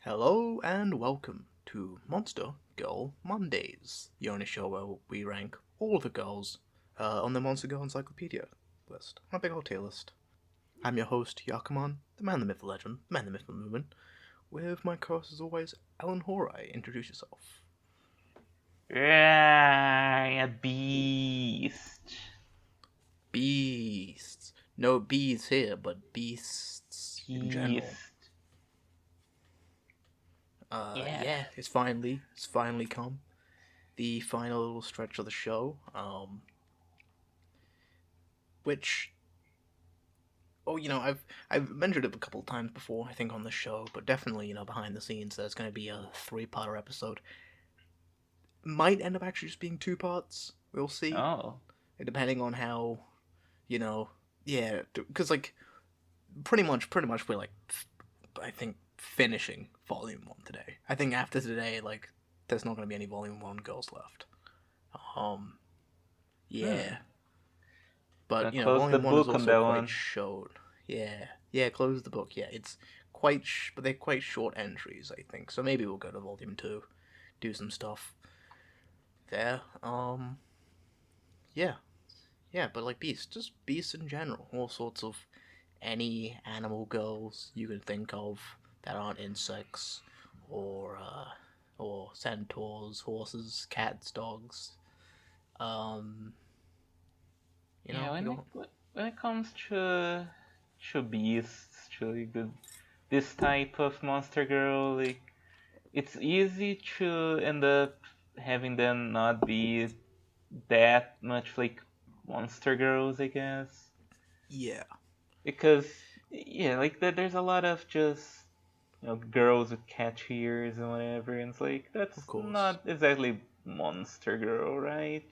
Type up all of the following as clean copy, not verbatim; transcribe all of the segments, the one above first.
Hello and welcome to Monster Girl Mondays, the only show where we rank all the girls on the Monster Girl Encyclopedia list, on a big old tier list. I'm your host, Yakuman, the man, the myth, the legend, the man, the myth, the movement, with my co-host as always, Ellen Horai. Introduce yourself. A beast. Beasts. No bees here, but beasts in general. Beast. Yeah, it's finally come. The final little stretch of the show, which I've mentioned it a couple of times before, I think, on the show, but definitely, behind the scenes, there's going to be a 3-parter episode. Might end up actually just being 2 parts. We'll see. Oh. Depending on how, yeah, because pretty much we're I think finishing Volume 1 today. I think after today, there's not going to be any Volume 1 girls left. Yeah. But, Close the Volume 1 is book on also that quite one. short. Yeah, close the book. Yeah, it's but they're quite short entries, I think. So maybe we'll go to Volume 2, do some stuff there. Yeah. Yeah, but just beasts in general. All sorts of any animal girls you can think of that aren't insects, or centaurs, horses, cats, dogs. Um, When it comes to beasts, this type of monster girl, it's easy to end up having them not be that much like monster girls, I guess. Yeah. Because there's a lot of just girls with catchy ears and whatever, and it's like Of that's course. not exactly monster girl, right?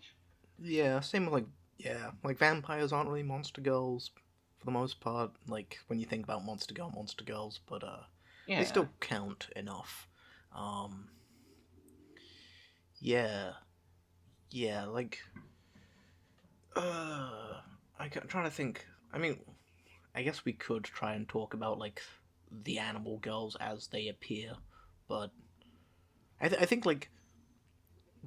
Yeah, same with vampires aren't really monster girls for the most part. Like when you think about monster girls, but they Yeah. still count enough. Um, yeah, yeah, I'm trying to think. I mean, I guess we could try and talk about the animal girls as they appear, but I think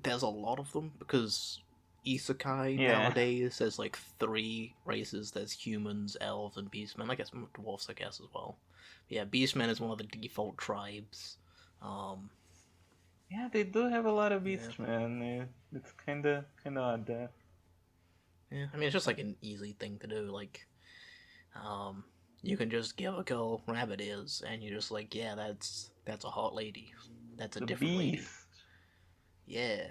there's a lot of them because isekai Yeah. nowadays there's 3 races. There's humans, elves, and beastmen. I guess dwarfs, I guess, as well. Yeah, beastmen is one of the default tribes. Um, Yeah, they do have a lot of yeah, beastmen. It's kinda odd that. yeah. I mean, it's just an easy thing to do. Um, you can just give a girl rabbit ears, and you're just yeah, that's a hot lady. That's a The different lady. beast. Yeah.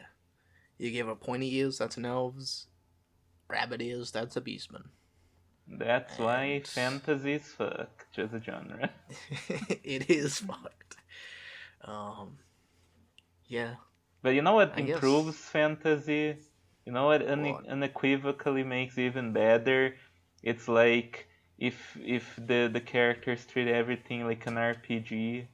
You give her pointy ears, that's an elves. Rabbit ears, that's a beastman. That's why And fantasy is fucked as a genre. it is fucked. Um, yeah, But you know what I guess. improves fantasy? You know what What? unequivocally makes it even better? It's like if the characters treat everything like an RPG,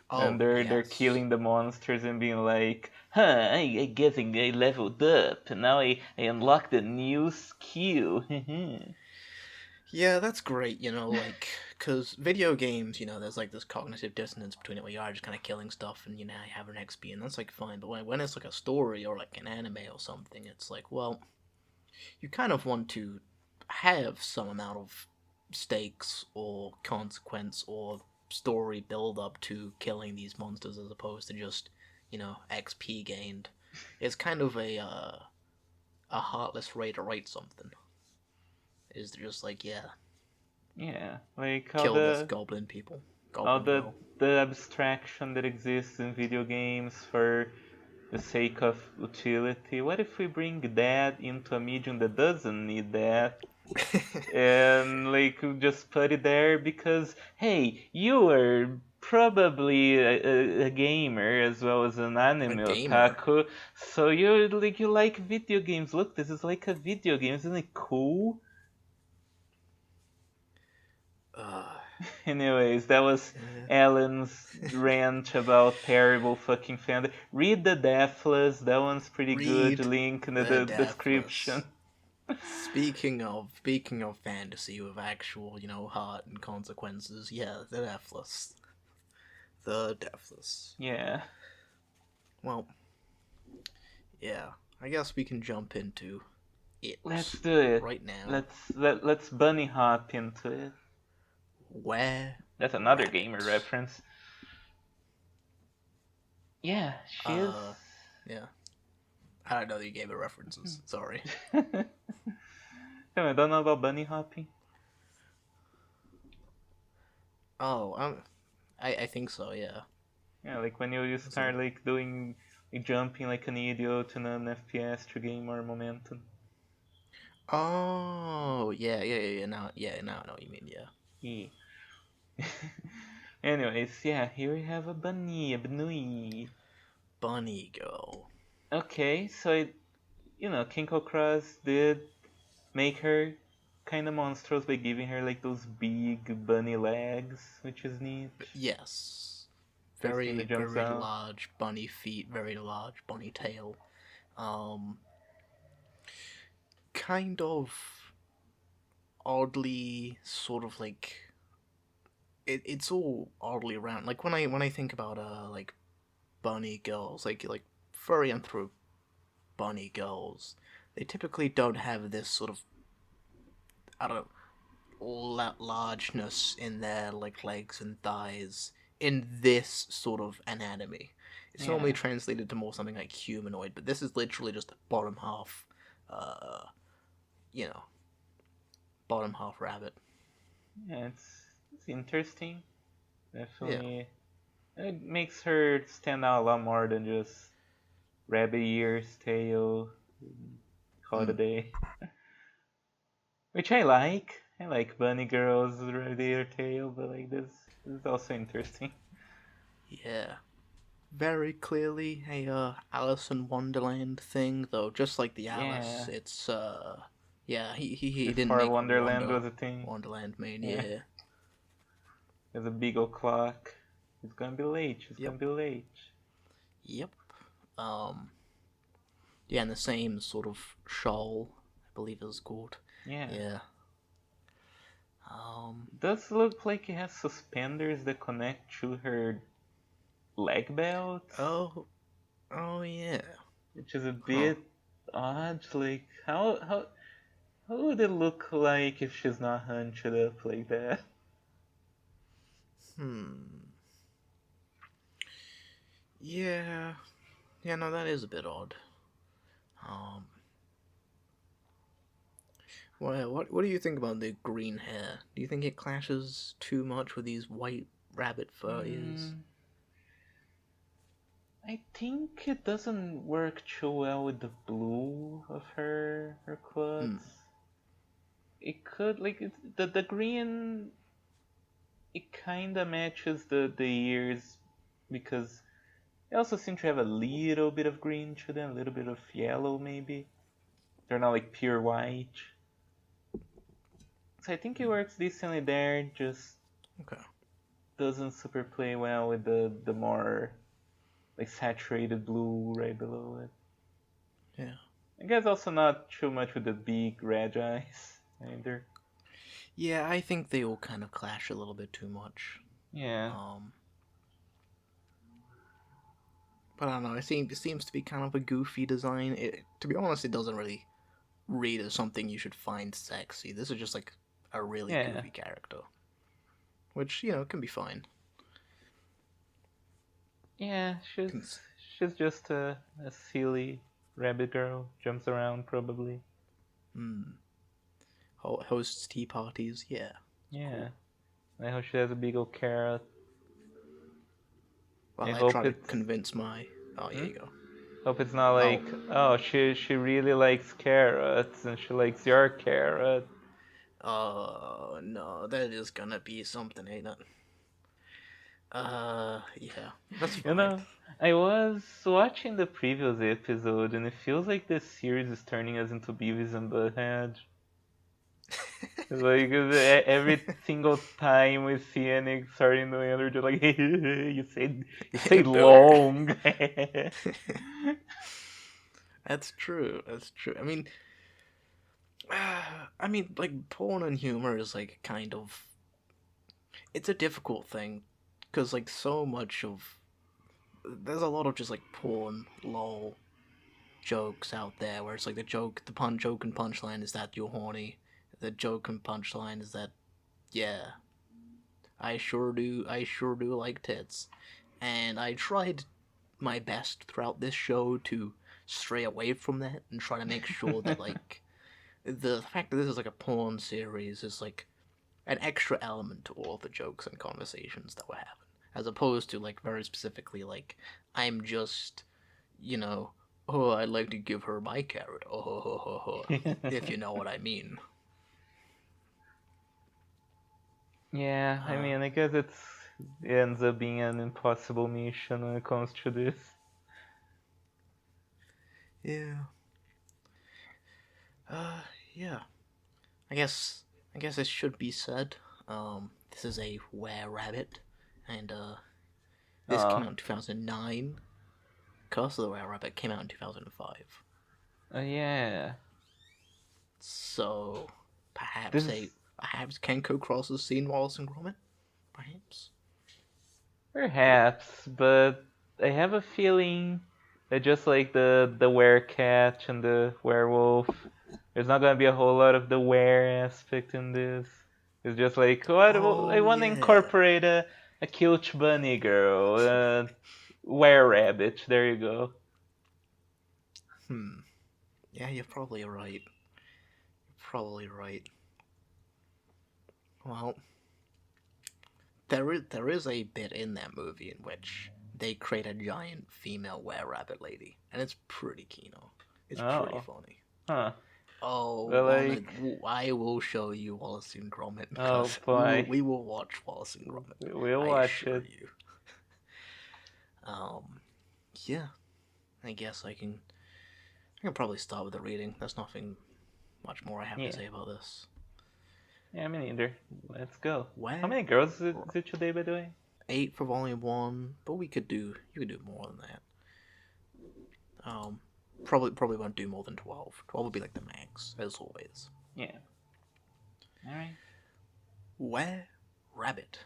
and Oh, they're yes. killing the monsters and being like, huh, I guess I leveled up, and now I unlocked a new skill. Yeah, that's great, because video games, there's this cognitive dissonance between it where you are just kind of killing stuff and, you have an XP, and that's fine. But when it's a story or an anime or something, it's well, you kind of want to have some amount of stakes or consequence or story build up to killing these monsters as opposed to just XP gained. It's kind of a heartless way to write something. Is just yeah, Yeah, like kill this goblin people, all goblin the girl. the abstraction that exists in video games for the sake of utility. What if we bring that into a medium that doesn't need that? And just put it there because hey, you are probably a gamer as well as an A anime gamer. otaku, so you like video games. Look, this is like a video game, isn't it cool? Uh, Anyways, that was yeah. Alan's rant about terrible fucking fan. Read the Deathless, that one's pretty good. Read Link in the the description. Deathless. Speaking of fantasy with actual, heart and consequences, yeah, the Deathless. The Deathless. Yeah. Well, yeah. I guess we can jump into it Let's do it. right now. Let's bunny hop into it. Where That's another gamer Rabbit. reference. Yeah, she is. Yeah. I don't know that you gave it references. Sorry. I don't know about bunny hopping. Oh, I think so. Yeah. Yeah, like when you So. start like doing like jumping like an idiot in an FPS to gain more momentum. Oh, yeah. Now I know what you mean. Yeah. Yeah. Anyways, yeah, here we have a bunny, a bunny. Bunny Girl. Okay, so Kinko Cross did make her kind of monstrous by giving her like those big bunny legs, which is neat. Yes. First thing Very, that jumps very out. large bunny feet, very large bunny tail. Um, kind of oddly sort of like it's all oddly around. Like when I think about like bunny girls, like furry anthro bunny girls, they typically don't have this sort of I don't know largeness in their like legs and thighs in this sort of anatomy. It's normally Yeah, translated to more something like humanoid, but this is literally just the bottom half, uh, you know, bottom half rabbit. yeah, it's interesting. Yeah. Definitely, it makes her stand out a lot more than just rabbit ears, tail, call it a Mm. day. Which I like. I like bunny girls with rabbit ear tail, but like this is also interesting. Yeah. Very clearly a Alice in Wonderland thing, though. Just like the Alice, Yeah, it's yeah, he didn't before make Wonderland was a thing. Wonderland made. Yeah, Yeah. there's a big old clock. She's gonna be late. She's Yep. gonna be late. Yep. Um. Yeah, and the same sort of shawl, I believe it was called. Yeah. Yeah. Um. Does look like it has suspenders that connect to her leg belts, Oh. Oh yeah. which is a Huh. bit odd. Like how would it look like if she's not hunched up like that? Hmm. Yeah. Yeah. No, that is a bit odd. Um. What do you think about the green hair? Do you think it clashes too much with these white rabbit fur ears? Mm, I think it doesn't work too well with the blue of her Hmm. clothes. It could like the green. It kind of matches the ears because they also seem to have a little bit of green to them, a little bit of yellow maybe. They're not like pure white. So I think it works decently there, just Okay. doesn't super play well with the more like saturated blue right below it. Yeah. I guess also not too much with the big red eyes either. Yeah, I think they all kind of clash a little bit too much. Yeah. Um. But I don't know. It seems to be kind of a goofy design. To be honest, it doesn't really read as something you should find sexy. This is just like a really Yeah. goofy character, which can be fine. Yeah, she's Cons- she's just a silly rabbit girl, jumps around probably. mm, hosts tea parties. Yeah, Yeah. cool. I hope she has a big old carrot. I Well, I hope try to it's convince my. Oh, yeah, hmm? you go. Hope it's not Oh, like, oh, she really likes carrots and she likes your carrot. no, that is gonna be something, ain't it? Yeah, that's You fine. know, I was watching the previous episode and it feels like this series is turning us into Beavis and Butthead. Like every single time we see any starting to end, we're just like, you say long. That's true. That's true. like porn and humor is like kind of it's a difficult thing because like so much of there's a lot of just like porn lol jokes out there where it's like joke and punchline is that you're horny. The joke and punchline is that yeah, I sure do like tits. And I tried my best throughout this show to stray away from that and try to make sure that like the fact that this is like a porn series is like an extra element to all the jokes and conversations that we're having, as opposed to like very specifically like I'm just, you know, oh I'd like to give her my carrot, oh ho ho ho ho, if you know what I mean. Yeah, I Uh, mean, I guess it ends up being an impossible mission when it comes to this. yeah, uh, yeah. I guess I guess it should be said. This is a were rabbit, and this came Oh, out in 2009. Curse of the Were Rabbit came out in 2005. yeah. So This perhaps is a perhaps Kenko crosses seen Wallace and Gromit. Perhaps. perhaps, but I have a feeling that just like the werecat and the werewolf, there's not gonna be a whole lot of the were aspect in this. It's just like what I Oh want to yeah. incorporate a cute bunny girl, were rabbit. There you go. Hmm. Yeah, you're probably right. You're probably right. Well, there is a bit in that movie in which they create a giant female were rabbit lady, and it's pretty kino. It's pretty Oh, funny. huh. Oh, But like, I will show you Wallace and Gromit oh because boy, we will watch Wallace and Gromit. we'll I watch assure it. you. Um, yeah, I guess I can probably start with the reading. There's nothing much more I have to Yeah, say about this. yeah, me neither. Let's go. How Where many girls is it today, by the way? 8 for volume 1, but you could do more than that. Um, probably won't do more than 12. 12 would be like the max, as always. Yeah. All right. Where rabbit,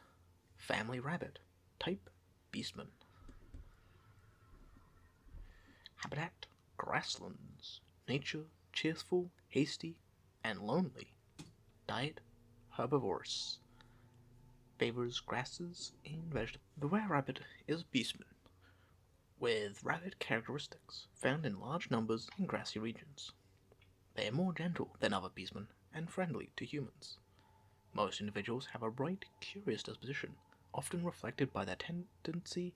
family rabbit, type beastman. Habitat grasslands. Nature cheerful, hasty, and lonely. Diet herbivorous. Favors grasses and vegetables. The were rabbit is beastman, with rabbit characteristics found in large numbers in grassy regions. They are more gentle than other beastmen and friendly to humans. Most individuals have a bright, curious disposition, often reflected by their tendency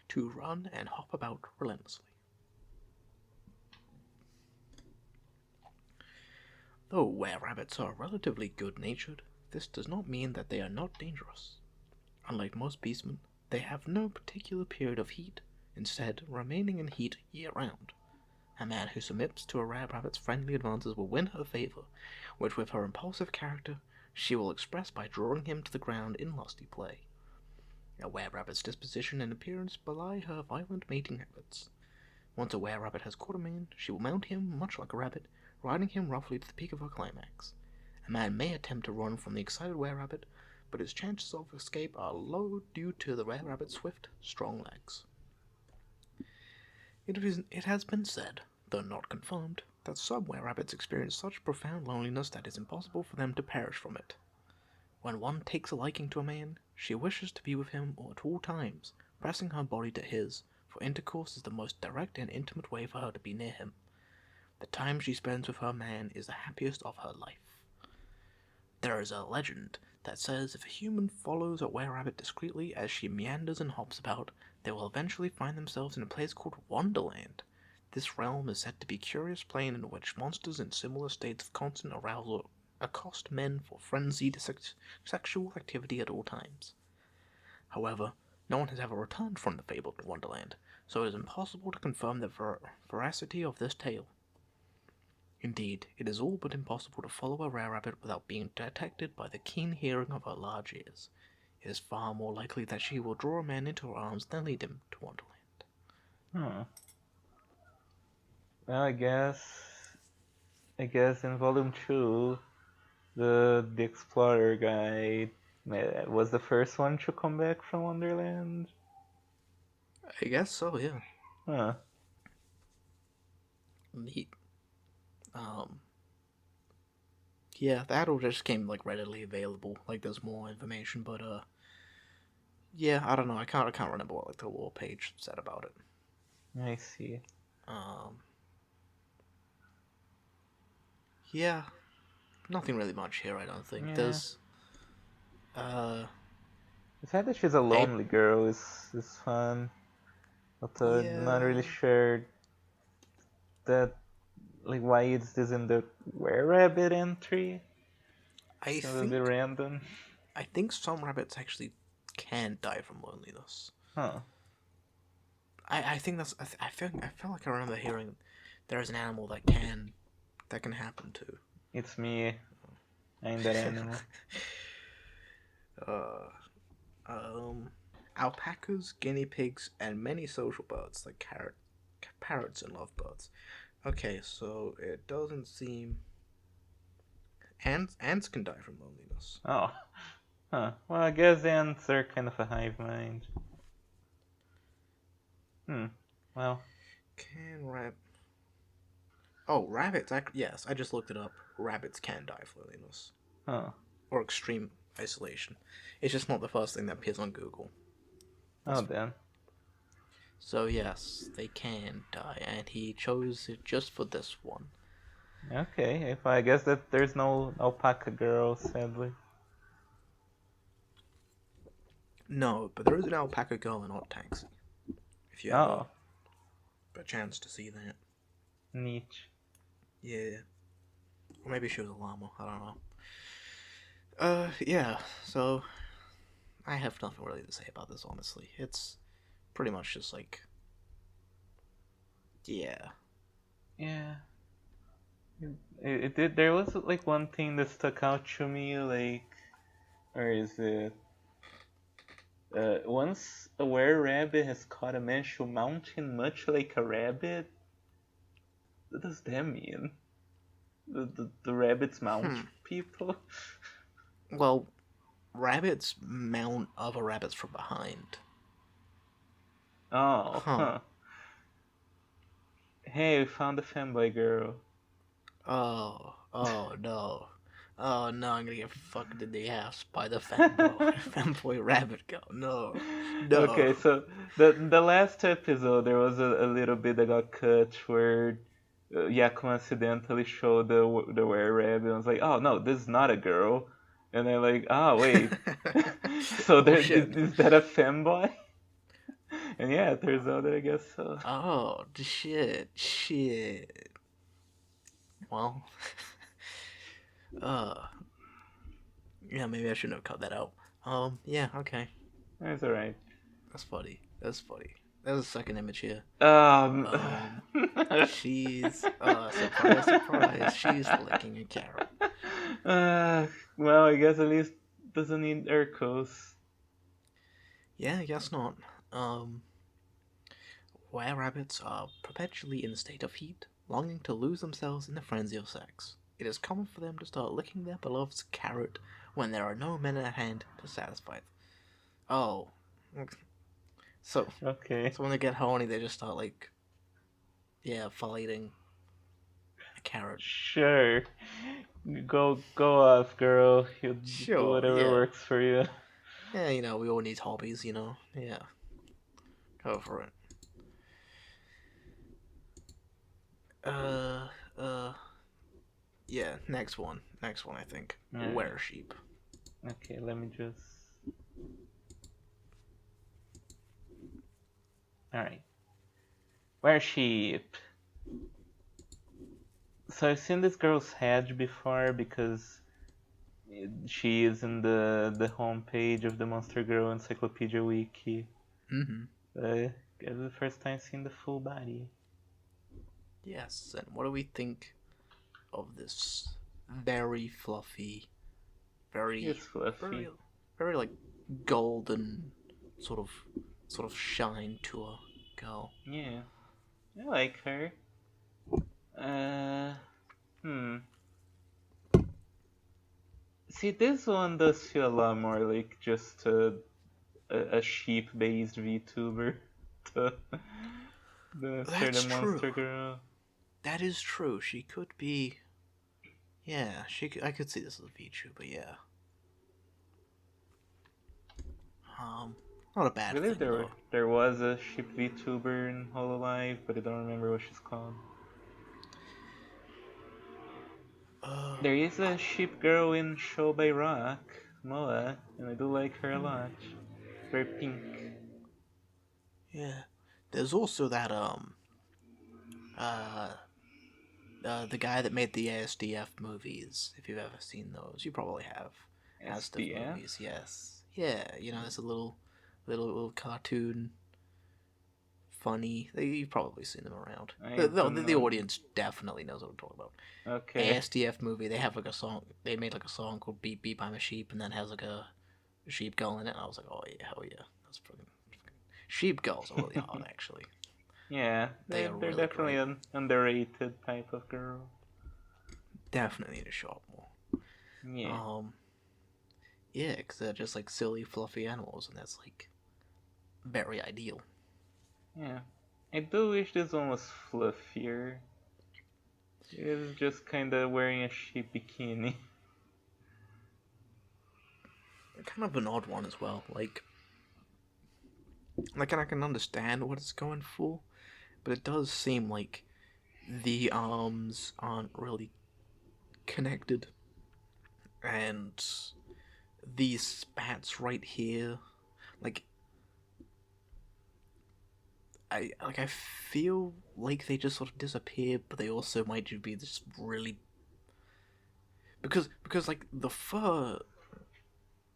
to run and hop about relentlessly. Though were rabbits are relatively good natured, this does not mean that they are not dangerous. Unlike most beastmen, they have no particular period of heat, instead, remaining in heat year round. A man who submits to a were rabbit's friendly advances will win her favor, which, with her impulsive character, she will express by drawing him to the ground in lusty play. A were rabbit's disposition and appearance belie her violent mating habits. Once a were rabbit has caught a man, she will mount him much like a rabbit, riding him roughly to the peak of her climax. A man may attempt to run from the excited were rabbit, but his chances of escape are low due to the were rabbit's swift, strong legs. It has been said, though not confirmed, that some were rabbits experience such profound loneliness that it is impossible for them to perish from it. When one takes a liking to a man, she wishes to be with him at all times, pressing her body to his, for intercourse is the most direct and intimate way for her to be near him. The time she spends with her man is the happiest of her life. There is a legend that says if a human follows a were rabbit discreetly as she meanders and hops about, they will eventually find themselves in a place called Wonderland. This realm is said to be a curious plane in which monsters in similar states of constant arousal accost men for frenzied sexual activity at all times. However, no one has ever returned from the fabled Wonderland, so it is impossible to confirm the veracity of this tale. Indeed, it is all but impossible to follow a were rabbit without being detected by the keen hearing of her large ears. It is far more likely that she will draw a man into her arms than lead him to Wonderland. Hmm. Well, I guess in volume 2, the explorer guy Was the first one to come back from Wonderland? I guess so, yeah. Huh. Neat. Um, yeah, that all just came like readily available. Like, there's more information, but yeah, I don't know. I can't remember what like the lore page said about it. I see. Um, yeah, nothing really much here. I don't think Yeah. there's uh The fact that she's a they lonely girl is fun. But not yeah really sure that like why is this in the Were Rabbit entry? I It's a little bit think random. I think some rabbits actually can die from loneliness. Huh. I think that's I feel like I remember hearing there's an animal that can happen to. It's me. I'm that animal. uh, um, Alpacas, guinea pigs, and many social birds like parrots and lovebirds. Okay, so it doesn't seem ants can die from loneliness. Oh. Huh. Well, I guess ants are kind of a hive mind. Hmm. Well. Can rab Oh, rabbits. Yes, I just looked it up. Rabbits can die of loneliness Huh. or extreme isolation. It's just not the first thing that appears on Google. Oh, That's then. So yes, they can die, and he chose it just for this one. Okay. If I guess that there's no alpaca girl, sadly. No, but there is an alpaca girl in Odd Taxi. If you ever Oh. a chance to see that. Neat. Yeah. Or maybe she was a llama, I don't know. Yeah, so I have nothing really to say about this, honestly. It's pretty much just like, yeah. Yeah. It did. There was like one thing that stuck out to me, like, or is it? Once a were-rabbit has caught a mansion mountain much like a rabbit, what does that mean? The rabbits mount Hmm. people? Well, rabbits mount other rabbits from behind. Oh, Huh. huh. Hey, we found a fanboy girl. Oh no. Oh no, I'm gonna get fucked in the ass by the fanboy rabbit girl. No. No. Okay, so the last episode there was a little bit that got cut where Yaku accidentally showed the were rabbit. I was like, oh no, this is not a girl. And then like, oh wait, so Oh there shit. is that a femboy? And yeah, it turns out that I guess so. Oh shit. Shit. Well. uh yeah, maybe I shouldn't have cut that out. Yeah, okay. That's alright. That's funny. That's funny. There's a second image here. Um, She's surprise, surprise, she's licking a carrot. uh, well, I guess at least doesn't need Urkos. Yeah, I guess not. Um, were rabbits are perpetually in a state of heat, longing to lose themselves in the frenzy of sex. It is common for them to start licking their beloved's carrot when there are no men at hand to satisfy it. Oh, so Okay. when they get horny, they just start like, yeah, fighting a carrot. Sure. Go off, girl. You do Sure, whatever yeah, works for you. yeah. We all need hobbies, Yeah, go for it. Uh, uh, yeah. Next one. I think. Alright. Were sheep. Okay, let me just. Alright. Where sheep? So I've seen this girl's head before because she is in the homepage of the Monster Girl Encyclopedia Wiki. Mm-hmm. But it's the first time seeing the full body. Yes. And what do we think of this very fluffy, She is very, fluffy. very, very like golden sort of shine to a girl? Yeah, I like her. Uh, hmm. See, this one does feel a lot more like just a sheep-based VTuber. The, the That's certain true. monster girl. That is true. She could be. Yeah, she. I could see this as a VTuber. Yeah. Um, Not a I bad believe thing there though. there was a sheep VTuber in Hololive, but I don't remember what she's called. Uh, There is I, a sheep girl in Show by Rock, Moa, and I do like her a lot. Very pink. yeah. There's also that uh the guy that made the ASDF movies. If you've ever seen those, you probably have. ASDF SDF? movies, yes. Yeah, it's a little cartoon, funny. You've probably seen them around. I The don't audience definitely knows what I'm talking about. know. Okay. ASDF movie. They have like a song. They made like a song called "Beat Beat" by a sheep, and then has like a sheep girl in it. And I was like, oh yeah, hell yeah, that's fucking. Sheep girls are really hot, actually. Yeah, They they're, are they're really definitely great. an underrated type of girl. Definitely need to show up more. Yeah. Um, yeah, because they're just like silly, fluffy animals, and that's like very ideal. Yeah. I do wish this one was fluffier. It's just kinda wearing a sheep bikini. Kind of an odd one as well. And I can understand what it's going for, but it does seem like the arms aren't really connected, and these spats right here, like I feel like they just sort of disappear, but they also might just be just really because like the fur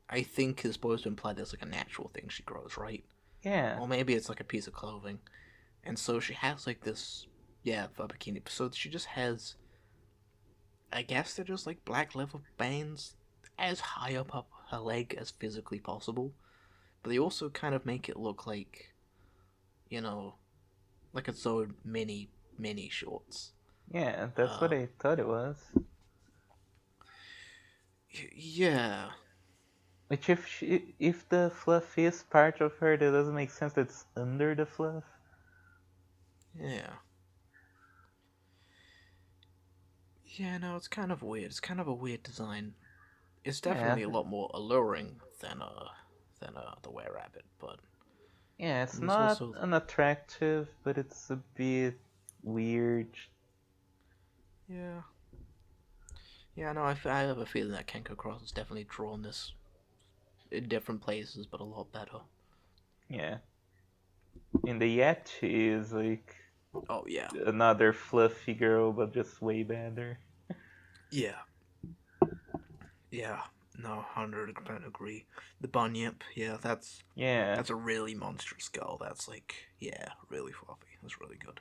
I think is supposed to imply there's like a natural thing she grows, right? Yeah. Or maybe it's like a piece of clothing. And so she has like this, yeah, fur bikini. So she just has, I guess they're just like black leather bands as high up her leg as physically possible. But they also kind of make it look like, you know, like it's so mini shorts. Yeah, that's what Um, I thought it was. yeah, Which if the fluff is part of her, that doesn't make sense that it's under the fluff. yeah, yeah. No, it's kind of weird. It's kind of a weird design. It's Yeah. definitely a lot more alluring than the were rabbit, but Yeah, it's there's not also unattractive, but it's a bit weird. yeah. Yeah, no, I have a feeling that Kenko Cross has definitely drawn this in different places, but a lot better. Yeah. In the Yeti is like Oh yeah, another fluffy girl, but just way better. yeah, yeah. No, 100% agree. The bunyip, yeah, Yeah. that's a really monstrous skull. That's like, yeah, really fluffy. That's really good.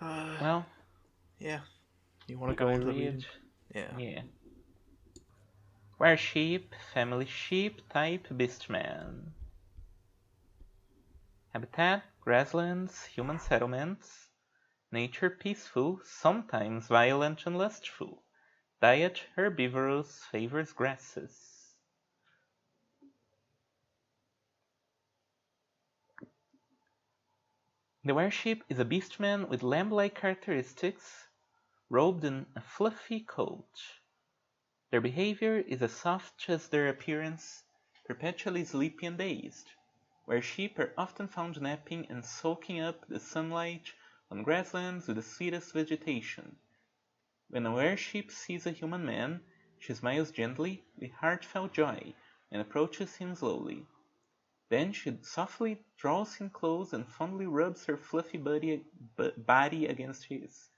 Uh, Well, yeah. You want to shall go I on to the read? reading? Yeah. Yeah. Were sheep, family sheep, type Beastman. Habitat, grasslands, human settlements. Nature peaceful, sometimes violent and lustful. Diet herbivorous, favors grasses. The were-sheep is a beastman with lamb-like characteristics, robed in a fluffy coat. Their behavior is as soft as their appearance, perpetually sleepy and dazed. Were-sheep are often found napping and soaking up the sunlight on grasslands with the sweetest vegetation. When a were-sheep sees a human man, she smiles gently, with heartfelt joy, and approaches him slowly. Then she softly draws him close and fondly rubs her fluffy body against his.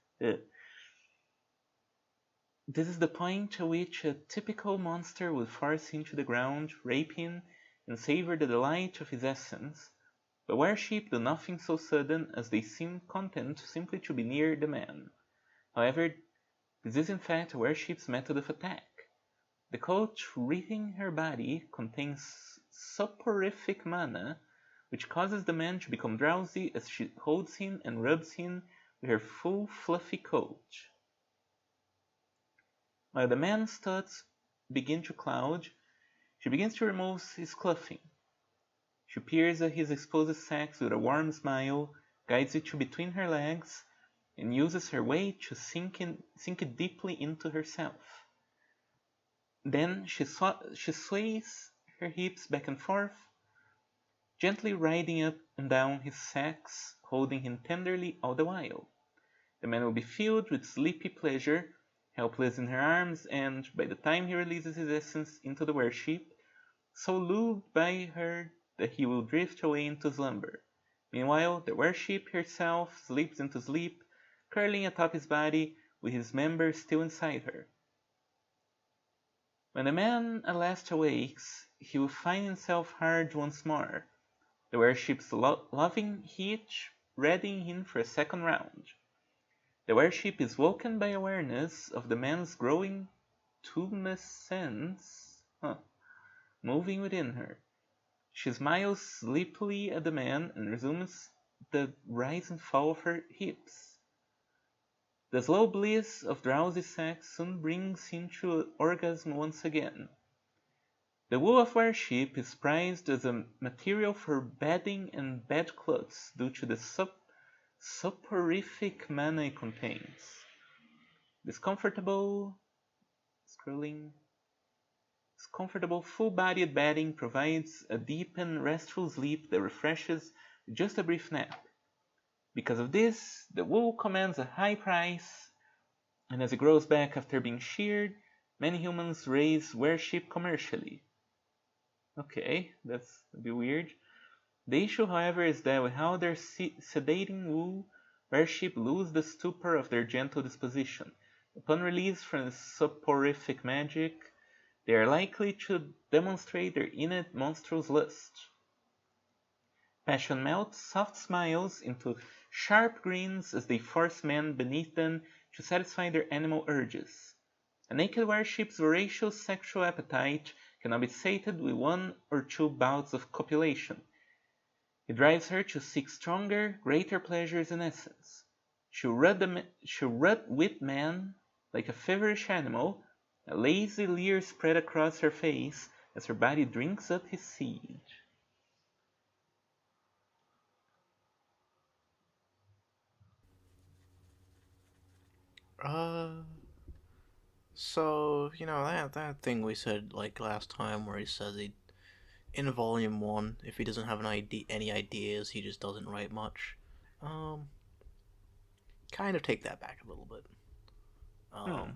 This is the point at which a typical monster would force him to the ground, rape him, and savor the delight of his essence. But were-sheep do nothing so sudden, as they seem content simply to be near the man. However, this is in fact a were-sheep's method of attack. The coat wreathing her body contains soporific mana, which causes the man to become drowsy as she holds him and rubs him with her full fluffy coat. While the man's thoughts begin to cloud, she begins to remove his clothing. She peers at his exposed sex with a warm smile, guides it to between her legs, and uses her weight to sink it deeply into herself. Then she sways her hips back and forth, gently riding up and down his sex, holding him tenderly all the while. The man will be filled with sleepy pleasure, helpless in her arms, and by the time he releases his essence into the warship, so lulled by her that he will drift away into slumber. Meanwhile, the warship herself slips into sleep, curling atop his body with his members still inside her. When the man at last awakes, he will find himself hard once more, the warship's loving heat readying him for a second round. The warship is woken by awareness of the man's growing tumescence moving within her. She smiles sleepily at the man and resumes the rise and fall of her hips. The slow bliss of drowsy sex soon brings him to orgasm once again. The wool of warship is prized as a material for bedding and bedclothes due to the soporific mana it contains. This comfortable full-bodied bedding provides a deep and restful sleep that refreshes with just a brief nap. Because of this, the wool commands a high price, and as it grows back after being sheared, many humans raise warship commercially. Okay, that's a bit weird. The issue, however, is that without their sedating wool, warship lose the stupor of their gentle disposition. Upon release from the soporific magic, they are likely to demonstrate their innate monstrous lust. Passion melts soft smiles into sharp grins as they force men beneath them to satisfy their animal urges. A naked warship's voracious sexual appetite cannot be sated with one or two bouts of copulation. It drives her to seek stronger, greater pleasures in essence. She'll rut with man like a feverish animal, a lazy leer spread across her face as her body drinks up his seed. Uh, so that thing we said like last time, where he says he in volume one, if he doesn't have any ideas, he just doesn't write much. Um, kind of take that back a little bit. Hmm.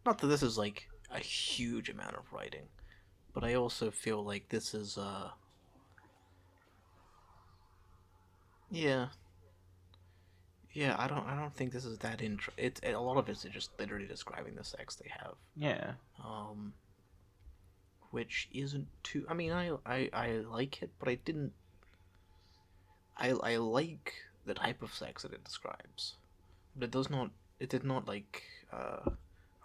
Not that this is like a huge amount of writing, but I also feel like this is yeah, yeah. I don't think this is that intro. It's a lot of it's just literally describing the sex they have. Yeah. Um, which isn't too. I mean, I like it, but I didn't. I like the type of sex that it describes, but it does not. It did not like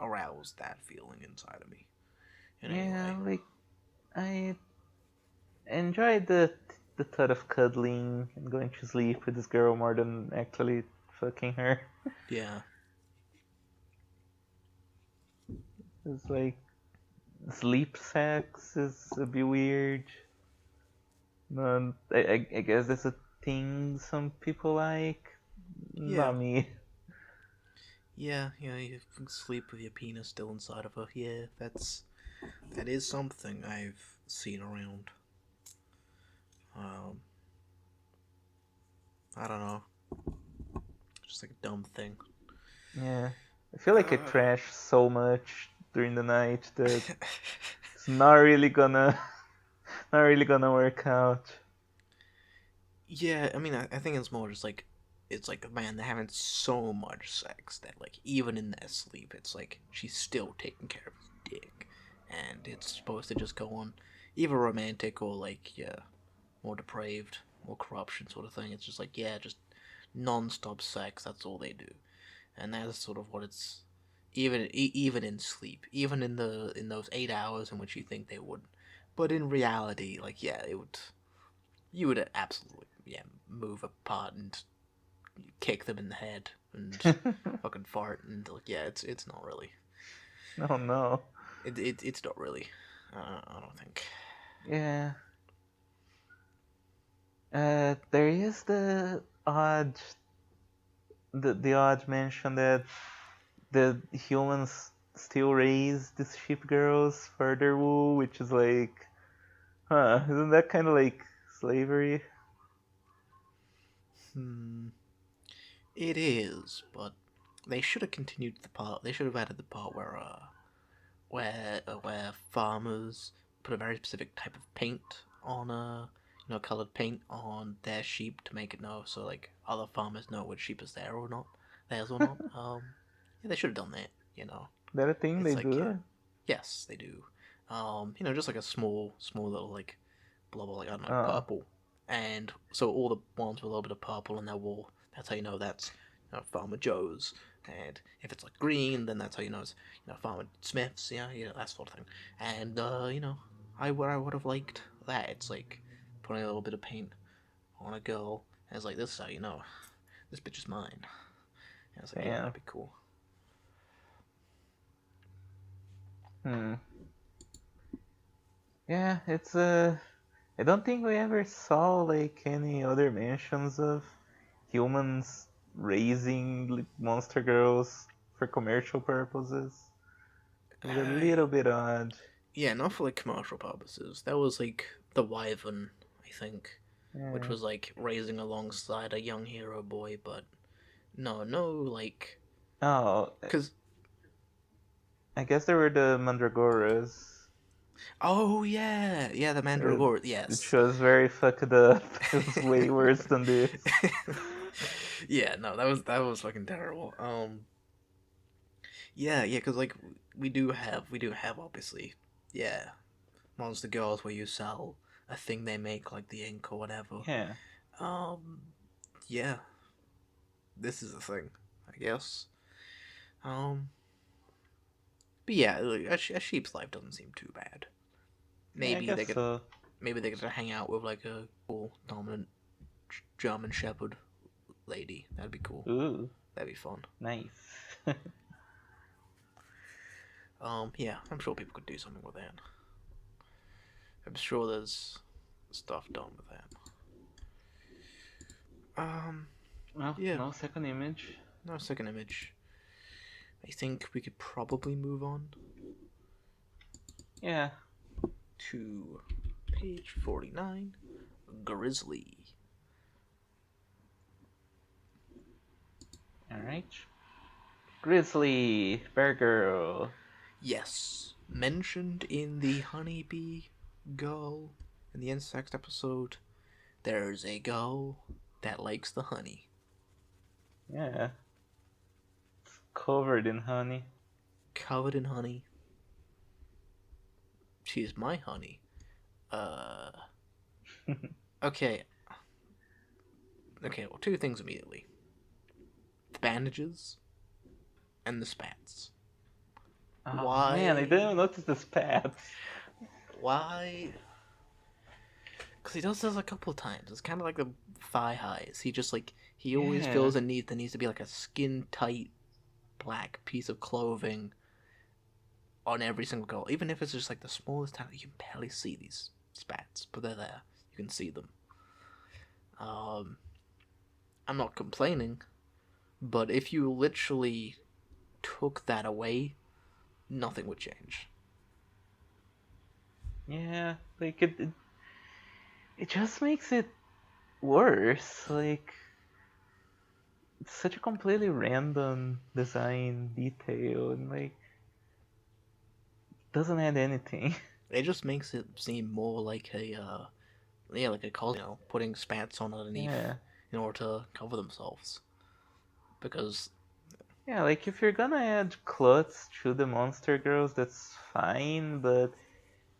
arouse that feeling inside of me in any Yeah, way. like I enjoyed the thought of cuddling and going to sleep with this girl more than actually fucking her. Yeah, It's like sleep sex is a bit weird. I guess that's a thing some people like. yeah, Not me. yeah, yeah. You can sleep with your penis still inside of her. Yeah, that is something I've seen around. Um, I don't know, just like a dumb thing. Yeah. I feel like I Uh, trash so much during the night that it's not really gonna not really gonna work out. yeah, I mean, I think it's more just like it's like man, they're having so much sex that like even in their sleep, it's like she's still taking care of his dick, and it's supposed to just go on, either romantic or like yeah, more depraved, more corruption sort of thing. It's just like yeah, just non-stop sex. That's all they do, and that's sort of what it's even in sleep, even in those 8 hours in which you think they would, but in reality, like yeah, it would you would absolutely yeah move apart and kick them in the head and fucking fart and like yeah, it's not really. Oh no. It's not really. I don't think. Yeah. There is the odd mention that the humans still raise these sheep girls for their wool, which is like, huh? Isn't that kind of like slavery? Hmm. It is, but they should have continued the part. They should have added the part where farmers put a very specific type of paint on colored paint on their sheep to make it know so like other farmers know which sheep is theirs or not. Yeah, they should have done that. That a thing they It's like do? yes, they do. Just like a small little like blob of like I don't know Oh, purple, and so all the ones with a little bit of purple in their wool. That's how you know that's Farmer Joe's. And if it's like green, then that's how you know it's Farmer Smith's. That sort of thing. And I would have liked that. It's like putting a little bit of paint on a girl. And it's like this is how you know this bitch is mine. And it's like yeah, damn. that'd be cool. Hmm. Yeah, I don't think we ever saw like any other mentions of humans raising like, monster girls for commercial purposes. It's a little bit odd. Yeah, not for like commercial purposes. That was like the Wyvern, I think, which Yeah. was like raising alongside a young hero boy, but no, like, Oh, cause I guess there were the Mandragoras. oh yeah, the Uh, Mandragora, which yes. was very fucked up. It was way worse than this. Yeah, no, that was fucking terrible. Yeah, cause like we do have obviously, yeah, Monster Girls where you sell a thing they make like the ink or whatever. Yeah, Um, yeah, this is a thing, I guess. Um, but yeah, like, a sheep's life doesn't seem too bad. yeah, I Maybe guess they could, so. maybe they could hang out with like a cool dominant German Shepherd lady. That'd be cool. Ooh, That'd be fun. nice. Yeah, I'm sure people could do something with that. I'm sure there's stuff done with that. Um, Well, yeah, no second image. no second image. I think we could probably move on Yeah. to page 49, Grizzly. Alright. Grizzly, Bear Girl. Yes, mentioned in the Honeybee Girl in the insect episode. There's a girl that likes the honey. Yeah. It's covered in honey. Covered in honey. She's my honey. Uh. Okay. Okay, well, two things immediately: the bandages and the spats. Oh man, I Why? didn't notice the spats. Why? Because he does this a couple of times. It's kind of like the thigh highs. He always Yeah. feels a need. There needs to be like a skin tight black piece of clothing on every single girl, even if it's just like the smallest town. You can barely see these spats, but they're there. You can see them. Um, I'm not complaining, but if you literally took that away, nothing would change. Yeah, like it just makes it worse. Like it's such a completely random design detail and like doesn't add anything. It just makes it seem more like like a cult, putting spats on underneath Yeah. in order to cover themselves. Because Yeah, like if you're gonna add clothes to the monster girls, that's fine, but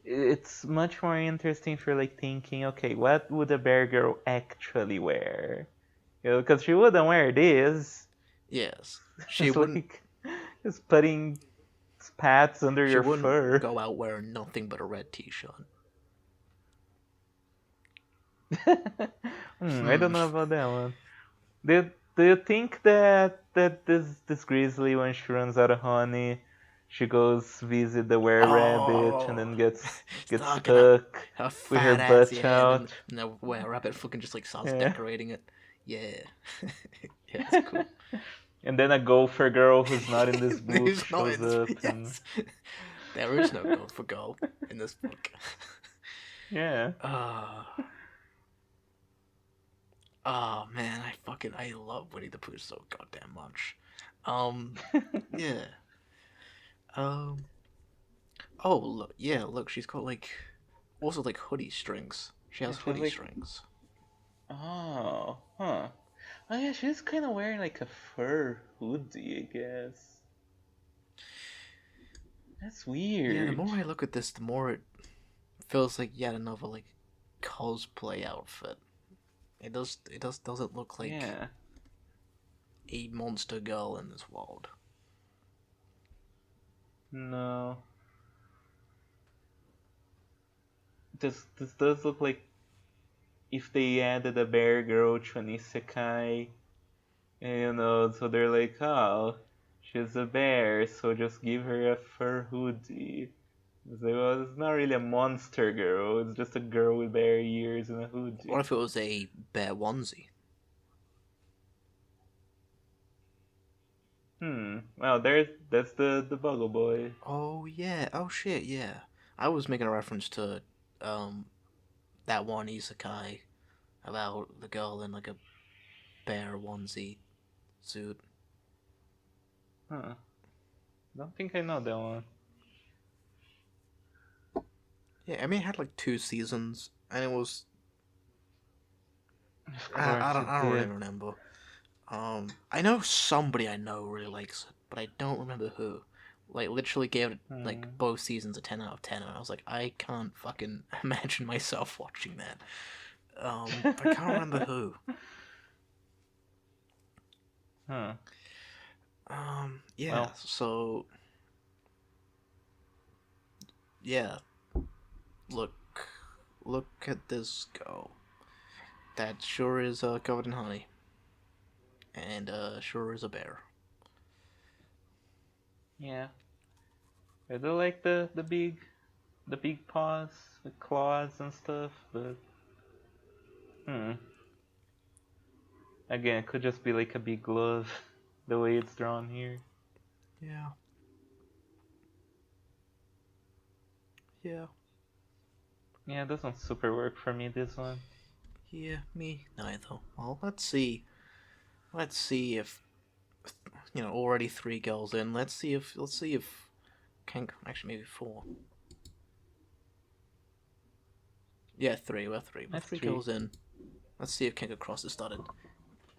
it's much more interesting for like thinking, okay, what would a bear girl actually wear? Because she wouldn't wear this. yes, she It's wouldn't like just putting spats under she your wouldn't fur. go out wearing nothing but a red t-shirt. I Hmm. don't know about that one. Do you think that this grizzly when she runs out of honey she goes visit the were rabbit and Oh, then gets stuck in her, stuck her with her fat assy butt head, and out. the were rabbit fucking just like starts Yeah. decorating it. Yeah, yeah, it's cool. And then a gopher girl who's not in this book Who's not shows in this? up and Yes, there is no gold for girl in this book. yeah. Ah. Oh man, I love Winnie the Pooh so goddamn much. Um, yeah. Um. Oh look, yeah. Look, she's got like also like hoodie strings. She Yeah, has she has hoodie like strings. oh, huh. Oh yeah, she's kind of wearing like a fur hoodie, I guess. That's Yeah. The weird. more I look at this, the more it feels like yet another like cosplay outfit. Doesn't look like Yeah. a monster girl in this world. No. This does look like if they added a bear girl to an isekai, so they're like, oh, she's a bear, so just give her a fur hoodie. It's like, well, it's not really a monster girl, it's just a girl with bear ears and a What hoodie. if it was a bear onesie? Well, that's the Buggle Boy. Oh yeah. Oh shit. Yeah. I was making a reference to um that one isekai about the girl in like a bear onesie suit. Huh. Don't think I know that one. Yeah, I mean it had like 2 seasons, and it was Of I course don't it I don't really did. remember. I know somebody I know really likes it, but I don't remember who. Like literally gave it like Hmm. both seasons a 10 out of 10, and I was like, I can't fucking imagine myself watching that. But I can't remember who. Huh. Yeah. Well, So yeah, look, look at this go. That sure is covered in honey, and sure is a bear. yeah. I do like the big paws with claws and stuff, but hmm. Again, it could just be like a big glove, the way it's drawn here. Yeah, yeah, Yeah, it doesn't super work for me, this one. yeah. Me neither. Well, let's see. Let's see if already 3 girls in. Let's see if can actually maybe 4. Yeah, 3. We're 3. We're That's 3 three. girls in. Let's see if King of Cross has started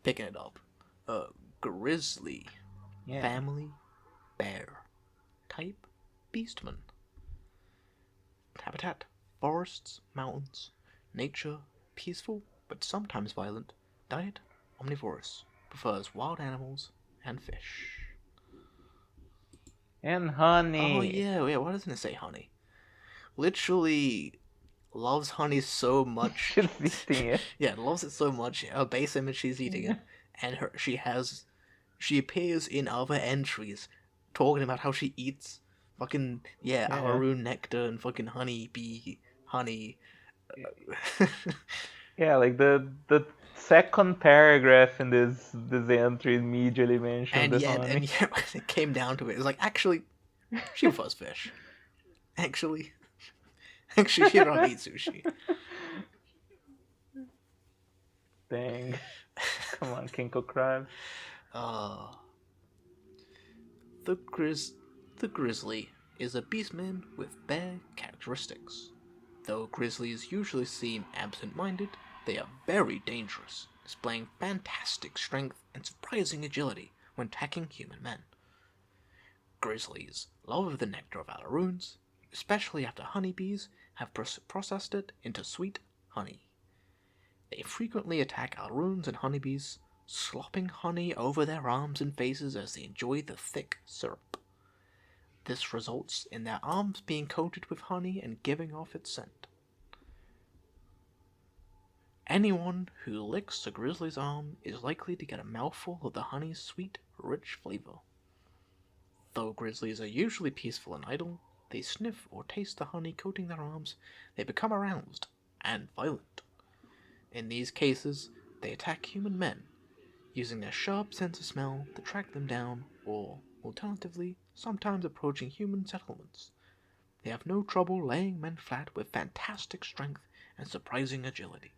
picking it up. Grizzly, Yeah. family, bear, type, beastman, habitat, forests, mountains, nature, peaceful but sometimes violent, diet, omnivorous, prefers wild animals and fish. And Oh honey. yeah, yeah. Why doesn't it say honey? Literally loves honey so much. She's eating it. Yeah, loves it so much. Her base image, she's eating Yeah. it, and she appears in other entries talking about how she eats fucking yeah Yeah. Alaroon nectar and fucking honey bee honey. Yeah, like the second paragraph in this entry immediately mentions and the yet and honey. yet when it came down to it, it's like actually she prefers fish. Actually, actually she don't eat sushi. Dang. Come on, Kinko Crab. Uh the grizzly is a beastman with bear characteristics. Though grizzlies usually seem absent-minded, they are very dangerous, displaying fantastic strength and surprising agility when attacking human men. Grizzlies love the nectar of alaroons, especially after honeybees have processed it into sweet honey. They frequently attack alaroons and honeybees, slopping honey over their arms and faces as they enjoy the thick syrup. This results in their arms being coated with honey and giving off its scent. Anyone who licks a grizzly's arm is likely to get a mouthful of the honey's sweet, rich flavor. Though grizzlies are usually peaceful and idle, they sniff or taste the honey coating their arms, they become aroused and violent. In these cases, they attack human men, using their sharp sense of smell to track them down, or, alternatively, sometimes approaching human settlements. They have no trouble laying men flat with fantastic strength and surprising agility.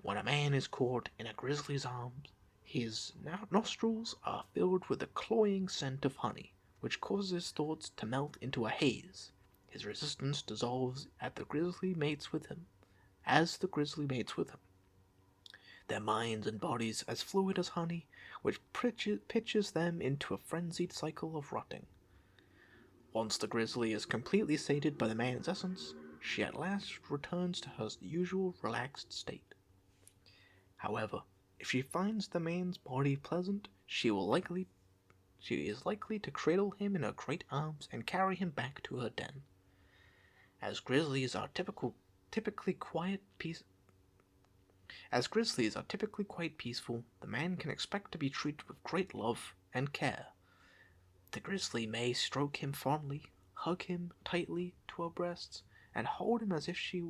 When a man is caught in a grizzly's arms, his nostrils are filled with a cloying scent of honey, which causes his thoughts to melt into a haze. His resistance dissolves as the grizzly mates with him. Their minds and bodies as fluid as honey, which pitches them into a frenzied cycle of rotting. Once the grizzly is completely sated by the man's essence, she at last returns to her usual relaxed state. However, if she finds the man's body pleasant, she is likely to cradle him in her great arms and carry him back to her den. As grizzlies are typically quite peaceful, the man can expect to be treated with great love and care. The grizzly may stroke him fondly, hug him tightly to her breasts, and hold him as if she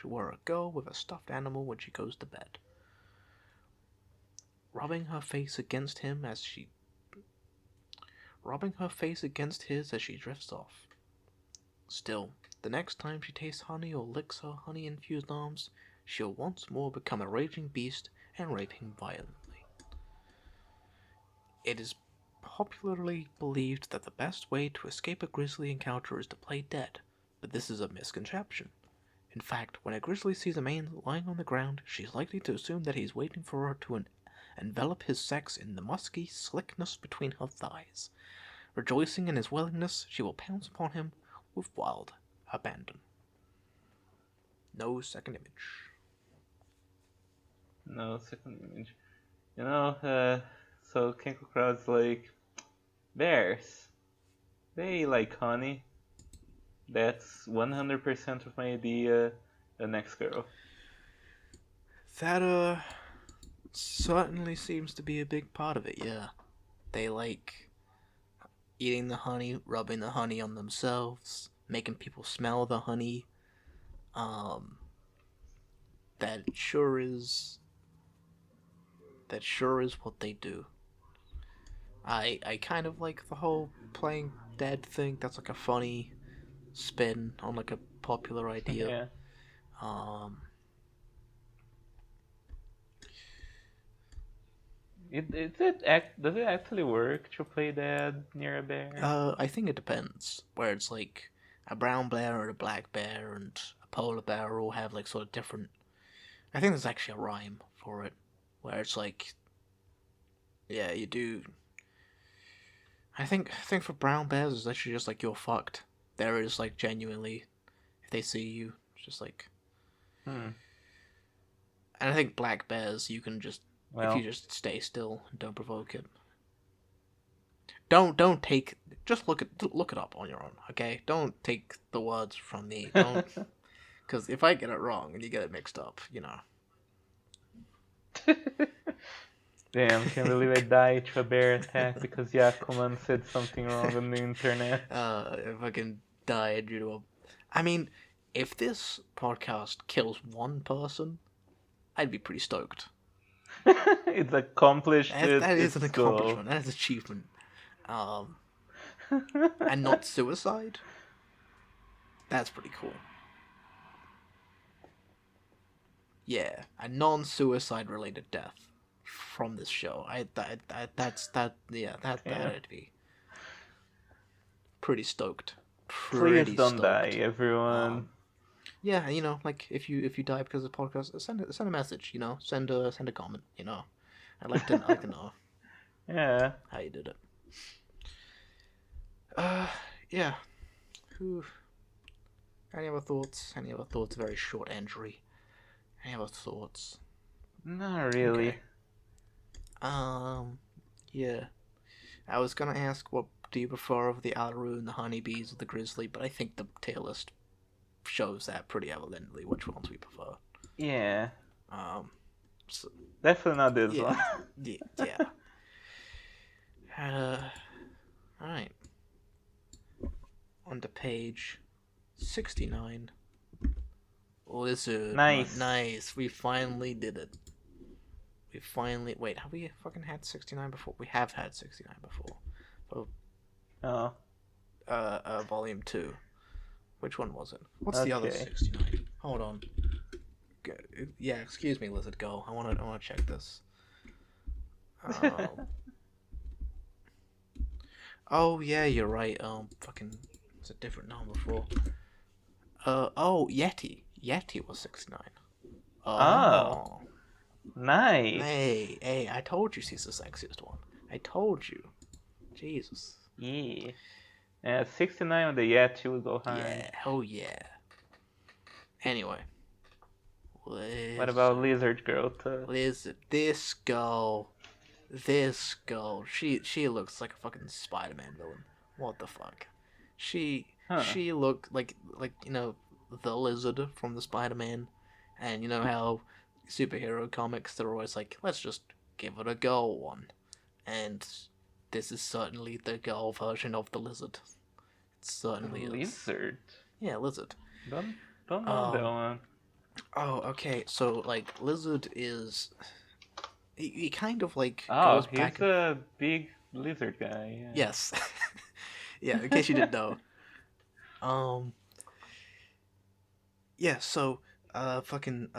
were a girl with a stuffed animal when she goes to bed. Rubbing her face against his as she drifts off. Still, the next time she tastes honey or licks her honey-infused arms, she'll once more become a raging beast and rape him violently. It is popularly believed that the best way to escape a grizzly encounter is to play dead, but this is a misconception. In fact, when a grizzly sees a man lying on the ground, she is likely to assume that he is waiting for her to envelop his sex in the musky slickness between her thighs. Rejoicing in his willingness, she will pounce upon him with wild abandon. No second image. No second image. So Kenko Crowd's like, bears, they like honey. That's 100% of my idea, the next girl. That, certainly seems to be a big part of it, yeah. They like eating the honey, rubbing the honey on themselves, making people smell the honey. That sure is what they do. I kind of like the whole playing dead thing. That's like a funny spin on like a popular idea. Yeah. Does it actually work to play dead near a bear? I think it depends. Where it's like a brown bear or a black bear and a polar bear all have like sort of different. I think there's actually a rhyme for it, where it's like, yeah, you do. I think for brown bears it's actually just like you're fucked. There is like genuinely, if they see you, it's just like. And I think black bears you can just if you just stay still and don't provoke it. Don't take. Just look it up on your own, okay? Don't take the words from me. Don't, because if I get it wrong and you get it mixed up, you know. Damn, can't believe I died to a bear attack because Yakuman said something wrong on the internet. If I can die due to a. I mean, if this podcast kills one person, I'd be pretty stoked. It's accomplished. That is an accomplishment. That is achievement. And not suicide. That's pretty cool. Yeah, a non-suicide related death from this show. That'd be pretty stoked. Please don't die, everyone. Yeah, you know, like if you die because of the podcast, send a message. You know, send a comment. You know, I'd like to know. Yeah. How you did it. Yeah. Who? Any other thoughts? Very short entry. Any other thoughts? Not really. Okay. Yeah. I was gonna ask, what do you prefer of the Alaru and the honeybees or the grizzly, but I think the tier list shows that pretty evidently which ones we prefer. Yeah. So, definitely not this one. Yeah. Alright. On to page 69. Lizard. Nice. Nice. We finally did it. We finally. Wait, have we fucking had 69 before? We have had 69 before. Oh, Oh, volume 2. Which one was it? What's the other okay. 69? Hold on. Yeah, excuse me, Lizard Go. I wanna check this. Oh yeah, you're right. Fucking, it's a different number before. Oh, Yeti. Yeti was 69. Oh, Oh. nice. Hey, I told you she's the sexiest one. I told you. Jesus. Yeah. Yeah, 69 on the Yeti will go hard. Yeah, oh yeah. Anyway. What about Lizard. Lizard Girl too? Lizard. This girl. She looks like a fucking Spider-Man villain. What the fuck? She Huh. she looked like the Lizard from the Spider-Man, and you know how superhero comics they're always like, let's just give it a girl one, and this is certainly the girl version of the Lizard. It certainly is. Lizard? Yeah, Lizard. Don't don't know that Um. one. Oh, okay. So like, Lizard is he kind of like Oh, goes he's back and a big lizard guy, yeah. yes, yeah. In case you didn't know, um, yeah. So, fucking,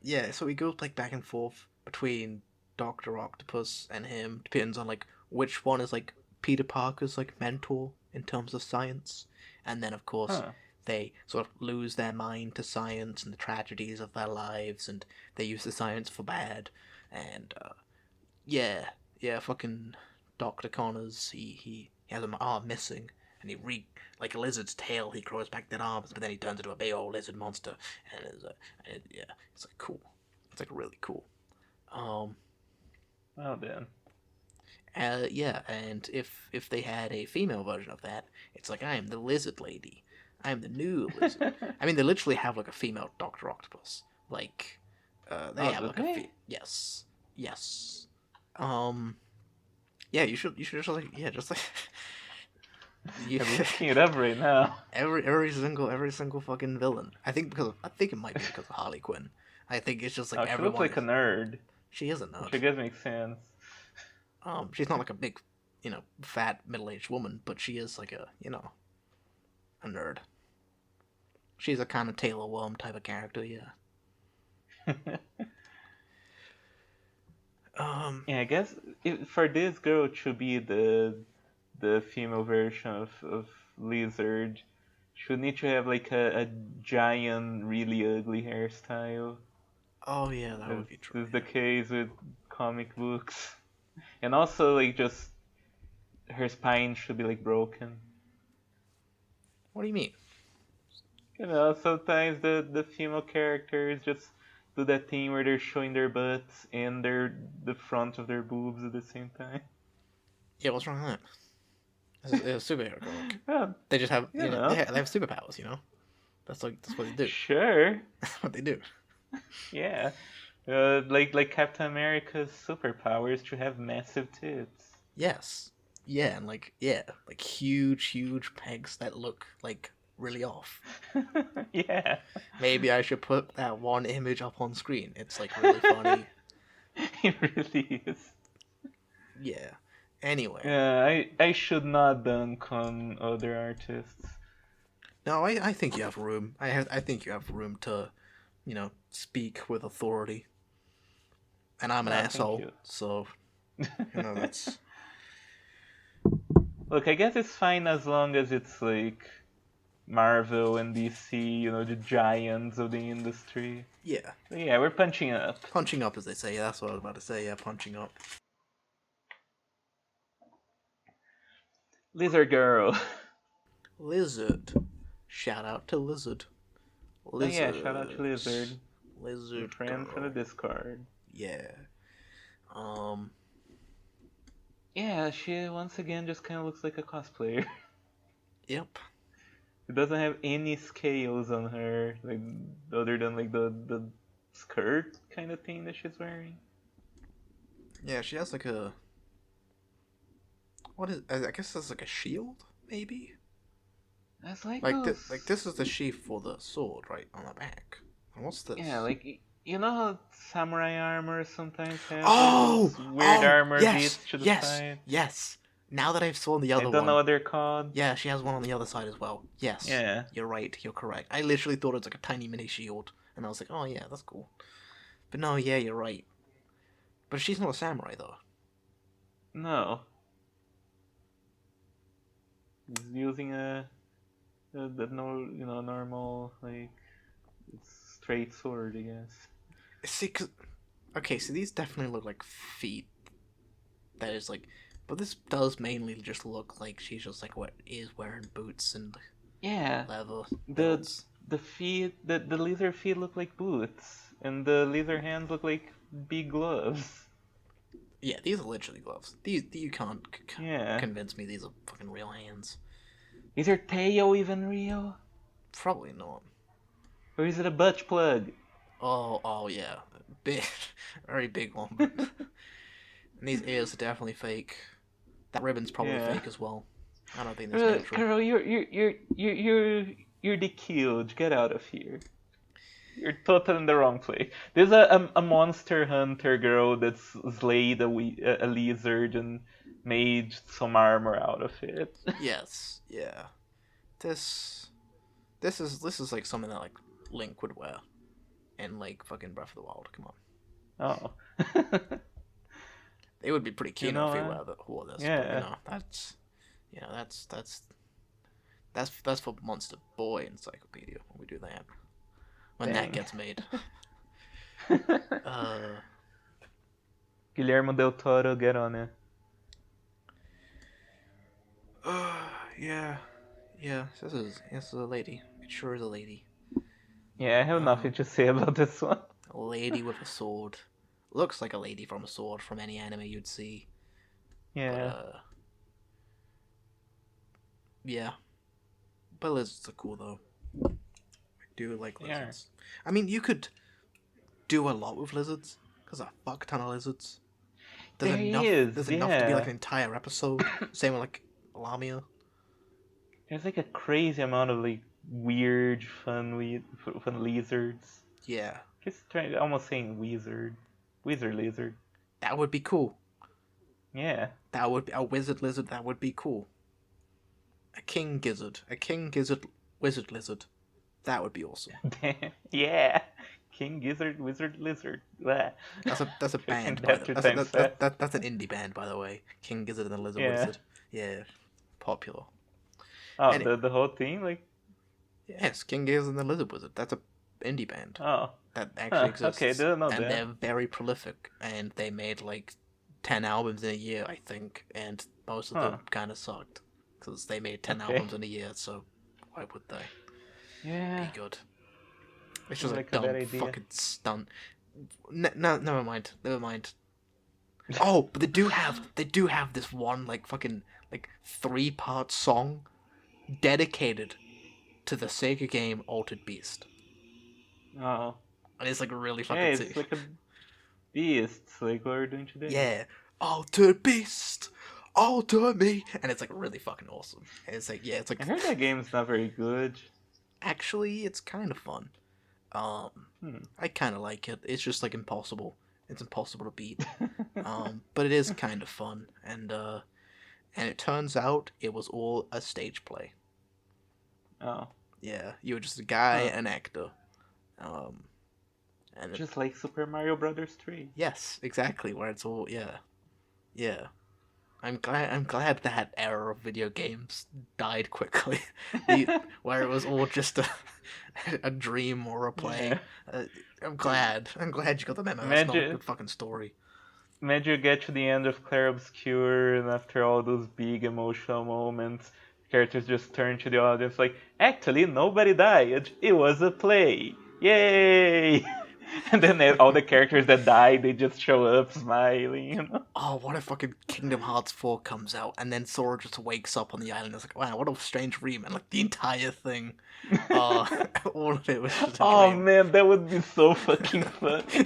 yeah. So he goes like back and forth between Doctor Octopus and him. Depends on like which one is like Peter Parker's like mentor in terms of science, and then of course Huh. they sort of lose their mind to science and the tragedies of their lives, and they use the science for bad, and yeah, yeah, fucking Doctor Connors. He has an arm missing, and like a lizard's tail. He grows back that arms, but then he turns into a big old lizard monster, and yeah, it's like cool. It's like really cool. Um, Well then. yeah, and if they had a female version of that, it's like I am the lizard lady. I am the new lizard. I mean, they literally have like a female Doctor Octopus. Like, they Oh, have do like a they? yes, yes. Um, yeah, you should just like yeah, just like you I'm looking it up right now. every single fucking villain. I think it might be because of Harley Quinn. I think it's just like Oh, she looks everyone like a is. nerd, She is a which nerd. I guess makes sense. She's not like a big, fat middle-aged woman, but she is like a nerd. She's a kind of Taylor Worm type of character, yeah. Um, Yeah, I guess for this girl it should be the female version of Lizard. She would need to have like a giant, really ugly hairstyle, oh yeah, that as would be true. is the Yeah. case with comic books. And also like just her spine should be like broken. What do you mean? You know, sometimes the female characters just do that thing where they're showing their butts and the front of their boobs at the same time. Yeah, what's wrong with that? It's a superhero comic. Well, They just have, you they know, have superpowers. That's what they do. sure, That's what they do. yeah. Like Captain America's superpowers to have massive tits. Yes. Yeah, and like huge pegs that look like really off. Yeah. Maybe I should put that one image up on screen. It's like really funny. It really is. Yeah. Anyway, Yeah, I should not dunk on other artists. no, I think you have room. I think you have room to, speak with authority. And I'm an Ah, thank asshole, you. so that's Look, I guess it's fine as long as it's like Marvel and DC, you know, the giants of the industry. yeah. But yeah, we're punching up. Punching up, as they say. Yeah, that's what I was about to say. Yeah, punching up. Lizard Girl. Lizard. Shout out to Lizard. Oh yeah, shout out to Lizards. Lizard, your Lizard friend from the girl. Discord. Yeah. Um. Yeah, she once again just kind of looks like a cosplayer. Yep. It doesn't have any scales on her, like other than like the skirt kind of thing that she's wearing. Yeah, she has like a what is? I guess it's like a shield, maybe. It's like Like those. like this is the sheath for the sword, right on the back. And what's Yeah, this? like you know how samurai armor sometimes have like Oh, those weird oh, armor yes, bits to the yes, side. yes. Now that I've saw the I other don't know one, what they're called. yeah, she has one on the other side as well. Yes, Yeah. you're right. You're correct. I literally thought it was like a tiny mini shield, and I was like, oh yeah, that's cool. But no, yeah, you're right. But she's not a samurai though. No. He's using the no normal like straight sword, I guess. See, cause okay, so these definitely look like feet. That is like, but this does mainly just look like she's just like what is wearing boots and Yeah. leather The belts. the feet the lizard feet look like boots, and the lizard hands look like big gloves. Yeah, these are literally gloves. These you can't Yeah. convince me these are fucking real hands. Is her tail even real? Probably not. Or is it a butt plug? Oh yeah, big, very big one. But and these ears are definitely fake. That ribbon's probably Yeah. fake as well. I don't think that's natural. Carol, you're the cute. Get out of here. You're totally in the wrong place. There's a monster hunter girl that's slayed a lizard and made some armor out of it. Yes, yeah. This this is like something that like Link would wear in like fucking Breath of the Wild. Come on, Oh. they would be pretty You keen know if he what? wore this. But Yeah. that's that's for Monster Boy Encyclopedia when we do that. When that Dang. gets made. Uh, Guillermo del Toro, get on it. yeah, yeah. This is a lady. It sure is a lady. Yeah, I have nothing Um, to say about this one. a lady with a sword. Looks like a lady from a sword from any anime you'd see. But Yeah. yeah. But lizards are cool though. I do like Yeah. lizards. I mean, you could do a lot with lizards. There's a fuck ton of lizards. There's There enough. is, There's enough to be like yeah. an entire episode. Same with like Lamia. There's like a crazy amount of like weird, fun lizards. Yeah, Just trying, almost saying wizard lizard. that would be cool. Yeah. That would be a wizard lizard. That would be cool. A king gizzard wizard lizard. That would be awesome. Yeah. King Gizzard Wizard Lizard. Blah. That's a Putting band by that the three times fast. that's an indie band by the way. King Gizzard and the Lizard Yeah. Wizard. Yeah, popular. Oh, And the whole thing, like, yes, King Gizzard and the Lizard Wizard. That's a indie band oh, that actually huh, okay, exists, didn't know and that. they're very prolific. And they made like 10 albums in a year, I think, and most of Huh, them kind of sucked because they made 10 albums okay. in a year. So why would they be Yeah, good? It's just seems a like a bad dumb idea. fucking stunt. No, never mind. Never mind. Oh, but they do have this one like fucking like 3-part song dedicated to the Sega game Altered Beast, Oh, and it's like really yeah, fucking it's sick. like a beast, like what we're doing today. Yeah, Altered Beast, alter me, and it's like really fucking awesome. And it's like yeah, it's like I heard that game's not very good. actually it's kind of fun. Um, Hmm. I kind of like it. It's just like impossible. It's impossible to beat. But it is kind of fun, and it turns out it was all a stage play. Oh, Yeah, you were just a guy, huh. an actor. Um, and it, Just like Super Mario Brothers 3. yes, exactly where it's all yeah, yeah. I'm glad that era of video games died quickly. Where it was all just a dream or a play. Yeah. Uh, I'm glad you got the memo. That's not a Imagine, good fucking story. imagine you get to the end of Clair Obscure, and after all those big emotional moments, characters just turn to the audience like, actually, nobody died. It was a play. Yay! And then all the characters that die, they just show up smiling. Oh, what if fucking Kingdom Hearts 4 comes out and then Sora just wakes up on the island and is like, wow, what a strange dream. And like the entire thing, uh, all of it was just a Oh dream. man, that would be so fucking funny.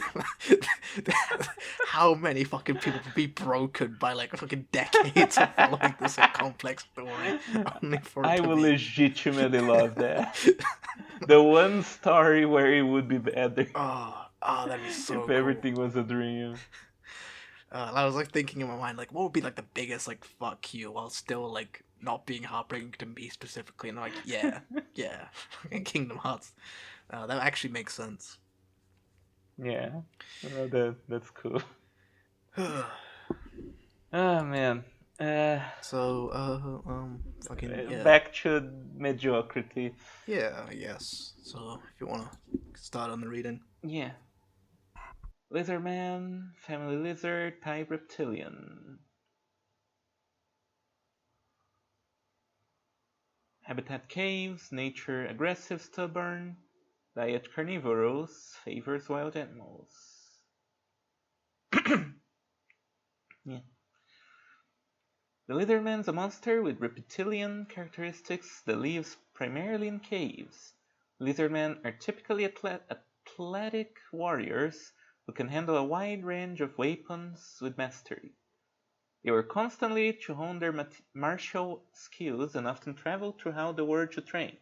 How many fucking people would be broken by like fucking decades of following this complex story only for it I to will be. legitimately love that. The one story where it would be better That'd be so if cool. everything was a dream. I was like thinking in my mind, like, what would be like the biggest like fuck you while still like not being heartbreaking to me specifically, and I'm like, yeah, Kingdom Hearts. That actually makes sense. Yeah, that's cool. Oh man. So, fucking yeah, Back to mediocrity. yeah, yes. So if you wanna start on the reading. Yeah. Lizardman, family lizard, type reptilian. Habitat caves, nature aggressive, stubborn. Diet carnivorous, favors wild animals. Yeah. The Lizardman's a monster with reptilian characteristics that lives primarily in caves. Lizardmen are typically athletic warriors who can handle a wide range of weapons with mastery. They work constantly to hone their martial skills and often travel throughout the world to train.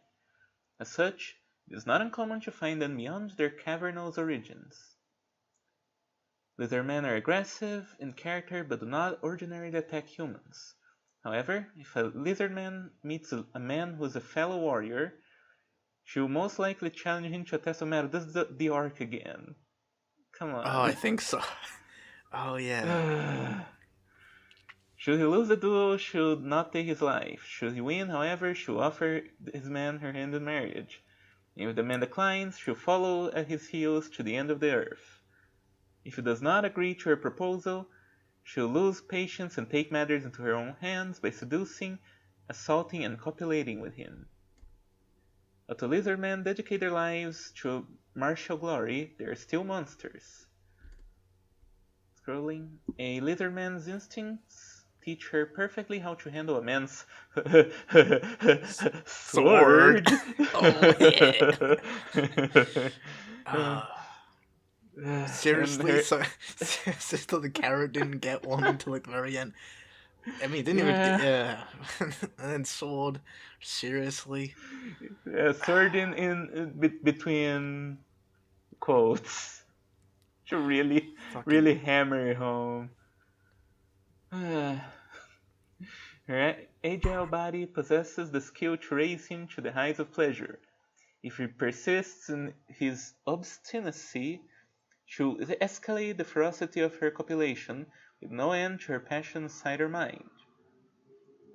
As such, it is not uncommon to find them beyond their cavernous origins. Lizardmen are aggressive in character but do not ordinarily attack humans. However, if a lizardman meets a man who is a fellow warrior, she will most likely challenge him to a test of metal. This is the orc again. Come Oh, I on. think so. Oh yeah. Should he lose the duel, she should not take his life. Should he win, however, she will offer his man her hand in marriage. If the man declines, she will follow at his heels to the end of the earth. If he does not agree to her proposal, she will lose patience and take matters into her own hands by seducing, assaulting, and copulating with him. Although lizard men dedicate their lives to martial glory, they are still monsters. Scrolling. A lizard man's instincts teach her perfectly how to handle a man's Sword. sword. Oh yeah. Uh, And seriously, her, so Sister the Carrot didn't get one until like the very end. I mean, it didn't even get yeah, yeah. And then sword. Seriously. sword in between quotes to really, Fucking really hammer it home. Her agile body possesses the skill to raise him to the heights of pleasure. If he persists in his obstinacy, she will escalate the ferocity of her copulation, with no end to her passion inside her mind.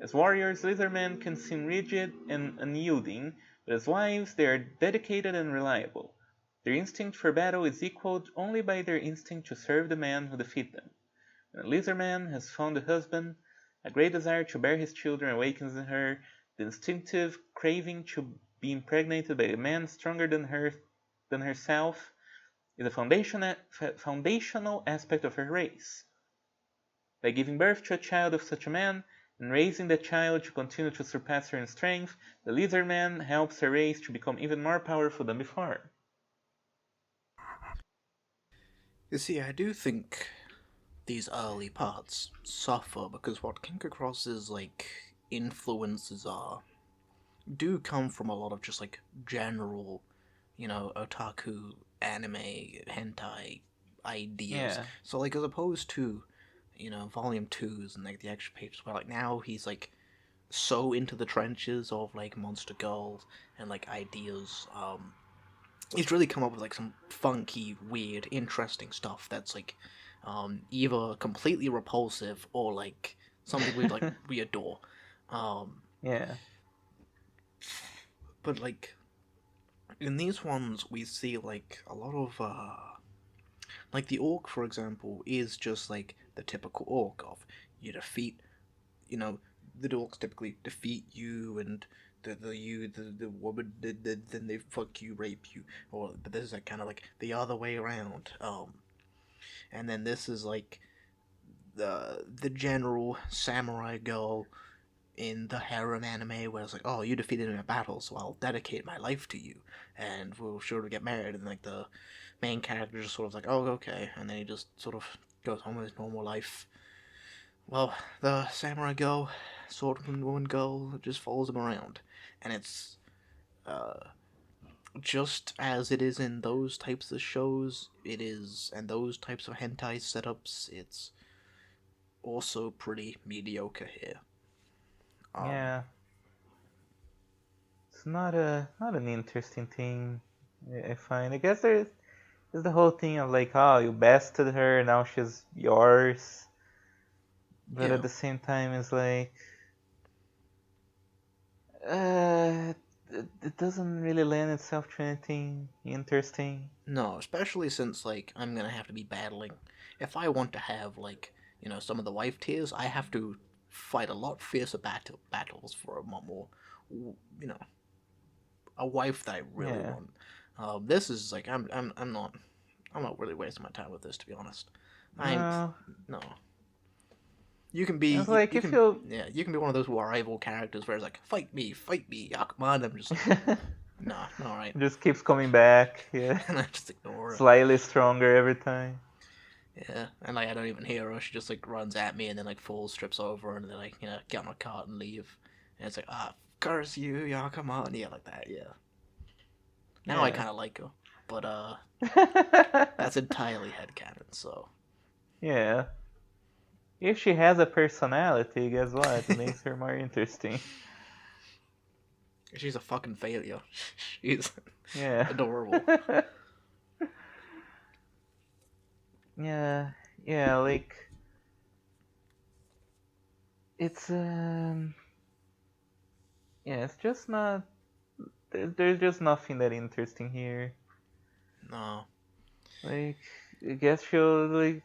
As warriors, lizardmen can seem rigid and unyielding, but as wives they are dedicated and reliable. Their instinct for battle is equaled only by their instinct to serve the man who defeats them. When a lizardman has found a husband, a great desire to bear his children awakens in her. The instinctive craving to be impregnated by a man stronger than herself is a foundational aspect of her race. By giving birth to a child of such a man, and raising that child to continue to surpass her in strength, the lizard man helps her race to become even more powerful than before. you see, I do think these early parts suffer because what King Cross's like influences are do come from a lot of just like general, otaku anime hentai ideas. Yeah, So like as opposed to, volume twos and like the extra pages where like now he's like so into the trenches of like monster girls and like ideas. He's really come up with like some funky, weird, interesting stuff that's like either completely repulsive or like something we adore. Um, yeah, but like in these ones, we see like a lot of like the orc, for example, is just like the typical orc of you defeat, you know, the orcs typically defeat you and the woman then they fuck you, rape you, or but this is like kind of like the other way around. And then this is like the general samurai girl in the harem anime where it's like, oh, you defeated me in a battle, so I'll dedicate my life to you, and we'll sure to get married. And like the main character just sort of like, oh, okay, and then he just sort of goes on with his normal life. Well, the samurai girl, swordwoman girl, just follows him around, and it's uh, just as it is in those types of shows. It is, and those types of hentai setups. It's also pretty mediocre here. Um, Yeah, it's not an interesting thing. I find. I guess there's the whole thing of like, oh, you bested her, now she's yours. But yeah, at the same time, it's like, uh, it doesn't really lend itself to anything interesting. no, especially since like I'm gonna have to be battling. If I want to have like some of the wife tiers, I have to fight a lot fiercer battles for a lot more, you know, a wife that I really Yeah. want. This is like I'm not really wasting my time with this, to be honest. I'm No, no. You can be it's like you if can you yeah you can be one of those rival characters where it's like fight me, yeah, come on. I'm just like nah, all right, just keeps coming back. Yeah, and I just ignore it. slightly stronger every time. Yeah, and like I don't even hear her. She just like runs at me and then like falls, trips over, and then like get on a cart and leave. And it's like curse you, yeah, come on, yeah, like that, yeah. Now I Yeah. kind of like her, but that's entirely headcanon. So Yeah. If she has a personality, guess what? It makes her more interesting. she's a fucking failure. She's Yeah. adorable. Yeah. Yeah, like it's yeah, it's just not there's just nothing that interesting here. No, Like I guess she'll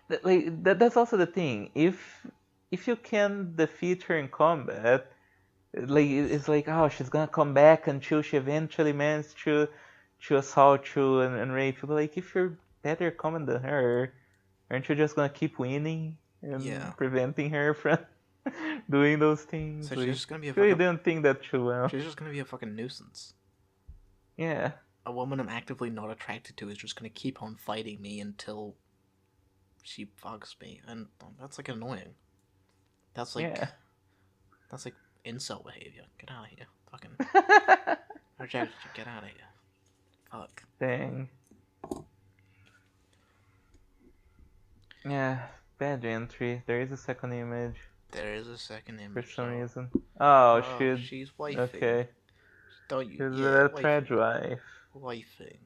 that's also the thing. If you can defeat her in combat, like it's like oh she's gonna come back until she eventually manages to assault you and rape you. But like if you're better combat than her, aren't you just gonna keep winning yeah. and preventing her from doing those things? So she's Like just gonna be a really fucking. didn't think that too well. She's just gonna be a fucking nuisance. Yeah. A woman I'm actively not attracted to is just gonna keep on fighting me until she fucks me, and that's like annoying. That's like Yeah. that's like incel behavior. Get out of here, fucking reject. Get out of here. Fuck. Dang. Yeah. Bad entry. There is a second image There is a second for image some though. reason. Oh, Oh, she. she's wifing. Okay. Don't you? She's Yeah, a wifing. trad wife. Wifing.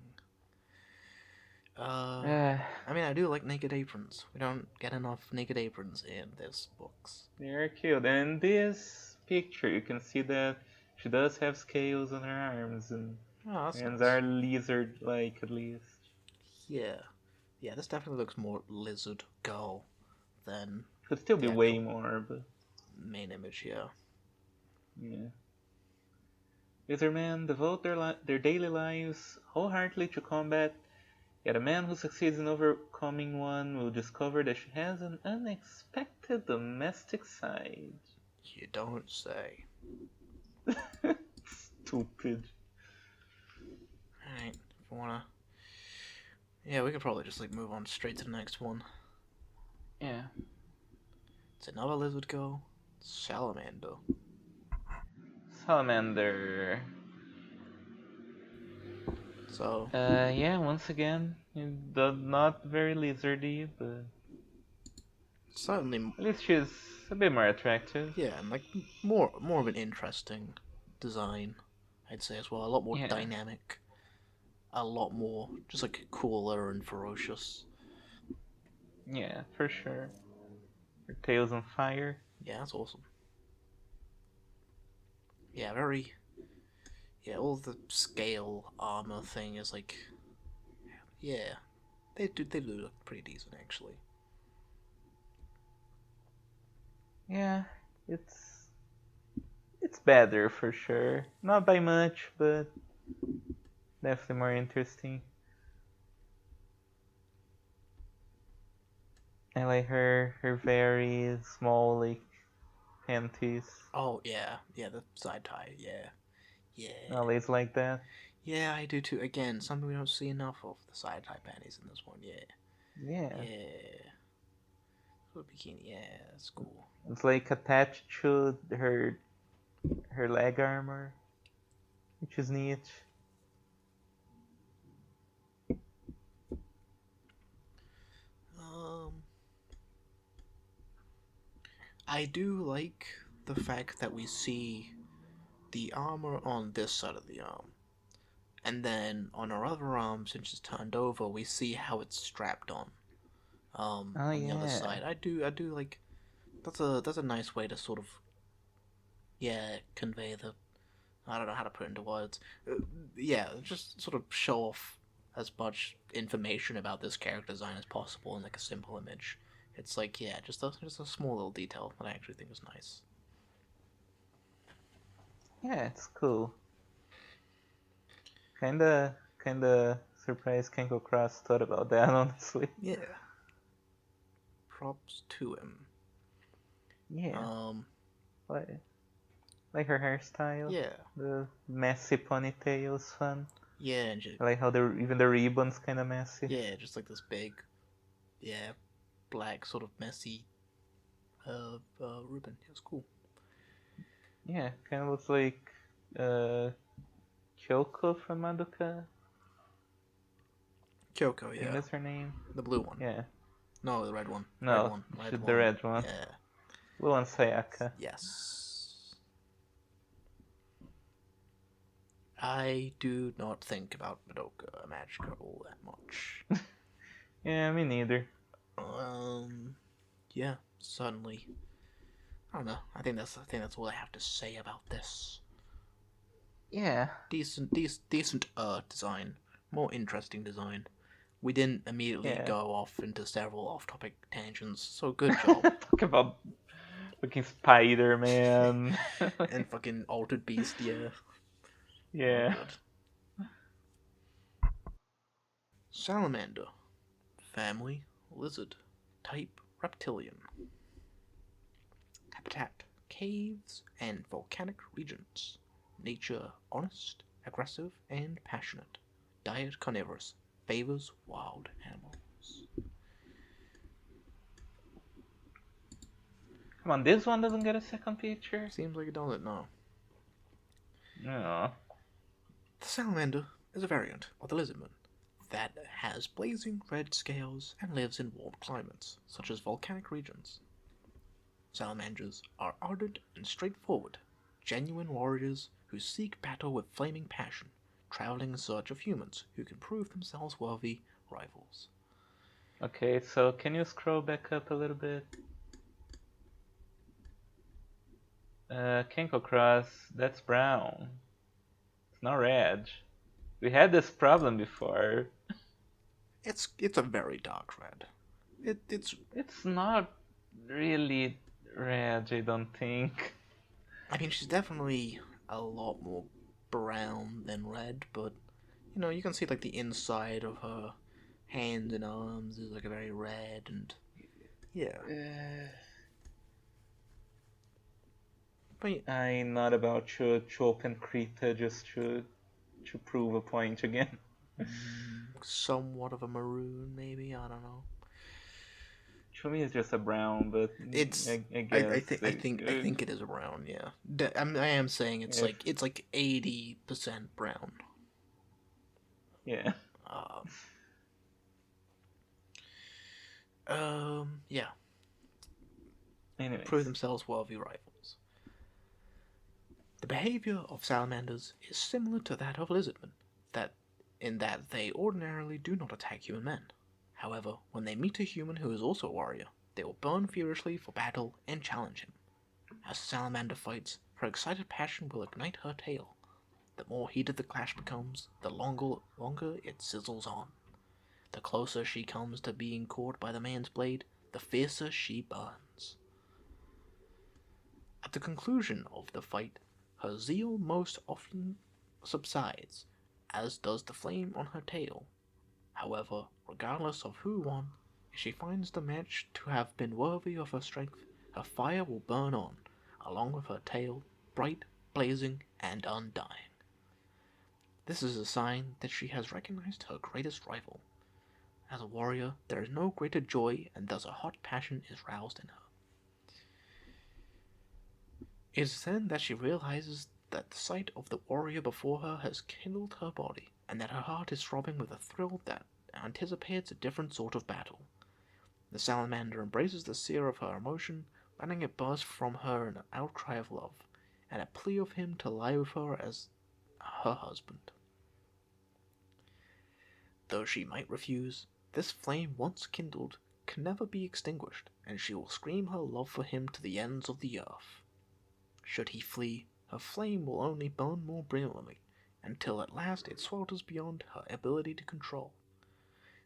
Uh, Yeah. I mean, I do like naked aprons. We don't get enough naked aprons in this books. They're cute. And this picture, you can see that she does have scales on her arms, and Oh, that's hands nice. are lizard-like at least. Yeah. Yeah, this definitely looks more lizard girl than Could still be the way actual more, but main image, yeah. yeah. Lizard men devote their daily lives wholeheartedly to combat. Yet a man who succeeds in overcoming one will discover that she has an unexpected domestic side. You don't say. Stupid. Alright, if we wanna. Yeah, we could probably just like move on straight to the next one. Yeah. It's another lizard girl. Salamander. Salamander. So, Yeah, once again, not very lizardy, but certainly, at least she's a bit more attractive. yeah, and like more of an interesting design, I'd say as well. A lot more Yeah. dynamic. A lot more just like cooler and ferocious. Yeah, for sure. Her tail's on fire. Yeah, that's awesome. Yeah, very. Yeah, all the scale armor thing is like. Yeah, they do look pretty decent actually. Yeah, It's better for sure. Not by much, but definitely more interesting. I like her very small like panties. Oh yeah, yeah, the side tie, yeah, yeah, Always like that. yeah. I do too. Again, something we don't see enough of the side tie panties in this one. Yeah, Yeah. yeah. So bikini, yeah, that's cool. It's like attached to her leg armor, which is neat. Um, I do like the fact that we see the armor on this side of the arm, and then on our other arm, since it's turned over, we see how it's strapped on. Oh On the other yeah. side, I do like that's a nice way to sort of convey the I don't know how to put it into words. Just sort of show off as much information about this character design as possible in like a simple image. It's like just a small little detail that I actually think is nice. Yeah, it's cool. Kinda surprised Kenko Cross thought about that, honestly. Yeah, props to him. Yeah. Um, Like like her hairstyle. yeah, The messy ponytail's fun. yeah, and I like how even the ribbon's kinda messy. just like this big, yeah, black sort of messy ribbon. It was cool. Yeah, kinda looks like uh Kyoko from Madoka. Kyoko, I think yeah, that's her name. the blue one. Yeah. No, the red one. Red No, one. Red the one. red one. Yeah. Blue one Sayaka. Yes. I do not think about Madoka Magica all that much. Yeah, me neither. Yeah, certainly. I don't know. I think that's all I have to say about this. Yeah. Decent design. More interesting design. We didn't immediately Yeah. go off into several off-topic tangents, so good job. Talk about fucking Spider-Man. And fucking Altered Beast, yeah. Oh, Yeah. good. Salamander. Family, lizard. Type, reptilian. Habitat, caves and volcanic regions. Nature, honest, aggressive, and passionate. Diet, carnivorous. Favors wild animals. Come on, this one doesn't get a second feature? Seems like it doesn't, no. No. The salamander is a variant of the lizardman that has blazing red scales and lives in warm climates, such as volcanic regions. Salamanders are ardent and straightforward, genuine warriors who seek battle with flaming passion, traveling in search of humans who can prove themselves worthy rivals. Okay, so can you scroll back up a little bit? Kenko Cross, that's brown. It's not red. We had this problem before. It's a very dark red. It's It's not really red, I don't think. I mean she's definitely a lot more brown than red, but you can see like the inside of her hands and arms is like a very red and yeah. But I'm not about to open Krita just to prove a point again. somewhat of a maroon maybe, I don't know. To me, it's just a brown, but It's I I, guess I think I think I think it is brown, yeah. I am saying it's if, like 80% brown. yeah. Um, yeah. Anyways, Prove themselves worthy rivals. The behavior of salamanders is similar to that of lizardmen, in that they ordinarily do not attack human men. However, when they meet a human who is also a warrior, they will burn furiously for battle and challenge him. As the salamander fights, her excited passion will ignite her tail. The more heated the clash becomes, the longer it sizzles on. The closer she comes to being caught by the man's blade, the fiercer she burns. At the conclusion of the fight, Her zeal most often subsides, as does the flame on her tail. However, regardless of who won, if she finds the match to have been worthy of her strength, her fire will burn on, along with her tail, bright, blazing, and undying. This is a sign that she has recognized her greatest rival. As a warrior, there is no greater joy, and thus a hot passion is roused in her. It is then that she realizes that the sight of the warrior before her has kindled her body, and that her heart is throbbing with a thrill that anticipates a different sort of battle. The salamander embraces the seer of her emotion, letting it burst from her in an outcry of love, and a plea of him to lie with her as her husband. Though she might refuse, this flame once kindled can never be extinguished, and she will scream her love for him to the ends of the earth. Should he flee, her flame will only burn more brilliantly, until at last it swelters beyond her ability to control.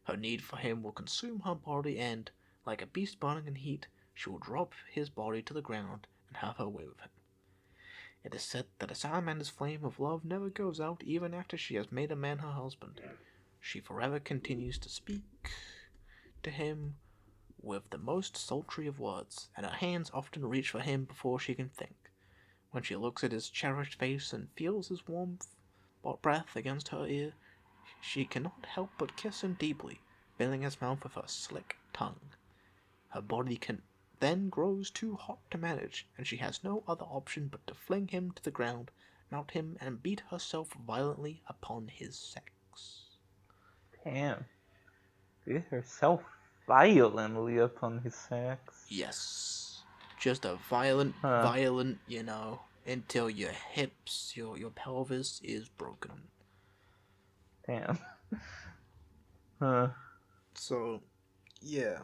Her need for him will consume her body, and, like a beast burning in heat, she will drop his body to the ground and have her way with him. It is said that a salamander's flame of love never goes out even after she has made a man her husband. She forever continues to speak to him with the most sultry of words, and her hands often reach for him before she can think. When she looks at his cherished face and feels his warm breath against her ear, she cannot help but kiss him deeply, filling his mouth with her slick tongue. Her body then grows too hot to manage, and she has no other option but to fling him to the ground, mount him, and beat herself violently upon his sex. Damn. Beat herself violently upon his sex. Yes. Just a violent, until your hips, your pelvis is broken. Damn. Huh. So, yeah.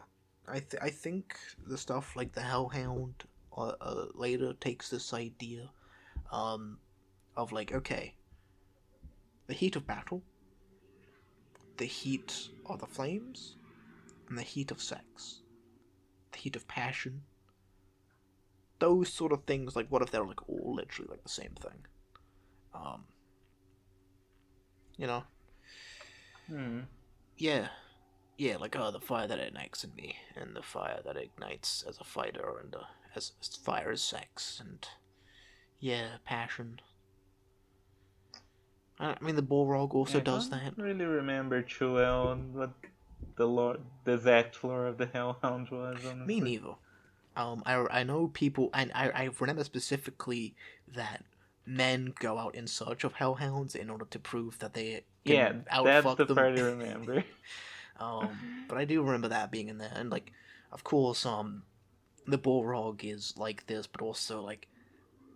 I think the stuff like the Hellhound later takes this idea of like, okay, the heat of battle, the heat of the flames, and the heat of sex, the heat of passion. Those sort of things, like, what if they're like all literally like the same thing? You know? Yeah. Yeah, like, the fire that ignites in me, and the fire that ignites as a fighter, and as fire as sex, and yeah, passion. I mean, the Balrog also I does don't that. really remember too well what the exact lore of the Hellhound was, Me honestly. neither. I know people, and I remember specifically that men go out in search of hellhounds in order to prove that they Yeah, can that's outfuck the them. part I remember. But I do remember that being in there, and like, of course, the Balrog is like this, but also like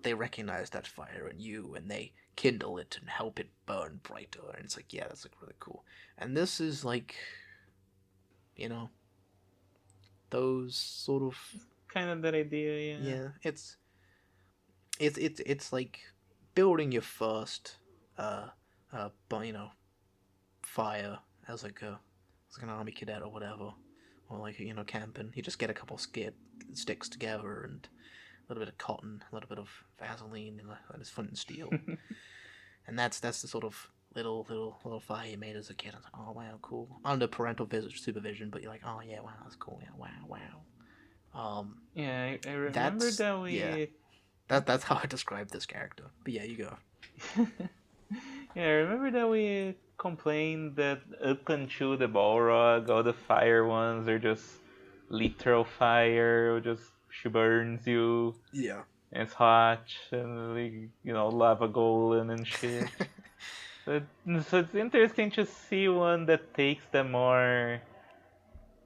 they recognize that fire in you, and they kindle it and help it burn brighter, and it's like, yeah, that's like really cool. And this is like, you know, those sort of, Kind of that idea, yeah. yeah, it's like building your first uh but fire as like an army cadet or whatever, or like camping. You just get a couple sticks together and a little bit of cotton, a little bit of Vaseline, and it's flint and steel, and that's the sort of little fire you made as a kid. I was like, oh wow, cool, under parental supervision, but you're like, oh yeah, wow, that's cool, yeah, wow. Yeah, I remember That's that yeah. we. That's how I describe this character. But yeah, you go. Yeah, I remember that we complained that up until the Balrog, all the fire ones are just literal fire, or just she burns you, Yeah. and it's hot, and like, lava golem and shit. So, so it's interesting to see one that takes the more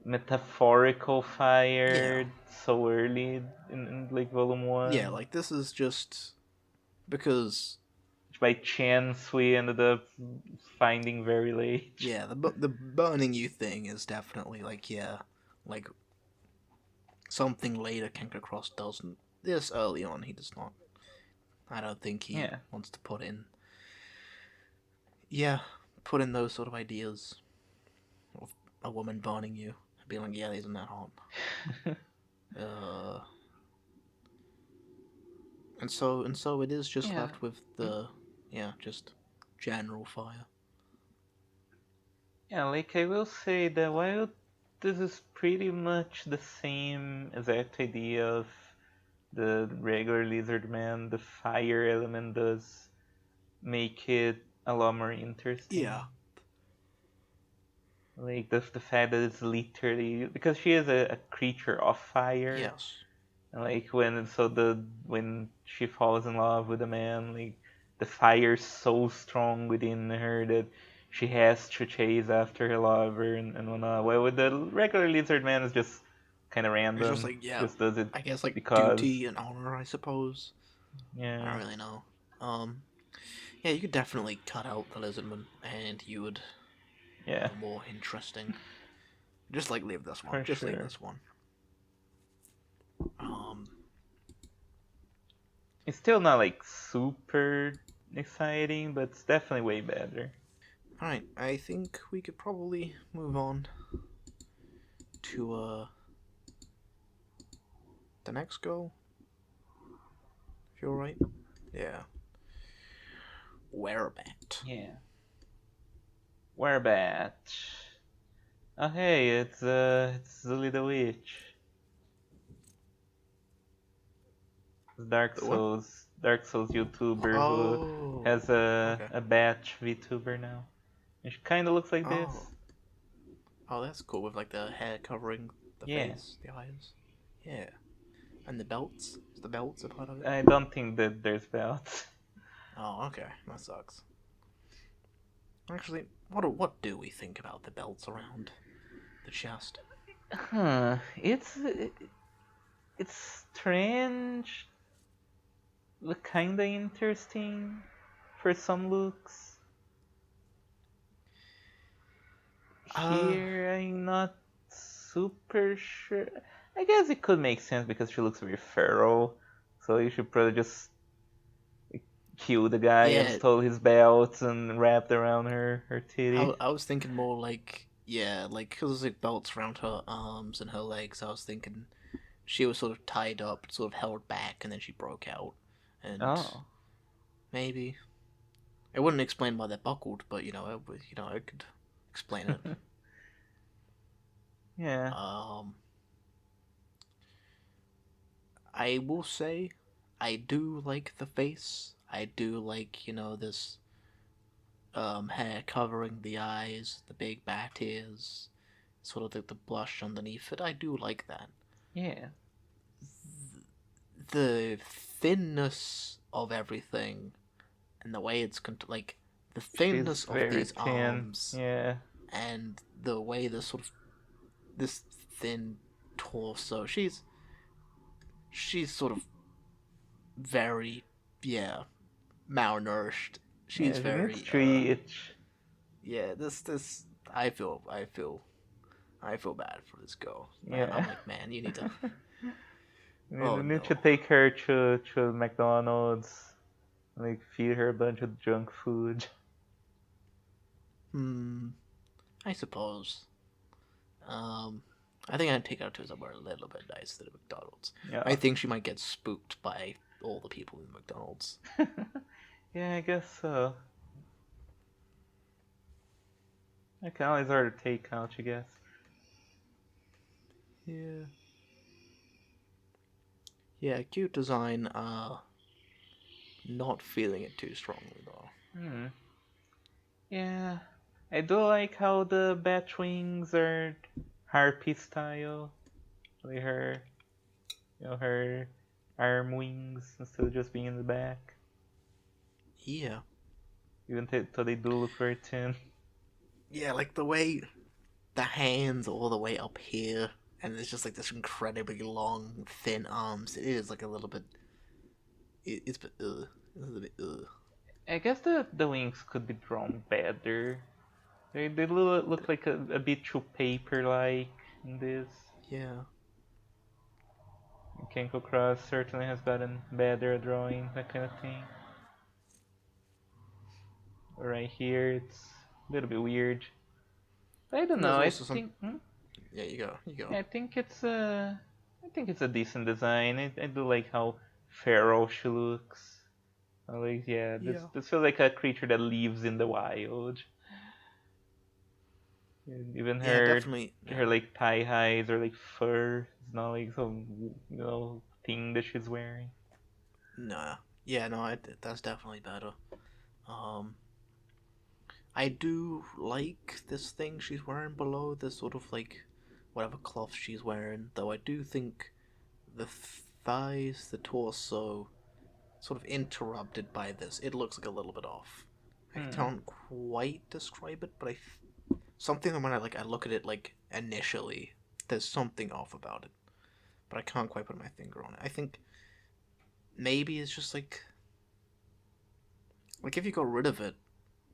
metaphorical Yeah. fire so early in like volume Yeah, one. like this is just because By chance we ended up finding very late. yeah, the burning you thing is definitely like, yeah, like something later Kangaroo doesn't. This early on he does not. I don't think he Yeah. wants to yeah, put in those sort of ideas of a woman burning you, being like, yeah, isn't that hot? Uh And so it is just Yeah. left with Mm. the, yeah, just general fire. Yeah, like I will say that while this is pretty much the same exact idea of the regular lizard man, the fire element does make it a lot more Yeah. interesting. Like the fact that it's literally because she is a creature of fire. Yes. And like when she falls in love with a man, like the fire's so strong within her that she has to chase after her lover and whatnot. Well, with the regular lizard man, it's just kind of It's just random. like, yeah, Just does it I guess like because. duty and honor, I suppose. I Yeah, don't really know. Um, yeah, you could definitely cut out the lizardman, and you would yeah, have a more interesting. Just like leave this one. for Just leave sure. this one. Um, It's still not like super exciting, but it's definitely way better. all right. I think we could probably move on to the next goal. If you're right. Yeah. Whereabout. Yeah. Whereabat? Oh hey, it's Zully the Witch. The what? Dark Souls YouTuber who Oh. has a Okay. a batch VTuber now. And she kind of looks like this. Oh. Oh, that's cool with like the hair covering the Yeah, face, the eyes. Yeah. And the belts. Is the belts a part of it? I don't think that there's belts. Oh, okay. That sucks. Actually, what do we think about the belts around the chest? Huh? It's strange, but kinda interesting for some looks. Uh, Here, I'm not super sure. I guess it could make sense because she looks very feral, so you should probably just kill the guy and yeah. stole his belt and wrapped around her titty. I was thinking more like, yeah, like because there's like belts around her arms and her legs. I was thinking she was sort of tied up, sort of held back, and then she broke out. And Oh, maybe it wouldn't explain why they're buckled, but it could explain it. yeah, Um, I will say, I do like the face. I do like this hair covering the eyes, the big bat ears, sort of the blush underneath it. I do like that. yeah. The thinness of everything and the way it's like the thinness She's of very these thin. arms Yeah, and the way this thin torso. She's sort of very, yeah, malnourished. She's yeah. She needs very treat. yeah. This I feel bad for this girl. I'm Yeah. like, man, you need to. You Oh need to no. take her to McDonald's, like feed her a bunch of junk food. Hmm. I suppose. Um. I think I'd take her to somewhere a little bit nicer than McDonald's. I Yeah. think she might get spooked by all the people in McDonald's. Yeah, I guess so. I can always order takeout, I guess. Yeah. Yeah, cute design. Not feeling it too strongly though. Hmm. Yeah. I do like how the bat wings are harpy style. Like her arm wings instead of just being in the back. Yeah. Even though they do look very thin. Yeah, like the way the hands are all the way up here, and it's just like this incredibly long, thin arms. It is like a little bit. It's a bit. It's a bit. I guess the wings could be drawn better. They look like a bit too paper like in this. Yeah. Kenko Cross certainly has gotten better at drawing that kind of thing. Right here, it's a little bit weird. I don't And know. there's also some. Hmm? Yeah, you go. You go. I think it's a decent design. I do like how feral she looks. Like, yeah, this Yeah. this feels like a creature that lives in the wild. And even Yeah, her definitely. her Yeah. like thigh highs or like fur. It's not like some thing that she's wearing. Nah. Yeah, no, that's definitely better. Um, I do like this thing she's wearing below, this sort of like whatever cloth she's wearing, though I do think the thighs, the torso, sort of interrupted by this, it looks like a little bit off. I Hmm. can't quite describe it, but something when I look at it like initially, there's something off about it, but I can't quite put my finger on it. I think maybe it's just like if you got rid of it,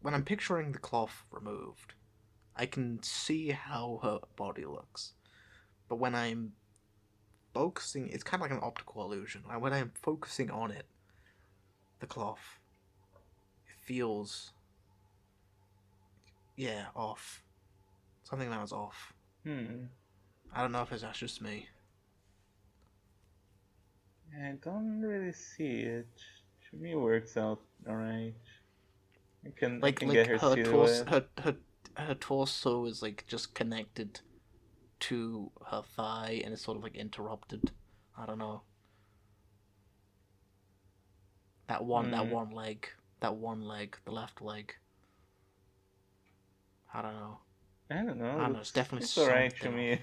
when I'm picturing the cloth removed, I can see how her body looks. But when I'm focusing, it's kind of like an optical illusion. And when I'm focusing on it, the cloth, it feels, yeah, off. Something that was off. Hmm. I don't know if that's just me. I don't really see it. To me, it works out alright. I can get Like her her torso, silhouette. her torso is like just connected to her thigh, and it's sort of like interrupted. I don't know. That Hmm. one leg, the left leg. I don't know. I don't know. I don't know. It's Looks definitely looks alright to something me. off.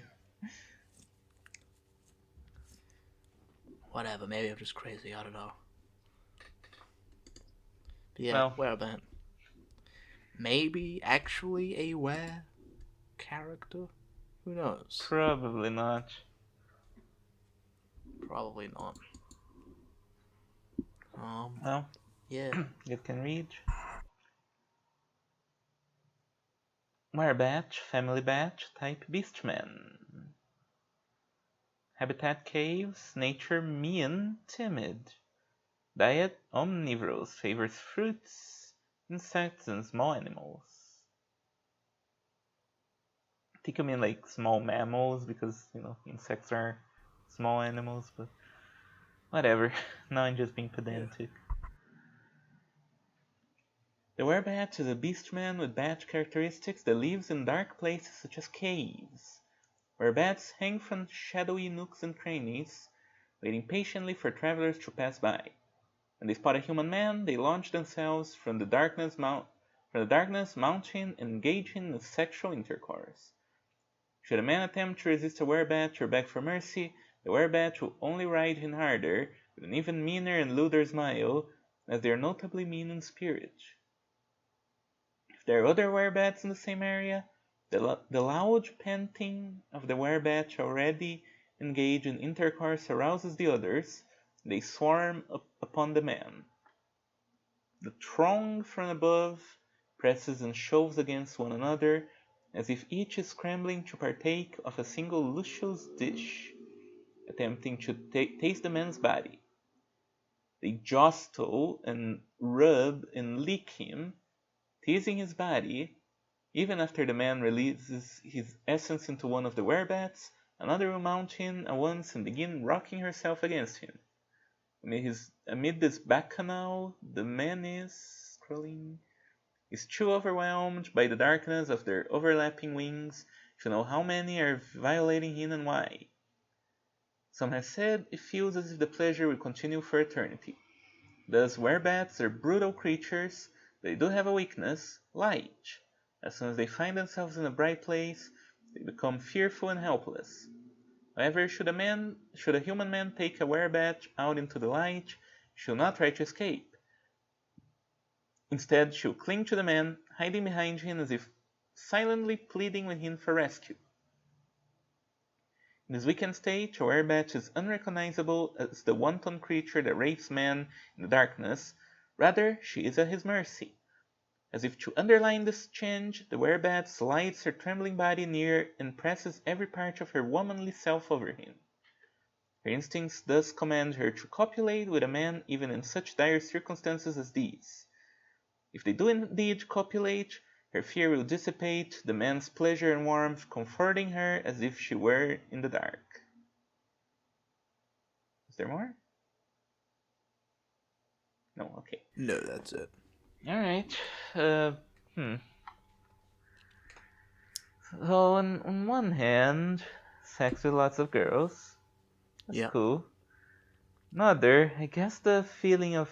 Whatever. Maybe I'm just crazy. I don't know. But yeah, Well, where maybe actually a were character. Who knows? probably not. Probably not. Um. Well, Yeah. you can read. Were batch, family batch, type Beastmen. Habitat caves, nature mean, timid. Diet omnivorous, favors fruits, insects, and small animals. I think I mean like small mammals because insects are small animals, but whatever. Now I'm just being Yeah. pedantic. The werebat is a beastman with bat characteristics that lives in dark places such as caves, where bats hang from shadowy nooks and crannies, waiting patiently for travelers to pass by. When they spot a human man, they launch themselves from the darkness, mounting and engaging in sexual intercourse. Should a man attempt to resist a werebat or beg for mercy, the werebat will only ride him harder, with an even meaner and lewder smile, as they are notably mean in spirit. If there are other werebats in the same area, the loud panting of the werebat already engaged in intercourse arouses the others, and they swarm upon the man. The throng from above presses and shoves against one another, as if each is scrambling to partake of a single luscious dish, attempting to taste the man's body. They jostle and rub and lick him, teasing his body. Even after the man releases his essence into one of the werebats, another will mount him at once and begin rocking herself against him. Amid this bacchanal, the man is too overwhelmed by the darkness of their overlapping wings to know how many are violating him and why. Some have said it feels as if the pleasure will continue for eternity. Thus, werebats are brutal creatures. They do have a weakness, light. As soon as they find themselves in a bright place, they become fearful and helpless. However, should a human man take a werebat out into the light, she will not try to escape. Instead, she will cling to the man, hiding behind him as if silently pleading with him for rescue. In this weakened state, a werebat is unrecognizable as the wanton creature that rapes man in the darkness. Rather, she is at his mercy. As if to underline this change, the werebat slides her trembling body near and presses every part of her womanly self over him. Her instincts thus command her to copulate with a man even in such dire circumstances as these. If they do indeed copulate, her fear will dissipate, the man's pleasure and warmth comforting her as if she were in the dark. Is there more? No, okay. No, that's it. All right. Uh, hmm. So on one hand, sex with lots of girls. That's Yeah. cool. Another, I guess the feeling of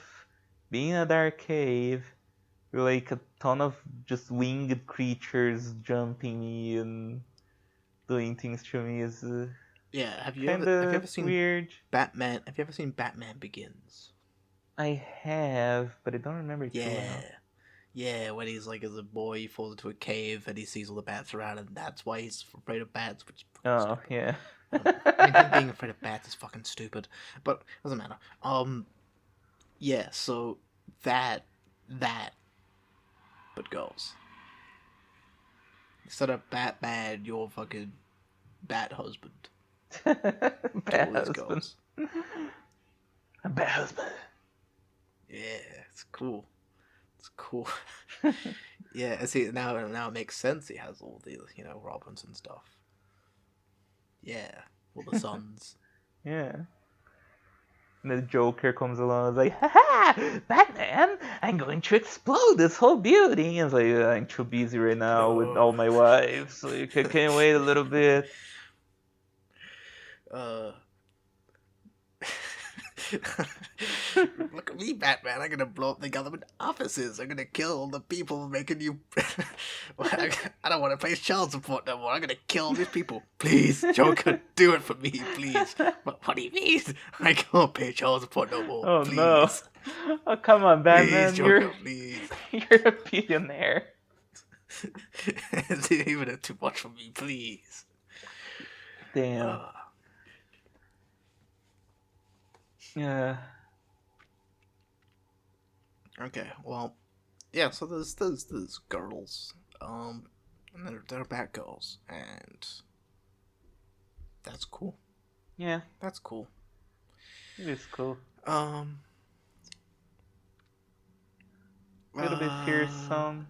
being in a dark cave, with like a ton of just winged creatures jumping me and doing things to me is Yeah. kind Have you of ever seen weird. Batman? Have you ever seen Batman Begins? I have, but I don't remember it too Yeah. well. Yeah, when he's like as a boy, he falls into a cave and he sees all the bats around, and that's why he's afraid of bats, which is fucking Oh, stupid. yeah. I mean, him being afraid of bats is fucking stupid, but doesn't matter. Yeah. So that that but girls. Instead of Batman, you're fucking Bat husband to Bad all these husband. girls. A bad husband. Yeah, it's cool. It's cool. Yeah, see now it makes sense. He has all the Robins and stuff. Yeah, all the sons. Yeah. And the Joker comes along and is like, haha, Batman, I'm going to explode this whole building. And it's like, I'm too busy right now with No. all my wives, so you can wait a little bit. Uh. Look at me, Batman. I'm gonna blow up the government offices. I'm gonna kill all the people making you. I don't want to pay child support no more. I'm gonna kill all these people. Please, Joker, do it for me, please. What do you mean? I can't pay child support no more. Oh no. Please. Oh, come on, Please, Batman, Joker, please. you're a billionaire. It's even too much for me, please. Damn. Uh, Yeah. okay, well, yeah. So there's girls, and they're bad girls, and that's cool. Yeah, That's cool. it is cool. Um. A little bit Uh. fearsome,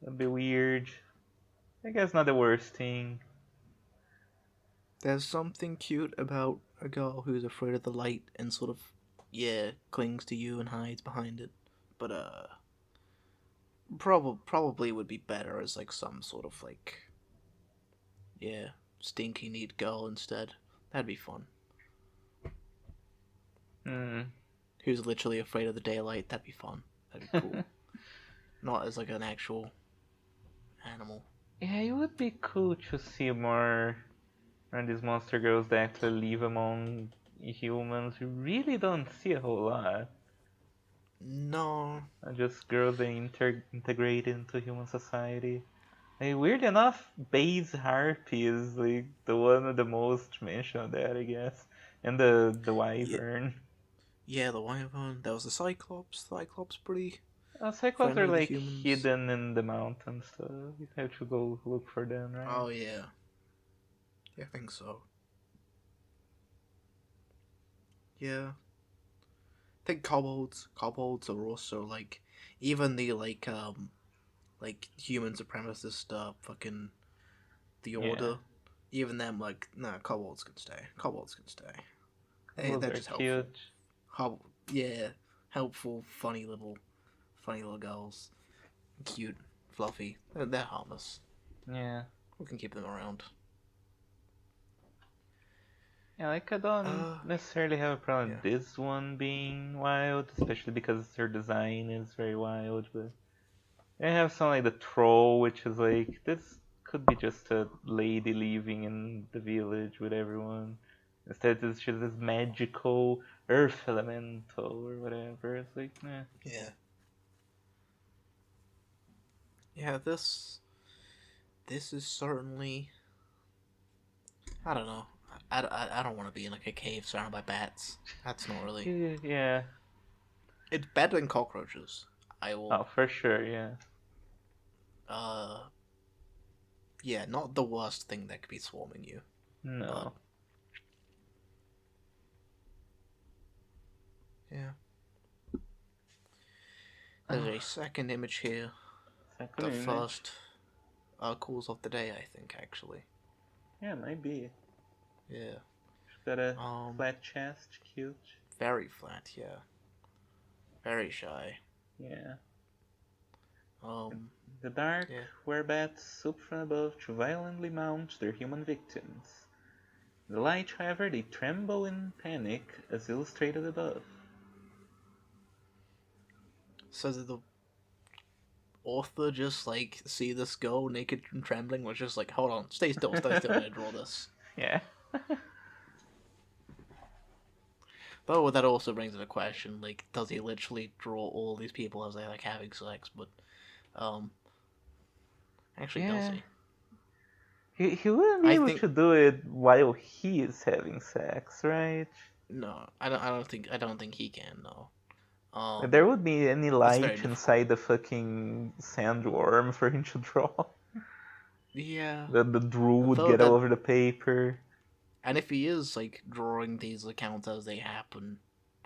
a bit weird. I guess not the worst thing. There's something cute about a girl who's afraid of the light and sort of, yeah, clings to you and hides behind it. But probably would be better as like some sort of like, yeah, stinky neat girl instead. That'd be fun. Hmm. Who's literally afraid of the daylight. That'd be fun. That'd be cool. Not as like an actual animal. Yeah, it would be cool to see more on these monster girls that actually live among humans. We really don't see a whole lot. No. Just girls that integrate into human society. Like, weird enough, base harpy is like the one with the most mention of that, I guess, and the Yeah, wyvern. yeah. The wyvern. There was the cyclops. The cyclops pretty Cyclops are friendly with like humans. hidden in the mountains, so you have to go look for them, right? Oh yeah. Yeah, I think so. Yeah. I think kobolds are also like even the like human supremacist stuff, fucking the Yeah, order. Even them like nah, kobolds can stay. Kobolds can stay. kobolds They're are just helpful. cute. Yeah, helpful, funny little girls, cute, fluffy. They're harmless. Yeah. We can keep them around. Yeah, like I don't Uh, necessarily have a problem yeah, with this one being wild, especially because her design is very wild, but I have some like the troll, which is like this could be just a lady living in the village with everyone. Instead, it's just this magical earth elemental or whatever. It's like, nah. yeah, yeah. This is certainly. I don't know. I don't want to be in like a cave surrounded by bats. That's not really. Yeah. It's better than cockroaches. I will. Oh, for sure, yeah. Uh, yeah, not the worst thing that could be swarming you, but No. yeah. There's a second image here. Second The image. first cause of the day, I think, actually. Yeah, might be. Yeah. She's got a Um, flat chest, cute. very flat. Yeah. Very shy. Yeah. Um, The dark, yeah. where bats swoop from above to violently mount their human victims. The light, however, they tremble in panic, as illustrated above. So did the author just like see this girl naked and trembling? Was just like, hold on, stay still, I'm gonna draw this. Yeah. But that also brings into question, like, does he literally draw all these people as they like having sex? But um, actually, does Yeah. he? He wouldn't be I able think to do it while he is having sex, right? no. I don't think he can. No. There would be any It's very light difficult. inside the fucking sandworm for him to draw. Yeah. The drool would Though get all that, over the paper. and if he is like drawing these accounts as they happen,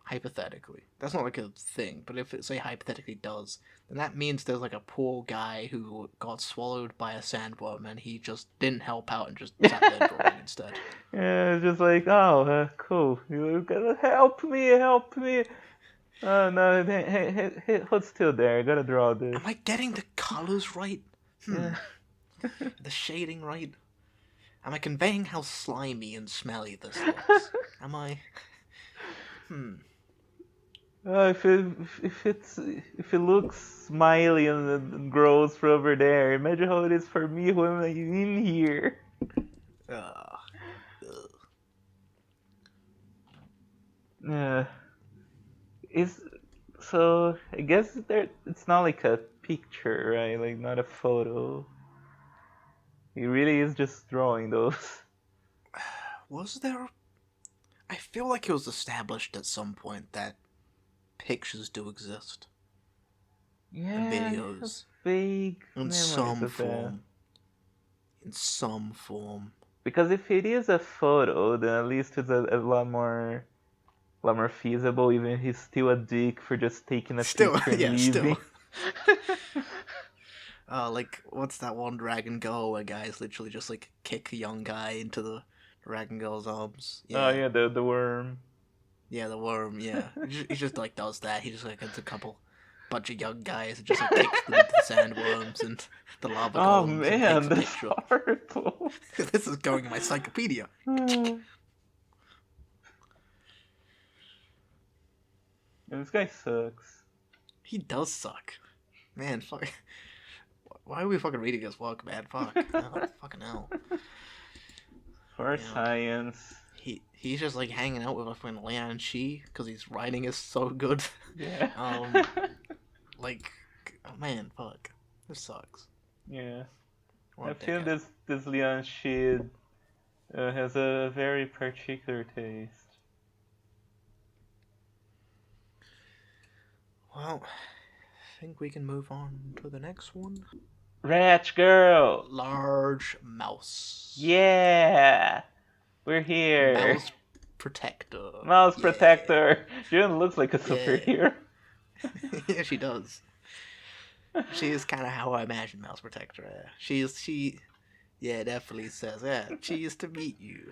hypothetically, that's not like a thing. But if it say hypothetically does, then that means there's like a poor guy who got swallowed by a sandworm, and he just didn't help out and just sat there drawing instead. Yeah, it's just like, oh, cool. You gotta help me, help me. Oh no, hey, hold still there. I gotta draw this. Am I getting the colors right? Yeah. The shading right? Am I conveying how slimy and smelly this looks? Am I? Hmm. If it looks smiley and grows from over there, imagine how it is for me when I'm in here. Uh, Yeah. Is so I guess it's not like a picture, right? Like not a photo. He really is just drawing those. was there? I feel like it was established at some point that pictures do exist and Yeah, I have videos vague in memories some of that. form. In some form. Because if it is a photo, then at least it's a lot more feasible. Even if he's still a dick for just taking a Still, picture and yeah, still. leaving. Like, what's that one Dragon Girl where guys literally just like kick a young guy into the Dragon Girl's arms? Oh Yeah. yeah, the worm. Yeah, the worm. Yeah, he just like does that. He just like gets a bunch of young guys and just like kicks them into the sandworms and the lava Oh golems and takes man, a that's picture. horrible. This is going in my encyclopedia. This guy sucks. He does suck, man. Fuck. Why are we fucking reading his work, man? Fuck. No, fucking hell. For You know, science. he's just like hanging out with a friend Lian Shi because his writing is so good. Yeah. Like, oh man, fuck. This sucks. Yeah. What I a feel dickhead. this Leon Shid has a very particular taste. Well, I think we can move on to the next one. Ratch girl! Large mouse. Yeah! We're here. Mouse protector. Mouse Yeah. protector. She even looks like a Yeah. superhero. Yeah, she does. She is kind of how I imagine Mouse Protector. She, yeah, definitely says, yeah, cheese to meet you.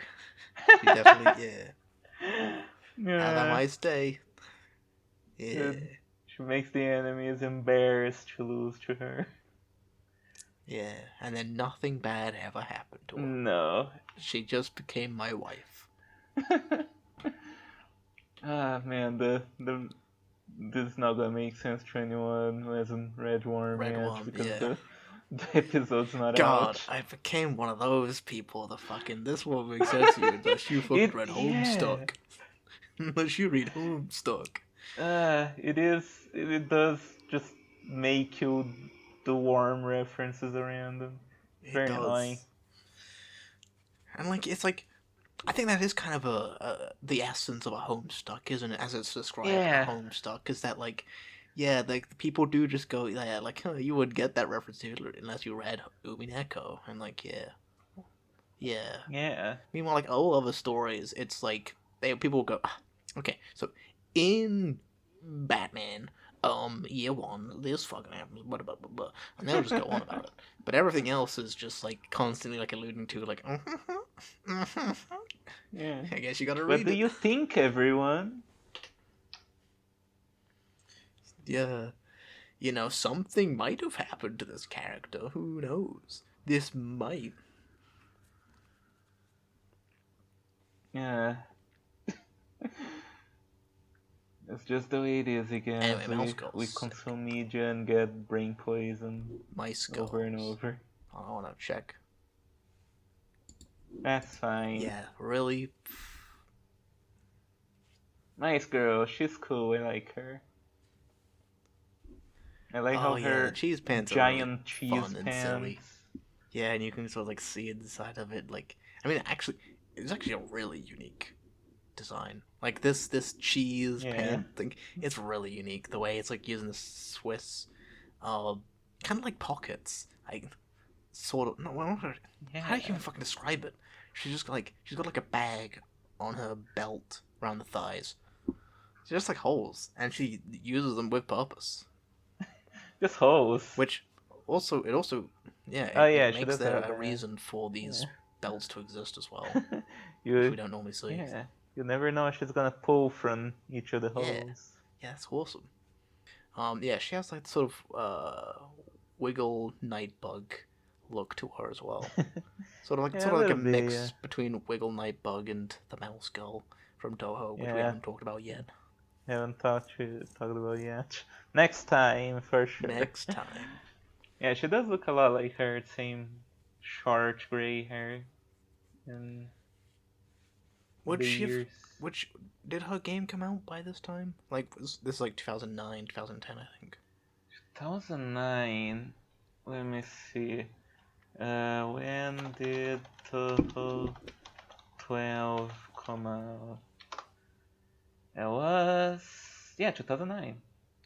She definitely, yeah. Have a Yeah. nice day. Yeah. She makes the enemies embarrassed to lose to her. Yeah, and then nothing bad ever happened to her. No. She just became my wife. Ah man, this is not gonna make sense to anyone who hasn't read Warm Red yet Worm, because yeah. the episode's not God, out. I became one of those people. The fucking this won't make sense to you unless you fucking read Homestuck. Unless you read Homestuck. It does just make you the warm references around them. It's It very annoying. does. And like it's like I think that is kind of the essence of a Homestuck, isn't it? As it's described in a Yeah. Homestuck, is that like, yeah, like the people do just go, yeah, like huh, you would get that reference unless you read Umineko, and like, yeah, yeah. Yeah. Meanwhile, like all other stories, it's like people go, "Ah, okay, so in Batman, year one, this fucking happens, blah, blah, blah, blah, and they'll just go on about it. But everything else is just like constantly like alluding to like, Yeah. I guess you gotta What read do it. you think, everyone? Yeah. Something might have happened to this character. Who knows? This might. Yeah. It's just the way it is, I Anyway, guess. mouse We girl's sick. consume media and get brain poison Mice over and girls. over. I want to check. That's fine. Yeah, really? Nice girl, she's cool, I like her. I like Oh how yeah, the her cheese pants are really giant cheese fun and silly. pants. Yeah, and you can sort of like see inside of it. Like, I mean, actually, it's actually a really unique design. Like this cheese Yeah. pant thing, it's really unique. The way it's like using the Swiss, uh, kind of like pockets. Like sort of. No, well, how do you even Yeah. fucking describe it? She's got like a bag on her belt around the thighs. It's just like holes, and she uses them with purpose. Just hoes. Which also yeah, Oh it yeah, she makes does there have a that. reason for these Yeah. belts to exist as well, which we you don't normally see. yeah. You never know what she's gonna pull from each of the Yeah, holes. yeah, that's awesome. Yeah, she has like sort of wiggle nightbug look to her as well. Yeah, Sort a of like a little bit, yeah. mix between Wiggle Nightbug and the Mouse Girl from Toho, which we Yeah. haven't talked about yet. Haven't talked about yet. Next time for sure. Next time. Yeah, she does look a lot like her, same short gray hair and Would the she have? ears. Which did her game come out by this time? Like this is like 2009, 2010, I think. 2009. Let me see. When did Total 12 come out? It was 2009,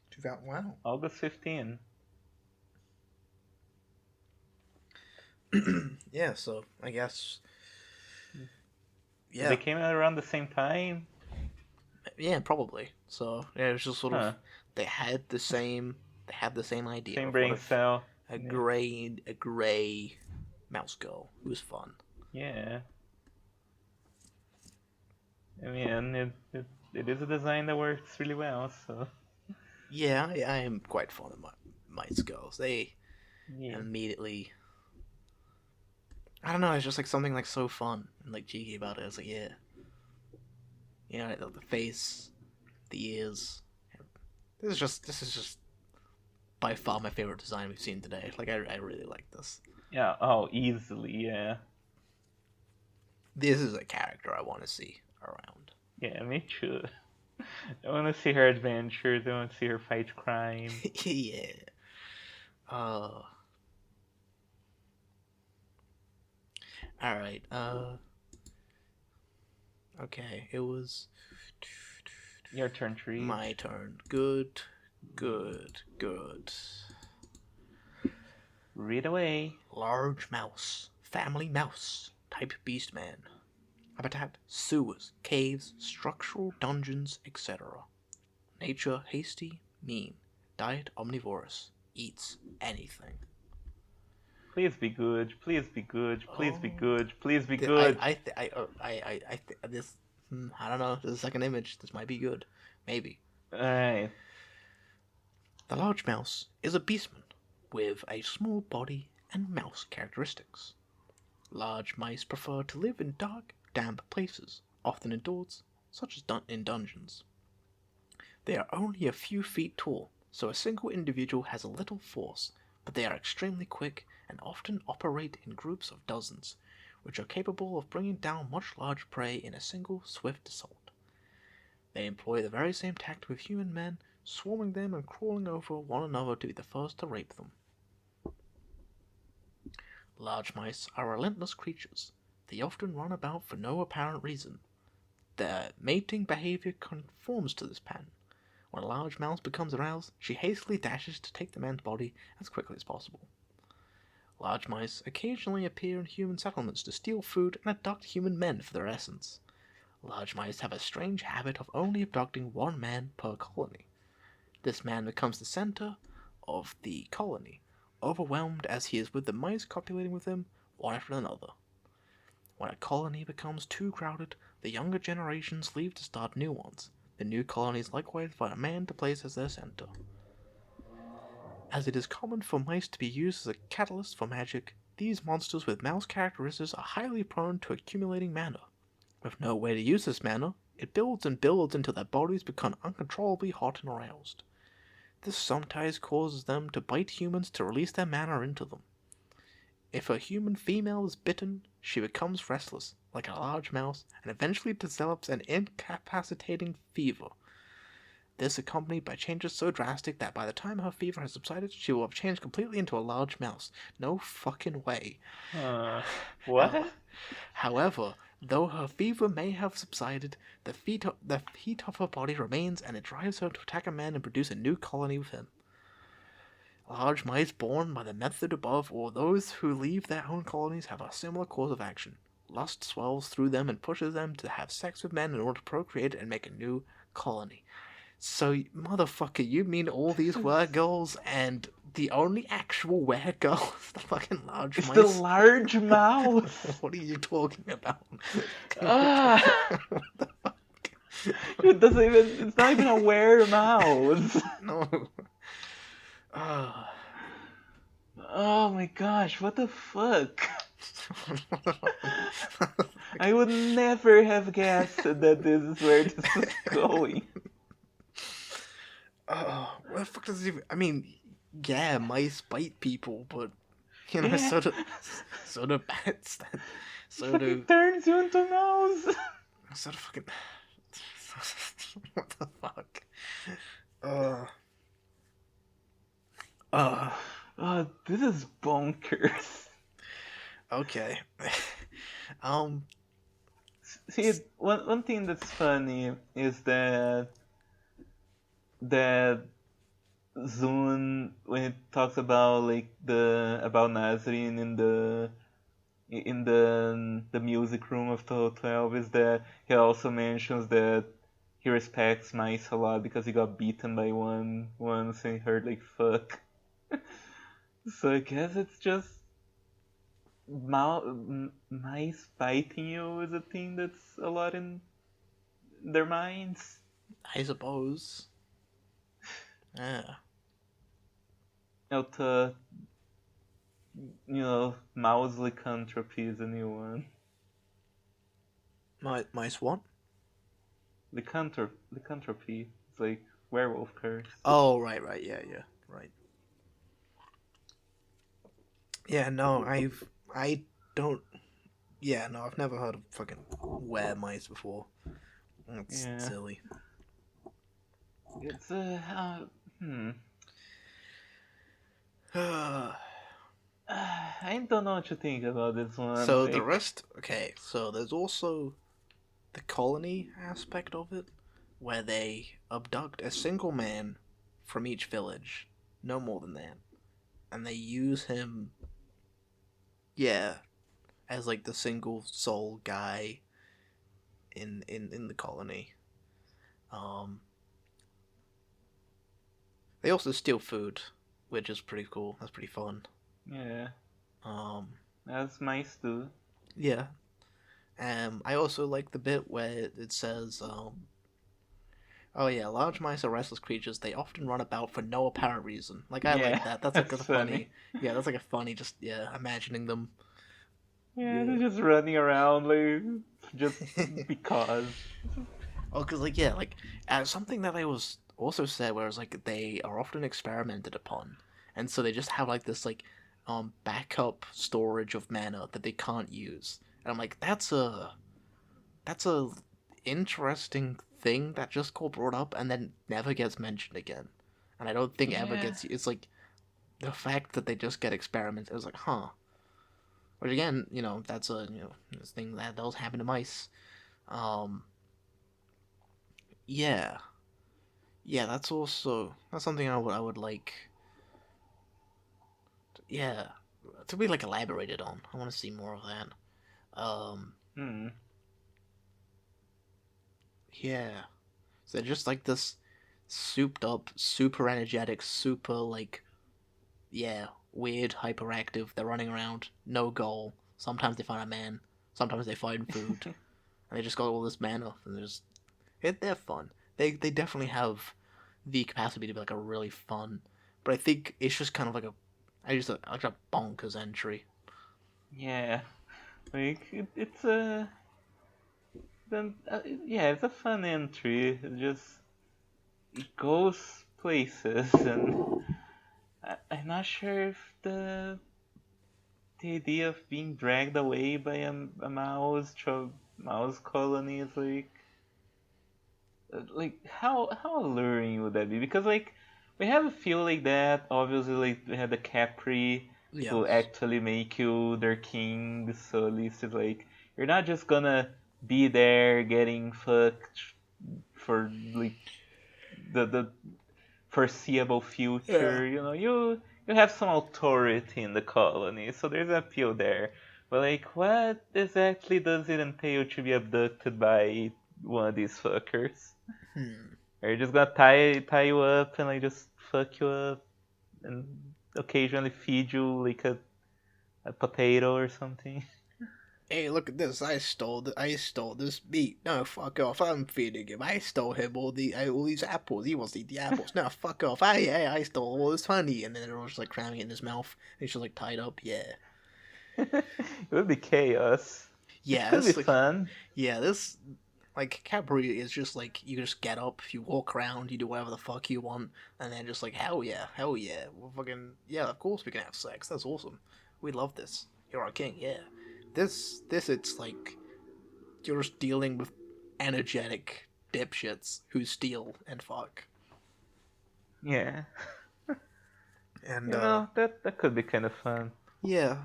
2000. Wow. August 15. Yeah. So I guess. They Yeah. came out around the same time. Yeah. Probably. So yeah, it was just sort of Huh? they had the same. They had the same idea Same of what brain if cell. a Yeah. gray mouse girl who's fun. Yeah. I mean, it is a design that works really well. So Yeah, I am quite fond of mice girls. They yeah. immediately. I don't know. It's just like something like so fun and like cheeky about it. It's like yeah, the face, the ears. This is just by far my favorite design we've seen today. Like I really like this. Yeah. Oh, easily. Yeah. This is a character I want to see around. Yeah. Me too. I want to see her adventures. I want to see her fight crime. Yeah. Uh. All right. Okay. It was Your turn, Tree. my turn. Good. Good. Good. Read away. Large mouse. Family mouse. Type Beastman. Habitat: sewers, caves, structural dungeons, etc. Nature: hasty, mean. Diet: omnivorous. Eats anything. Please be good. Please be good. Please be Oh, good. Please be good. this. I don't know. This is a second image. This might be good. Maybe. Alright. The large mouse is a beastman with a small body and mouse characteristics. Large mice prefer to live in dark, damp places, often indoors, such as in dungeons. They are only a few feet tall, so a single individual has a little force, but they are extremely quick and often operate in groups of dozens, which are capable of bringing down much large prey in a single swift assault. They employ the very same tact with human men, swarming them and crawling over one another to be the first to rape them. Large mice are relentless creatures. They often run about for no apparent reason. Their mating behavior conforms to this pattern. When a large mouse becomes aroused, she hastily dashes to take the man's body as quickly as possible. Large mice occasionally appear in human settlements to steal food and abduct human men for their essence. Large mice have a strange habit of only abducting one man per colony. This man becomes the center of the colony, overwhelmed as he is with the mice copulating with him, one after another. When a colony becomes too crowded, the younger generations leave to start new ones. The new colonies likewise find a man to place as their center. As it is common for mice to be used as a catalyst for magic, these monsters with mouse characteristics are highly prone to accumulating mana. With no way to use this mana, it builds and builds until their bodies become uncontrollably hot and aroused. This sometimes causes them to bite humans to release their mana into them. If a human female is bitten, she becomes restless, like a large mouse, and eventually develops an incapacitating fever. This accompanied by changes so drastic that by the time her fever has subsided, she will have changed completely into a large mouse. No fucking way. What? However, though her fever may have subsided, the heat of her body remains, and it drives her to attack a man and produce a new colony with him. Large mice born by the method above, or those who leave their own colonies, have a similar course of action. Lust swells through them and pushes them to have sex with men in order to procreate and make a new colony. So, motherfucker, you mean all these were-girls and the only actual were-girl is the fucking large It's mice? the large mouse. What are you talking about? Ah. What the fuck? It's not even a were-mouse. No. Oh my gosh, what the fuck? I would never have guessed that this is where this is going. What the fuck does it even... I mean, yeah, mice bite people, but, you know, Yeah. so do bats. So Fucking do... turns you into a mouse. So do fucking... What the fuck? Oh, this is bonkers. Okay. See, one thing that's funny is that Zune, when it talks about like about Nazarene in the music room of Total 12, is that he also mentions that he respects mice a lot because he got beaten by one once and he heard like fuck. So I guess it's just mice biting you is a thing that's a lot in their minds. I suppose. Yeah. Mouse lycanthropy is a new one. Mice what? Lycanthropy. It's like werewolf curse. Oh, right, yeah, right. Yeah, no, I don't... Yeah, no, I've never heard of fucking were-mice before. That's silly. It's I don't know what to think about this one. So the rest... Okay, so there's also the colony aspect of it, where they abduct a single man from each village, no more than that, and they use him, as like the single soul guy in the colony. They also steal food, which is pretty cool. That's pretty fun. Yeah. As mice do. Yeah. I also like the bit where it says, oh yeah, large mice are restless creatures. They often run about for no apparent reason. Like, I like that. That's like a funny. Yeah, that's like a funny, just, imagining them. Yeah, they're just running around, like, just because. Oh, because, something that I was also said, where it's like, they are often experimented upon. And so they just have, like, this, like, backup storage of mana that they can't use. And I'm like, that's a interesting thing that just got brought up and then never gets mentioned again. And I don't think ever gets... It's like, the fact that they just get experimented, it's like, huh. Which again, that's a, this thing that does happen to mice. Yeah. Yeah, that's something I would like, to be, like, elaborated on. I want to see more of that. Yeah. So they're just like this souped up, super energetic, super, like, weird, hyperactive. They're running around, no goal. Sometimes they find a man, sometimes they find food. And they just got all this mana, and they're fun. They definitely have the capacity to be, like, a really fun but I think it's just kind of like like a bonkers entry. Yeah, like it's a then yeah, it's a fun entry. It goes places, and I'm not sure if the idea of being dragged away by a mouse to a mouse colony is like how alluring would that be? Because like we have a feel like that. Obviously, like we had the Capri Yeah, who actually make you their king. So at least it's like you're not just gonna be there getting fucked for like the foreseeable yeah. future. You have some authority in the colony, so there's an appeal there. But like, what exactly does it entail to be abducted by one of these fuckers? Hmm. Are you just gonna tie you up and like just fuck you up and occasionally feed you like a potato or something? Hey, look at this! I stole this meat. No, fuck off! I'm feeding him. I stole him all these apples. He wants to eat the apples. No, fuck off! I stole all this honey, and then it was just like cramming it in his mouth. And he's just like tied up. Yeah, It would be chaos. It yeah. could be This like fun. yeah this like Capri is just like you just get up, you walk around, you do whatever the fuck you want, and then just like hell yeah, we're fucking yeah. Of course we can have sex. That's awesome. We love this. You're our king. Yeah. This it's like you're just dealing with energetic dipshits who steal and fuck. Yeah. And That could be kind of fun. yeah,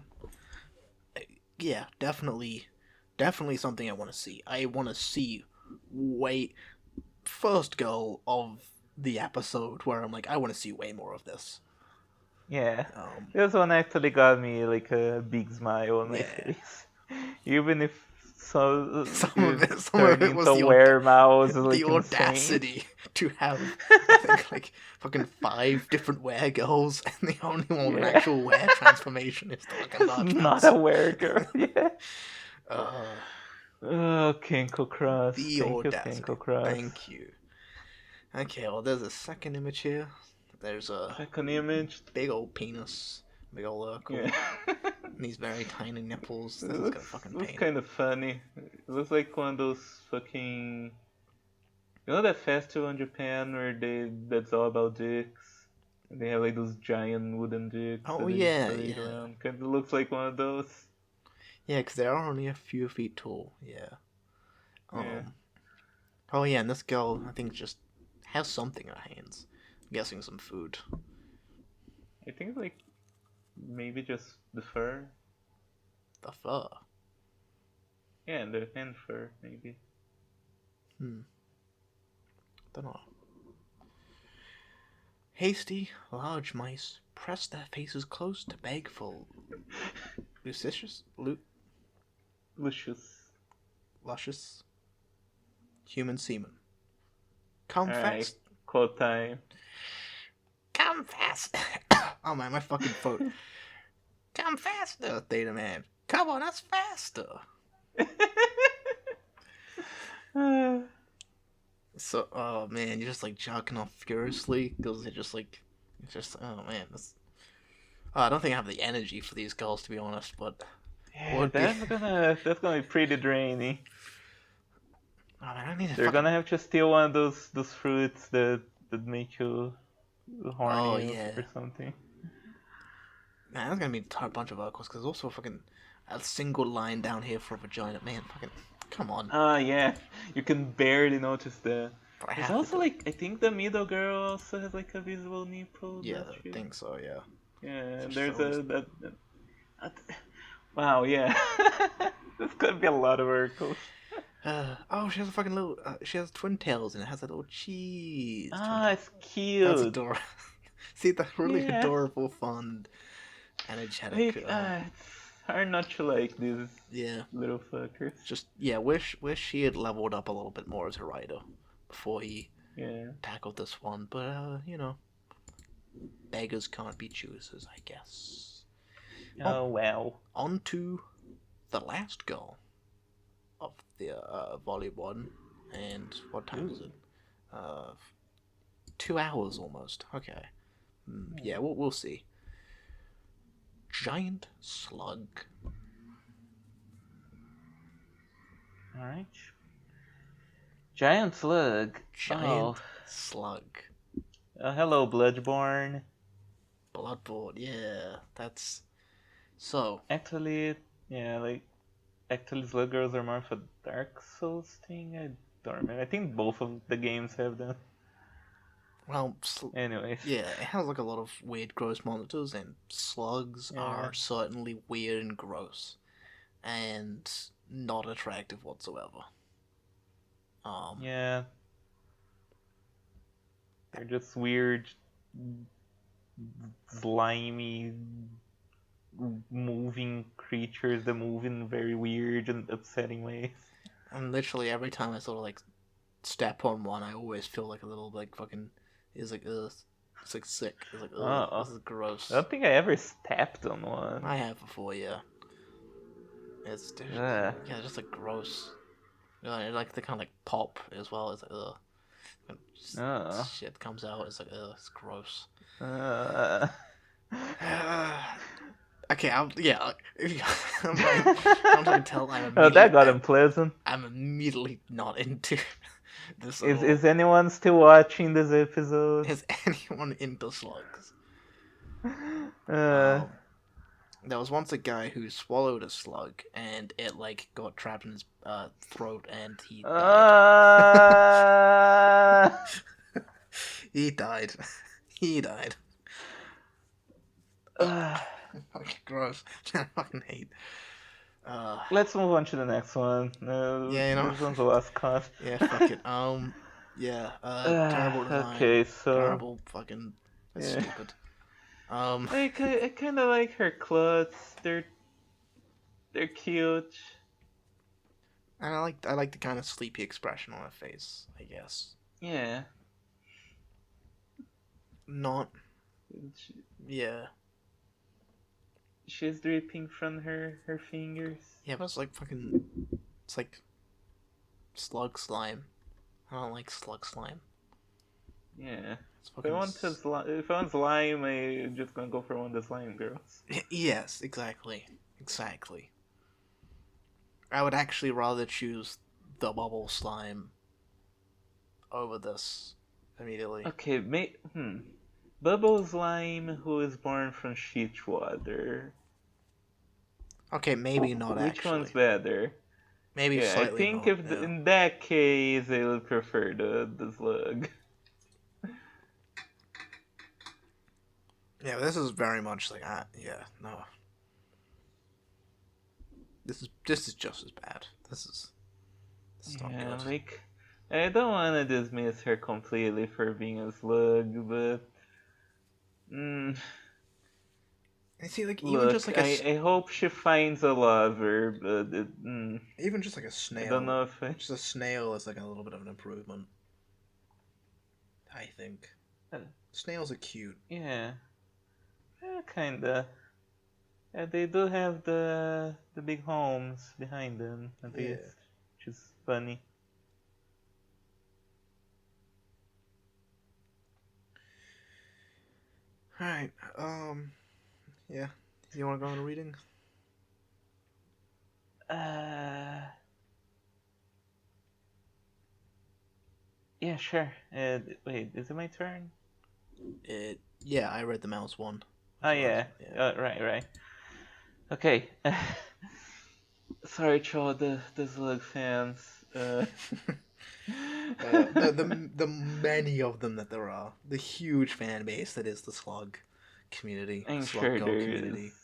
yeah, definitely something I want to see. I want to see way first goal of the episode where I'm like, I want to see way more of this. Yeah. Um, This one actually got me like a big smile on my yeah, face. Even if some of turn it was into weremouse is the like insane. audacity to have I think like fucking 5 different were girls, and the only one with an Yeah. actual were transformation is the fucking It's large not mouse. a were girl. Yeah. uh, Oh, Kenko Cross. the Thank you, audacity. Kenko Cross. Thank you. Okay, well, there's a second image here. There's a Second image. big old penis, big old Urkel, Yeah. and these very tiny nipples. It This is gonna fucking looks pain. kind of funny. It looks like one of those fucking. You know that festival in Japan where that's all about dicks? And they have like those giant wooden dicks Oh that they yeah, parade yeah, around. Kind of looks like one of those. yeah. Because they are only a few feet tall. Yeah. Yeah. Oh yeah, and this girl I think just has something in her hands. I'm guessing some food. I think like maybe just the fur. The fur. Yeah, and the hand fur maybe. Don't know. Hasty, large mice press their faces close to beg for Lucius. luscious human semen. Come Alright, fast. quote time. Come fast. Oh man, my fucking foot. Come faster, Theta Man. Come on us faster. So, oh man, you're just like jocking off furiously because it's just, oh man, I don't think I have the energy for these girls to be honest, but Yeah, that's gonna be pretty draining. Oh man, I need to They're fucking. gonna have to steal one of those fruits that make you Oh horny yeah, or something. man, that's gonna be a bunch of vocals because there's also fucking a single line down here for a vagina. Man, fucking, come on. Ah, yeah, you can barely notice that. But I There's have to also do it. like I think the middle girl also has like a visible nipple. Yeah, Not I sure. think so. Yeah. Yeah, Just there's shows. wow, yeah. There's gonna be a lot of oracles. Oh, she has a fucking little. She has twin tails and it has a little cheese. Ah, it's That's cute. adorable. See, that's really Yeah. adorable, fun, energetic. Like, it's hard not to like these Yeah. little fuckers. Just yeah. Wish he had leveled up a little bit more as a writer before he Yeah. tackled this one. But beggars can't be choosers, I guess. Oh wow. On to the last goal of the volume 1, and what time is it? 2 hours almost. Okay, Yeah, we'll see. Giant slug. Alright. Giant slug. Oh. Giant slug. Hello, Bloodborne. Bloodborne. Yeah, that's so. Actually, yeah, like, actually, slug girls are more of a Dark Souls thing. I don't remember. I think both of the games have them. Well, Anyways. yeah, it has like a lot of weird, gross monsters, and slugs Yeah. are certainly weird and gross, and not attractive whatsoever. Um, Yeah. They're just weird, slimy, moving creatures that move in very weird and upsetting ways. and literally every time I sort of like step on one, I always feel like a little like fucking. It's like ugh, it's like sick. It's like ugh, Oh. this is I gross. don't think I ever stepped on one. I have before, yeah. It's Ugh. yeah, just like gross. Yeah, like they kind of like pop as well. It's like ugh. Just Oh. shit comes out. It's like ugh, it's gross. Uh. Okay, yeah. I'm trying to tell. Oh, that got unpleasant. I'm immediately not into this at Is all. is anyone still watching this episode? Is anyone into slugs? Uh. Um, there was once a guy who swallowed a slug and it like got trapped in his throat and he died. He died. He died. Fucking gross. I fucking hate. Let's move on to the next one. Yeah, you know. This one's a lost cause. Yeah, fuck it. Yeah. Terrible design. Okay, so Terrible fucking. That's yeah. stupid. Like I kind of like her clothes. They're cute. And I like the kind of sleepy expression on her face. I guess. Yeah. Not. She, Yeah. she's dripping from her fingers. Yeah, but it's like fucking. It's like. Slug slime. I don't like slug slime. Yeah. It's If I fucking. want if I want slime, I'm just gonna go for one of the slime girls. Yes, exactly. Exactly. I would actually rather choose the bubble slime over this immediately. Okay, Bubble slime who is born from sheet water. Okay, maybe not Which one's actually. better? Maybe Yeah, I slightly think not. if Yeah. in that case I would prefer the slug. Yeah, this is very much like yeah, no. This is just as bad. This is not Yeah, good. like I don't want to dismiss her completely for being a slug, but And see, like even just look, like I hope she finds a lover, but even just like a I don't snail, know if I. just a snail is like a little bit of an improvement. I think snails are cute. Yeah, kinda. Yeah, they do have the big homes behind them, at Yeah. least, which is funny. All right. Yeah. You want to go on a reading? Yeah, sure. Wait, is it my turn? Yeah, I read the mouse one. Oh yeah. Right. Okay. Sorry to all the slug fans. The many of them that there are, the huge fan base that is the slug community, I'm slug sure girl there community. is.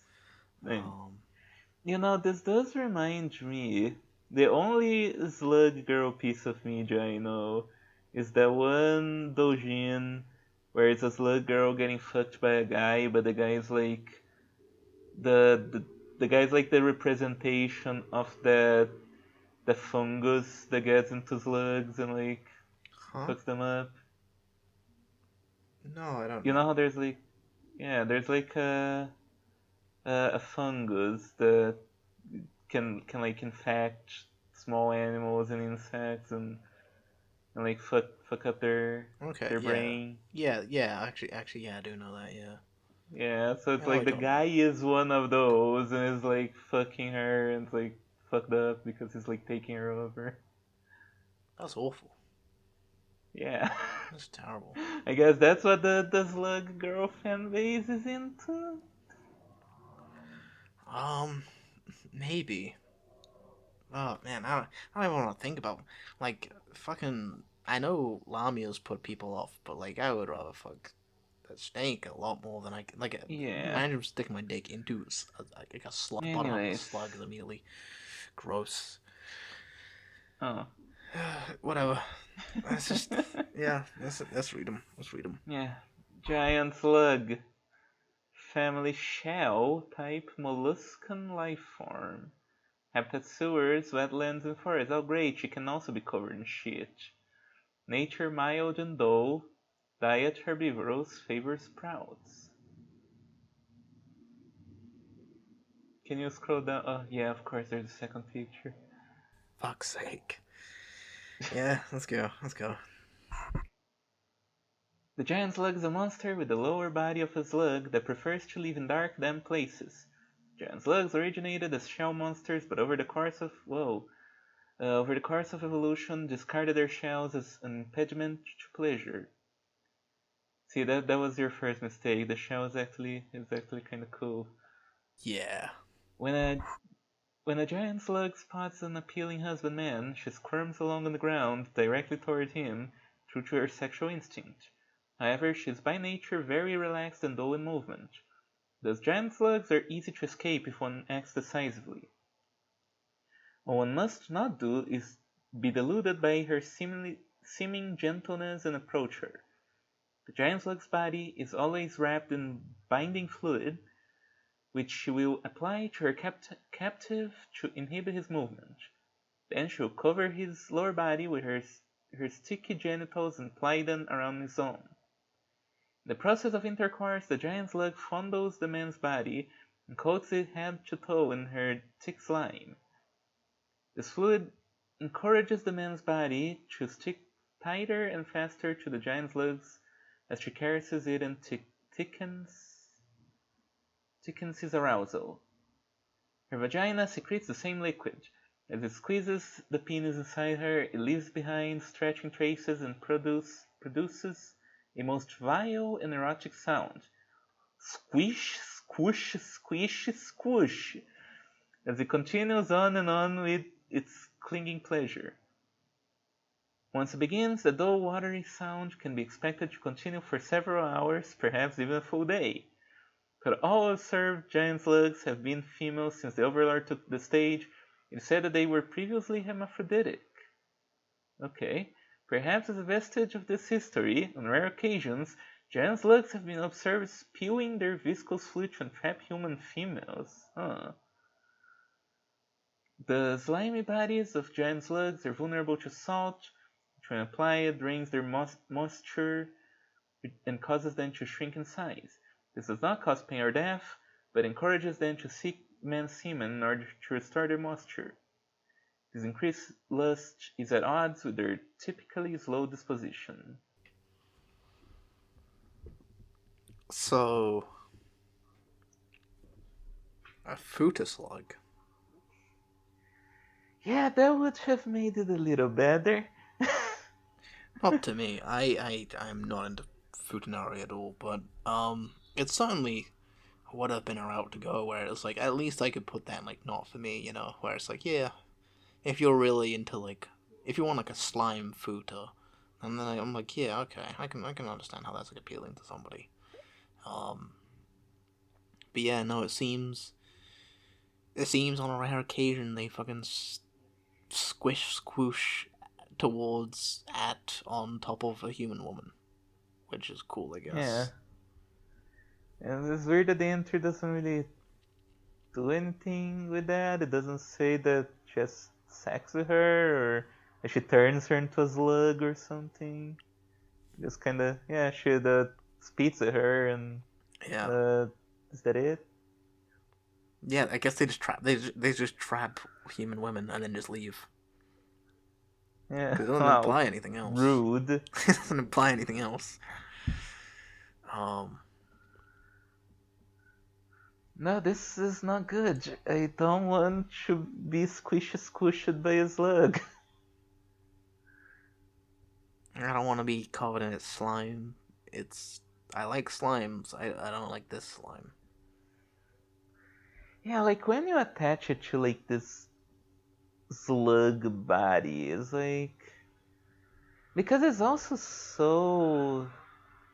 This does remind me. The only slug girl piece of media I know is that one doujin where it's a slug girl getting fucked by a guy, but the guy is like the guy's like the representation of the fungus that gets into slugs and like Huh? fucks them up. No, I don't You know know. how there's like a fungus that can like infect small animals and insects, and and like fuck up Okay, their yeah. brain. Yeah, actually, yeah, I do know that, yeah. Yeah, so it's Yeah, no, like I the don't know. guy is one of those and is like fucking her and it's like fucked up because he's like taking her over. That's awful. Yeah. That's terrible. I guess that's what the slug girl fan base is into. Um, maybe. Oh man, I don't even want to think about like fucking. I know Lamia's put people off, but like I would rather fuck that snake a lot more than I can. Like, Yeah. imagine sticking my dick into like a slug, bottom of a Anyways. slug is immediately gross. Oh. Whatever. That's just yeah. Let's read them. Let's read them. Yeah. Giant slug. Family shell type molluscan life form. Habitat sewers, wetlands, and forests. Oh great, she can also be covered in shit. Nature mild and dull. Diet herbivorous, favors sprouts. Can you scroll down? Oh yeah, of course there's a second picture. Fuck's sake. Yeah, let's go. Let's go. The giant slug is a monster with the lower body of a slug that prefers to live in dark, damp places. Giant slugs originated as shell monsters, but over the course of evolution, discarded their shells as an impediment to pleasure. See, that was your first mistake. The shell is actually kind of cool. Yeah. When a when a giant slug spots an appealing husbandman, she squirms along on the ground directly toward him, true to her sexual instinct. However, she is by nature very relaxed and dull in movement. Thus giant slugs are easy to escape if one acts decisively. What one must not do is be deluded by her seeming gentleness and approach her. The giant slug's body is always wrapped in binding fluid, which she will apply to her captive to inhibit his movement. Then she will cover his lower body with her sticky genitals and ply them around his own. In the process of intercourse, the giant slug fondles the man's body and coats it head to toe in her thick slime. This fluid encourages the man's body to stick tighter and faster to the giant slug's as she caresses it and thickens his arousal. Her vagina secretes the same liquid. As it squeezes the penis inside her, it leaves behind stretching traces and produces a most vile and erotic sound. Squish, squish, squish, squish, as it continues on and on with its clinging pleasure. Once it begins, the dull, watery sound can be expected to continue for several hours, perhaps even a full day. But all observed giant slugs have been females since the Overlord took the stage. It is said that they were previously hermaphroditic. Okay, perhaps as a vestige of this history, on rare occasions, giant slugs have been observed spewing their viscous fluid to entrap human females. Huh. The slimy bodies of giant slugs are vulnerable to salt, which when applied drains their moisture and causes them to shrink in size. This does not cause pain or death, but encourages them to seek men's semen in order to restore their moisture. This increased lust is at odds with their typically slow disposition. So a Futaslug. Yeah, that would have made it a little better. Not to me. I'm not into Futanari at all, but it certainly would have been a route to go where it's like at least I could put that like not for me, where it's like yeah, if you're really into like if you want like a slime Futa, and then I'm like yeah okay I can understand how that's like appealing to somebody. Um, but yeah no it seems on a rare occasion they fucking squish squoosh towards at on top of a human woman, which is cool, I Yeah, guess. and it's weird that the entry doesn't really do anything with that. It doesn't say that she has sex with her or that she turns her into a slug or something. Just kind of, yeah, she speaks at her and Yeah, uh, is that it? yeah. I guess they just trap human women and then just leave. Yeah. Because it doesn't Wow. imply anything else. Rude. It doesn't imply anything else. No, this is not good. I don't want to be squished by a slug. I don't want to be covered in its slime. I like slimes. I don't like this slime. Yeah, like when you attach it to like this slug body, it's like because it's also so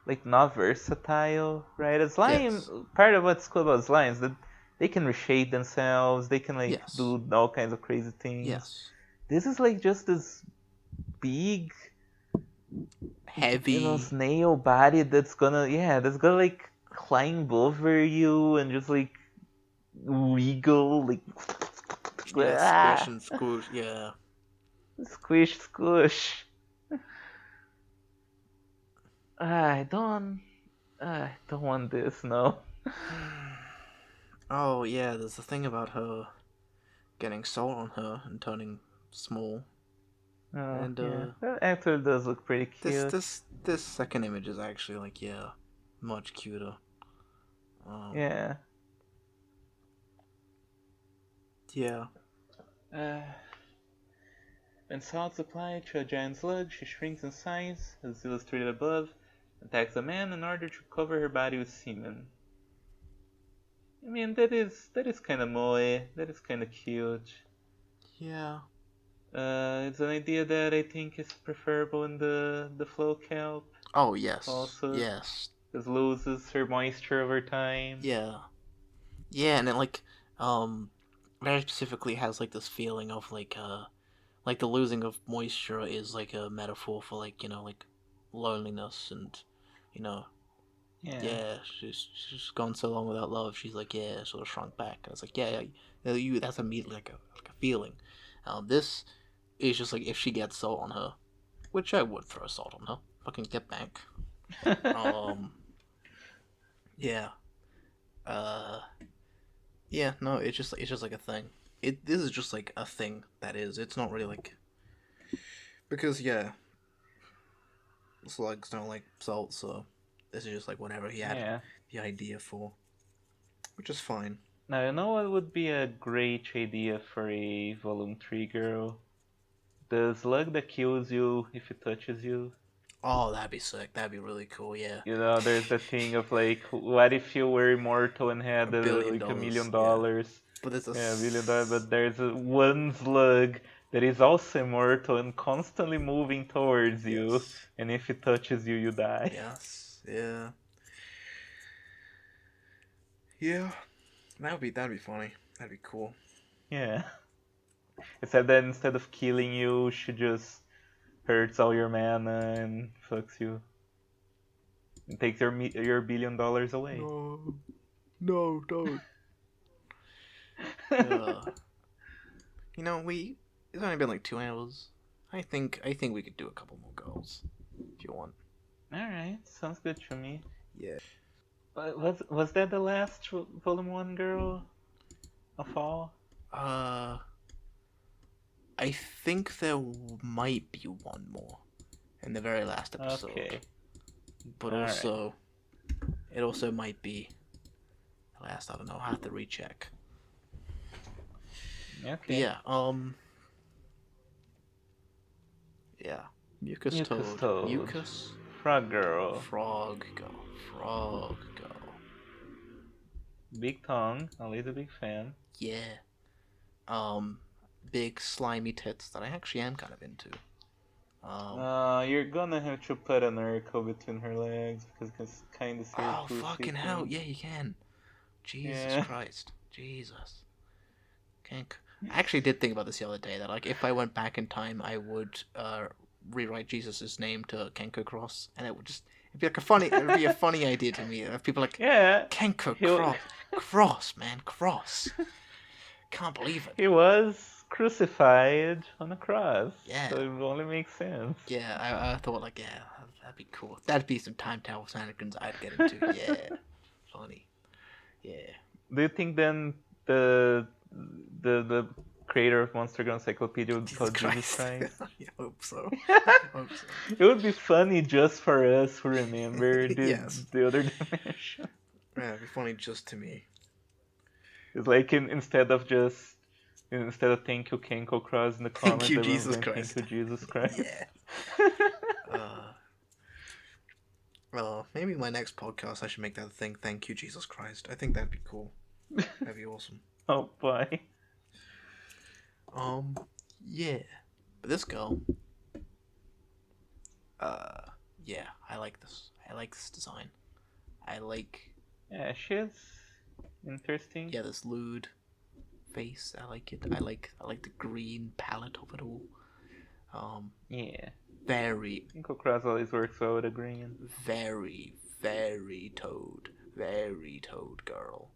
like not versatile, right? A Yes. slime, part of what's cool about slimes that they can reshape themselves, they can like Yes. do all kinds of crazy things. Yes. This is like just this big, Heavy. snail body that's gonna like climb over you and just like wiggle like Yeah, squish and squish. Yeah. squish squish. I don't want this, no. Oh yeah, there's the thing about her getting salt on her and turning small. Oh And yeah, that actually does look pretty this cute. this this second image is actually like much cuter. Yeah. Yeah. Uh, when salt's applied to a giant slug, she shrinks in size, as illustrated above, attacks a man in order to cover her body with semen. I mean, that is kind of moe. That is kind of cute. Yeah. It's an idea that I think is preferable in the flow kelp. Oh yes. Also, Yes. it loses her moisture over time. Yeah. Yeah, and it very specifically has like this feeling of like the losing of moisture is like a metaphor for like like loneliness and you know Yeah. yeah she's gone so long without love, she's like sort of shrunk back, and it's like you that's immediately like a feeling. This is just like if she gets salt on her, which I would throw salt on her, fucking get back. um yeah uh yeah, no, it's just like a thing. This is just like a thing that is. It's not really like because slugs don't like salt, so this is just like whatever he had Yeah. the idea for, which is fine. Now you know what would be a great idea for a Volume 3 girl? The slug that kills you if it touches you. Oh, that'd be sick. That'd be really cool. Yeah, There's the thing of like, what if you were immortal and a had billion like $1 dollars. million? Yeah, but it's Yeah, $1 million, but there's one slug that is also immortal and constantly moving towards you, yes, and if it touches you, you die. yes, yeah, yeah. That'd be funny. That'd be cool. Yeah. Except that instead of killing you, she just hurts all your mana and fucks you. And takes your $1 billion away. No, no, don't. Uh, it's only been like 2 hours. I think we could do a couple more girls if you want. Alright, sounds good to me. Yeah. Was that the last Volume 1 girl of all? I think there might be one more in the very last episode. Okay. But All also, it also might be the last. I don't know. I have to recheck. Okay. But yeah. Mucus toad. Mucus. Frog girl. Frog girl. Frog girl. Big tongue. Always a big fan. Yeah. Big slimy tits that I actually am kind of into. You're gonna have to put an Urkel between her legs because you can kind of see her pussy. Fucking hell! Yeah, you can. Jesus Christ. Jesus. I actually did think about this the other day, that like if I went back in time, I would rewrite Jesus' name to Kenko Cross, and it'd be like it'd be a funny idea to me. If people like Kenko Cross, man, Cross. Can't believe it. He was crucified on a cross. Yeah. So it only makes sense. Yeah, I thought like that'd be cool. That'd be some time travel shenanigans I'd get into. Yeah, funny. Yeah. Do you think then the creator of Monster Girl Encyclopedia would be Jesus called Jesus Christ. Christ. I hope so. I hope so. It would be funny just for us who remember Yes. the other dimension. Yeah, it'd be funny just to me. It's like instead of thank you Kenko Cross in the Thank comments, you, everyone's Jesus going thank Christ. you Jesus Christ. Yeah. Well, maybe my next podcast I should make that thing. Thank you, Jesus Christ. I think that'd be cool. That'd be awesome. Oh boy. Yeah. But this girl, yeah, I like this. I like this design. I like, Yeah, she's interesting. yeah, this lewd face. I like it. I like the green palette of it all. Yeah. Very, Kenko Cross always works well with a green. very, very toad girl.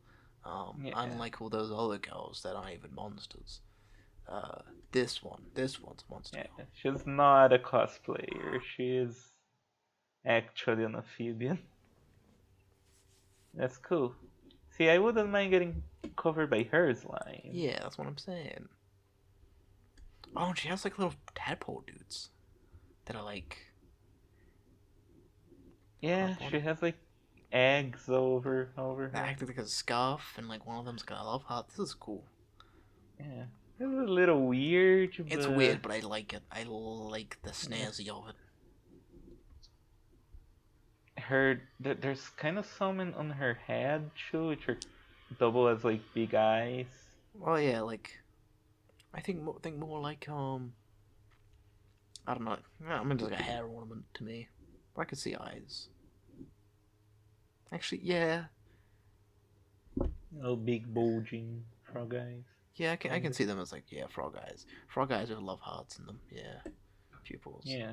Yeah. Unlike all those other girls that aren't even monsters. This one's a monster. Yeah, she's not a cosplayer. She is actually an amphibian. That's cool. See, I wouldn't mind getting covered by her line. Yeah, that's what I'm saying. Oh, and she has like little tadpole dudes that are like. Yeah, she has like eggs over her. Acting like a scarf, and like one of them's got a love heart. This is cool. Yeah, it's a little weird. It's weird, but I like it. I like the snazzy of it. There's kind of some on her head too, which are double as like big eyes. Oh yeah, like I think more like I don't know. I mean, it's like a hair ornament to me. But I could see eyes. Actually, yeah, Little big bulging frog eyes. yeah. I can see them as like frog eyes. Frog eyes with love hearts in them. Yeah, pupils. Yeah.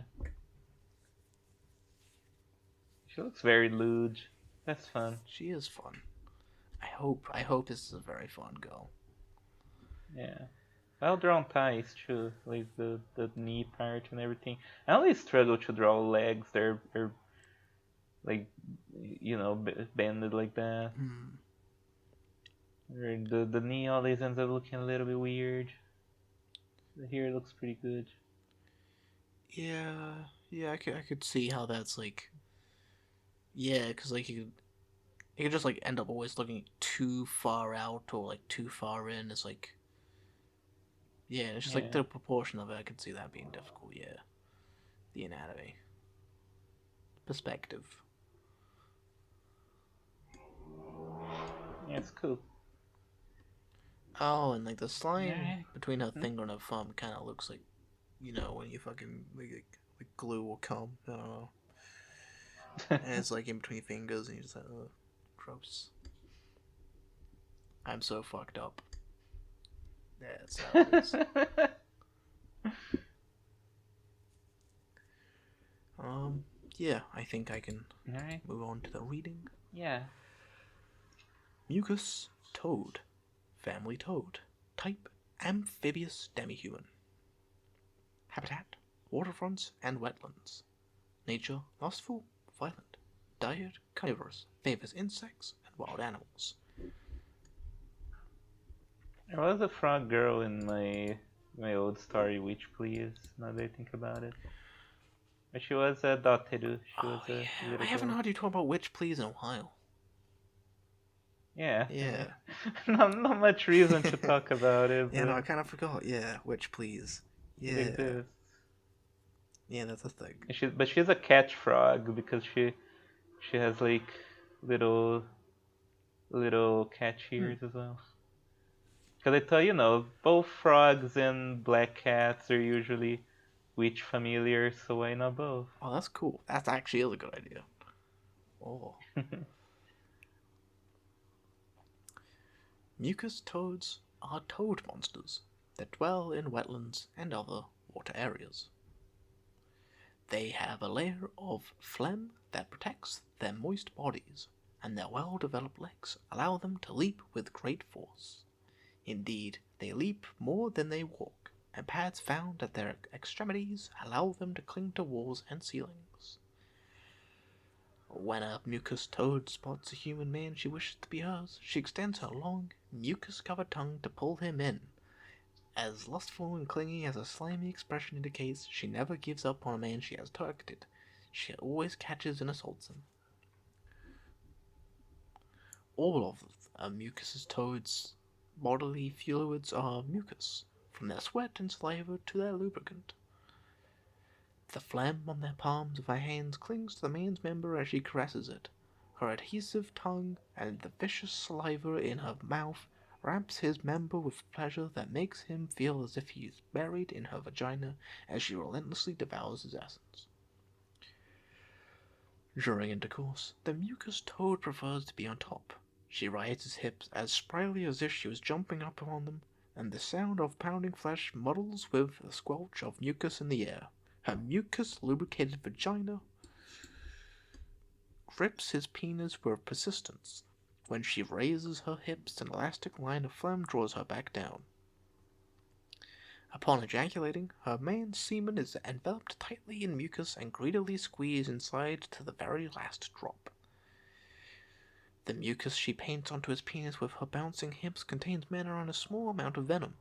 She looks very lewd. That's fun. She is fun. I hope this is a very fun girl. Yeah. Well drawn thighs too, like the knee part and everything. I always struggle to draw legs. They're like bended like that. Or the knee always ends up looking a little bit weird. Here it looks pretty good. Yeah, I could see how that's like. Yeah, because like you could just like end up always looking too far out or like too far in. It's like. Yeah, it's just like the proportion of it. I could see that being difficult. Yeah, the anatomy, perspective. Yeah, it's cool. Oh, and like the slime Yeah. between her finger and her thumb kind of looks like, when you fucking like glue or cum. I don't know. And it's like in between fingers, and you're just like, oh, gross. I'm so fucked up. Yeah, that's how it is. Yeah, I think I can Alright. move on to the reading. Yeah. Mucus toad. Family toad. Type amphibious demi-human. Habitat waterfronts and wetlands. Nature lustful, violent. Diet carnivorous. Favors insects and wild animals. There was a frog girl in my old story, Witch Please, now that I think about it. But she was adopted. She was a little I haven't girl. heard you talk about Witch Please in a while. Yeah. Yeah. not much reason to talk about it. Yeah, no, I but kind of forgot. Yeah, Witch Please. it Yeah. exists. Yeah, that's a thing. But she's a catch frog because she has like little catch ears as well. Because I thought, both frogs and black cats are usually witch familiars, so why not both? Oh, that's cool. That actually is a good idea. Oh. Mucus toads are toad monsters that dwell in wetlands and other water areas. They have a layer of phlegm that protects their moist bodies, and their well-developed legs allow them to leap with great force. Indeed, they leap more than they walk, and pads found at their extremities allow them to cling to walls and ceilings. When a mucus toad spots a human man she wishes to be hers, she extends her long, mucus-covered tongue to pull him in, As lustful and clingy as her slimy expression indicates, she never gives up on a man she has targeted. She always catches and assaults him. All of a mucus's toad's bodily fluids are mucus, from their sweat and saliva to their lubricant. The phlegm on the palms of her hands clings to the man's member as she caresses it. Her adhesive tongue and the vicious saliva in her mouth wraps his member with pleasure that makes him feel as if he is buried in her vagina as she relentlessly devours his essence. During intercourse, the mucus toad prefers to be on top. She rides his hips as spryly as if she was jumping up on them, and the sound of pounding flesh muddles with the squelch of mucus in the air. Her mucus-lubricated vagina grips his penis with persistence. When she raises her hips, an elastic line of phlegm draws her back down. Upon ejaculating, her man's semen is enveloped tightly in mucus and greedily squeezed inside to the very last drop. The mucus she paints onto his penis with her bouncing hips contains matter and a small amount of venom.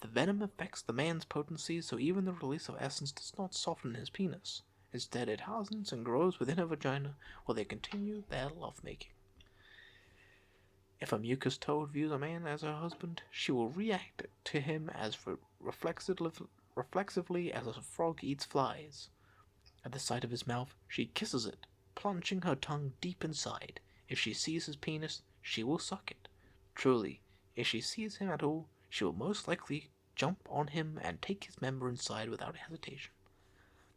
The venom affects the man's potency, so even the release of essence does not soften his penis. Instead, it hardens and grows within her vagina while they continue their lovemaking. If a mucus toad views a man as her husband, she will react to him as reflexively as a frog eats flies. At the sight of his mouth, she kisses it, plunging her tongue deep inside. If she sees his penis, she will suck it. Truly, if she sees him at all, she will most likely jump on him and take his member inside without hesitation.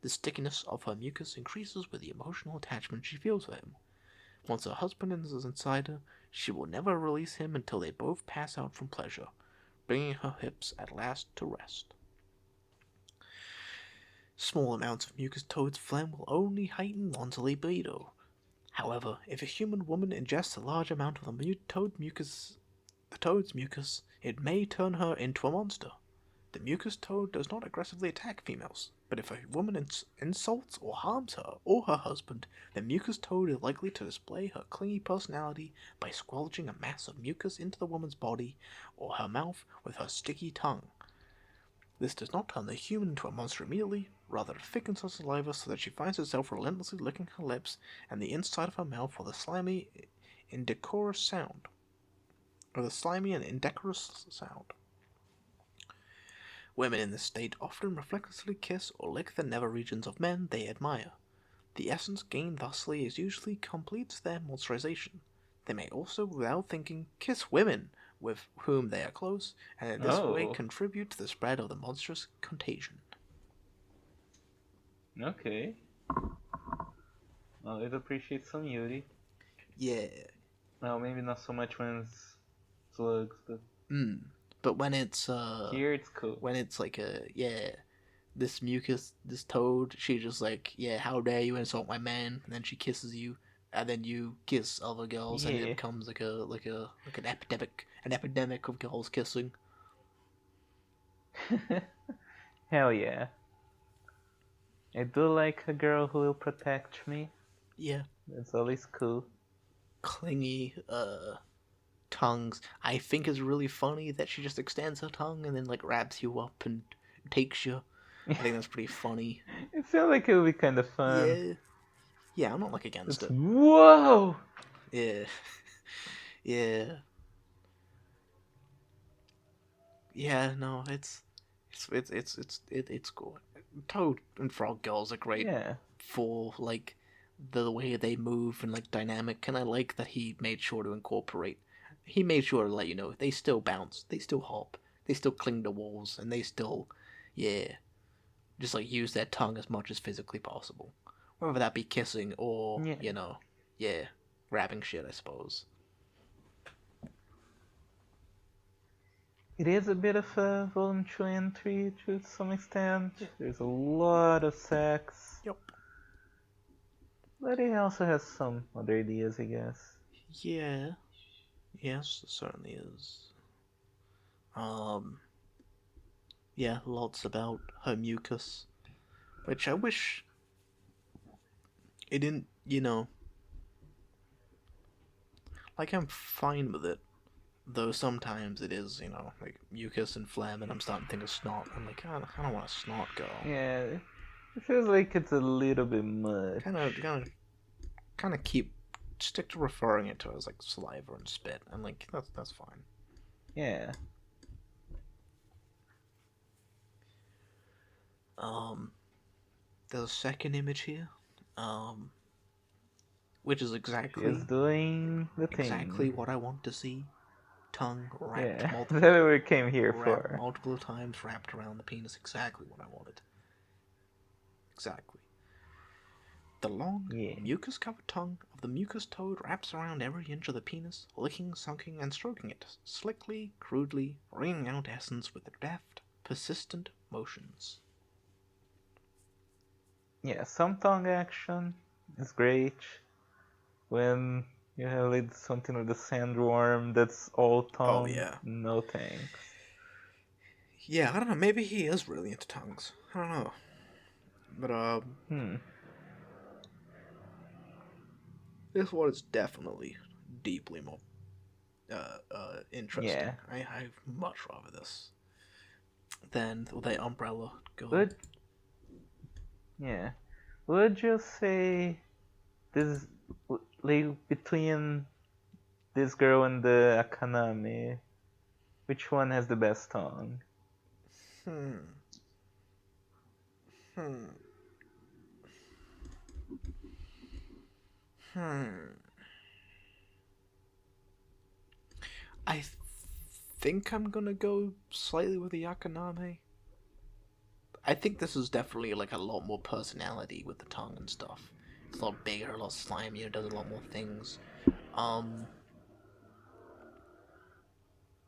The stickiness of her mucus increases with the emotional attachment she feels for him. Once her husband is inside her, she will never release him until they both pass out from pleasure, bringing her hips at last to rest. Small amounts of mucus toad's phlegm will only heighten one's libido. However, if a human woman ingests a large amount of the toad's mucus, it may turn her into a monster. The mucus toad does not aggressively attack females, but if a woman insults or harms her or her husband, the mucus toad is likely to display her clingy personality by squelching a mass of mucus into the woman's body or her mouth with her sticky tongue. This does not turn the human into a monster immediately, rather it thickens her saliva so that she finds herself relentlessly licking her lips and the inside of her mouth for the slimy, indecorous sound. Women in this state often reflexively kiss or lick the nether regions of men they admire. The essence gained thusly is usually completes their moisturization. They may also, without thinking, kiss women with whom they are close, and in this way Oh, contribute to the spread of the monstrous contagion. okay. Always appreciate some Yuri. Yeah. Well, maybe not so much when it's slugs, but But when it's here it's cool. when it's like this mucus, this toad, she just like, yeah, how dare you insult my man, and then she kisses you, and then you kiss other girls, and it Yeah. becomes like an epidemic of girls kissing. Hell yeah. I do like a girl who will protect me. Yeah. That's always cool. Clingy tongues. I think it's really funny that she just extends her tongue and then like wraps you up and takes you. I think that's pretty funny. It feels like it would be kind of fun. Yeah. Yeah, I'm not like against it. Whoa! Yeah. Yeah. Yeah, no, it's cool. Toad and Frog Girls are great Yeah. for like the way they move and like dynamic, and I like that he made sure to incorporate. He made sure to let you know they still bounce, they still hop, they still cling to walls, and they still, yeah, just like use their tongue as much as physically possible, whether that be kissing or Yeah. yeah, grabbing shit, I suppose. It is a bit of a voluntary entry to some extent. There's a lot of sex. Yep. But it also has some other ideas, I guess. Yeah. Yes, it certainly is. Yeah, lots about her mucus, which I wish it didn't, like I'm fine with it, Though sometimes it is, like mucus and phlegm, and I'm starting to think of snot. I'm like, I don't want a snot girl. Yeah, it feels like it's a little bit Kind of, much. keep stick to referring it to as like saliva and spit, and like that's fine. Yeah. Um, there's a second image here, um, which is She is doing the exactly thing. what I want to see. Tongue Yeah, that's what we came here wrapped for. multiple times, wrapped around the penis. Exactly what I wanted. Exactly. The long, Yeah. mucus-covered tongue of the mucus toad wraps around every inch of the penis, licking, sucking, and stroking it, slickly, crudely, wringing out essence with deft, persistent motions. Yeah, some tongue action is great. When you have like something with a sandworm that's all Oh tongue, yeah. no thanks. Yeah, I don't know, maybe he is really into tongues. I don't know. But Hmm. this one is definitely deeply more interesting. Yeah. I'd much rather this than the umbrella girl. Would yeah. Would you say this like between this girl and the Akaname, which one has the best tongue? Hmm. Hmm. Hmm. I think I'm gonna go slightly with the Yakaname. I think this is definitely like a lot more personality with the tongue and stuff. It's a lot bigger, a lot slimier, does a lot more things. Um,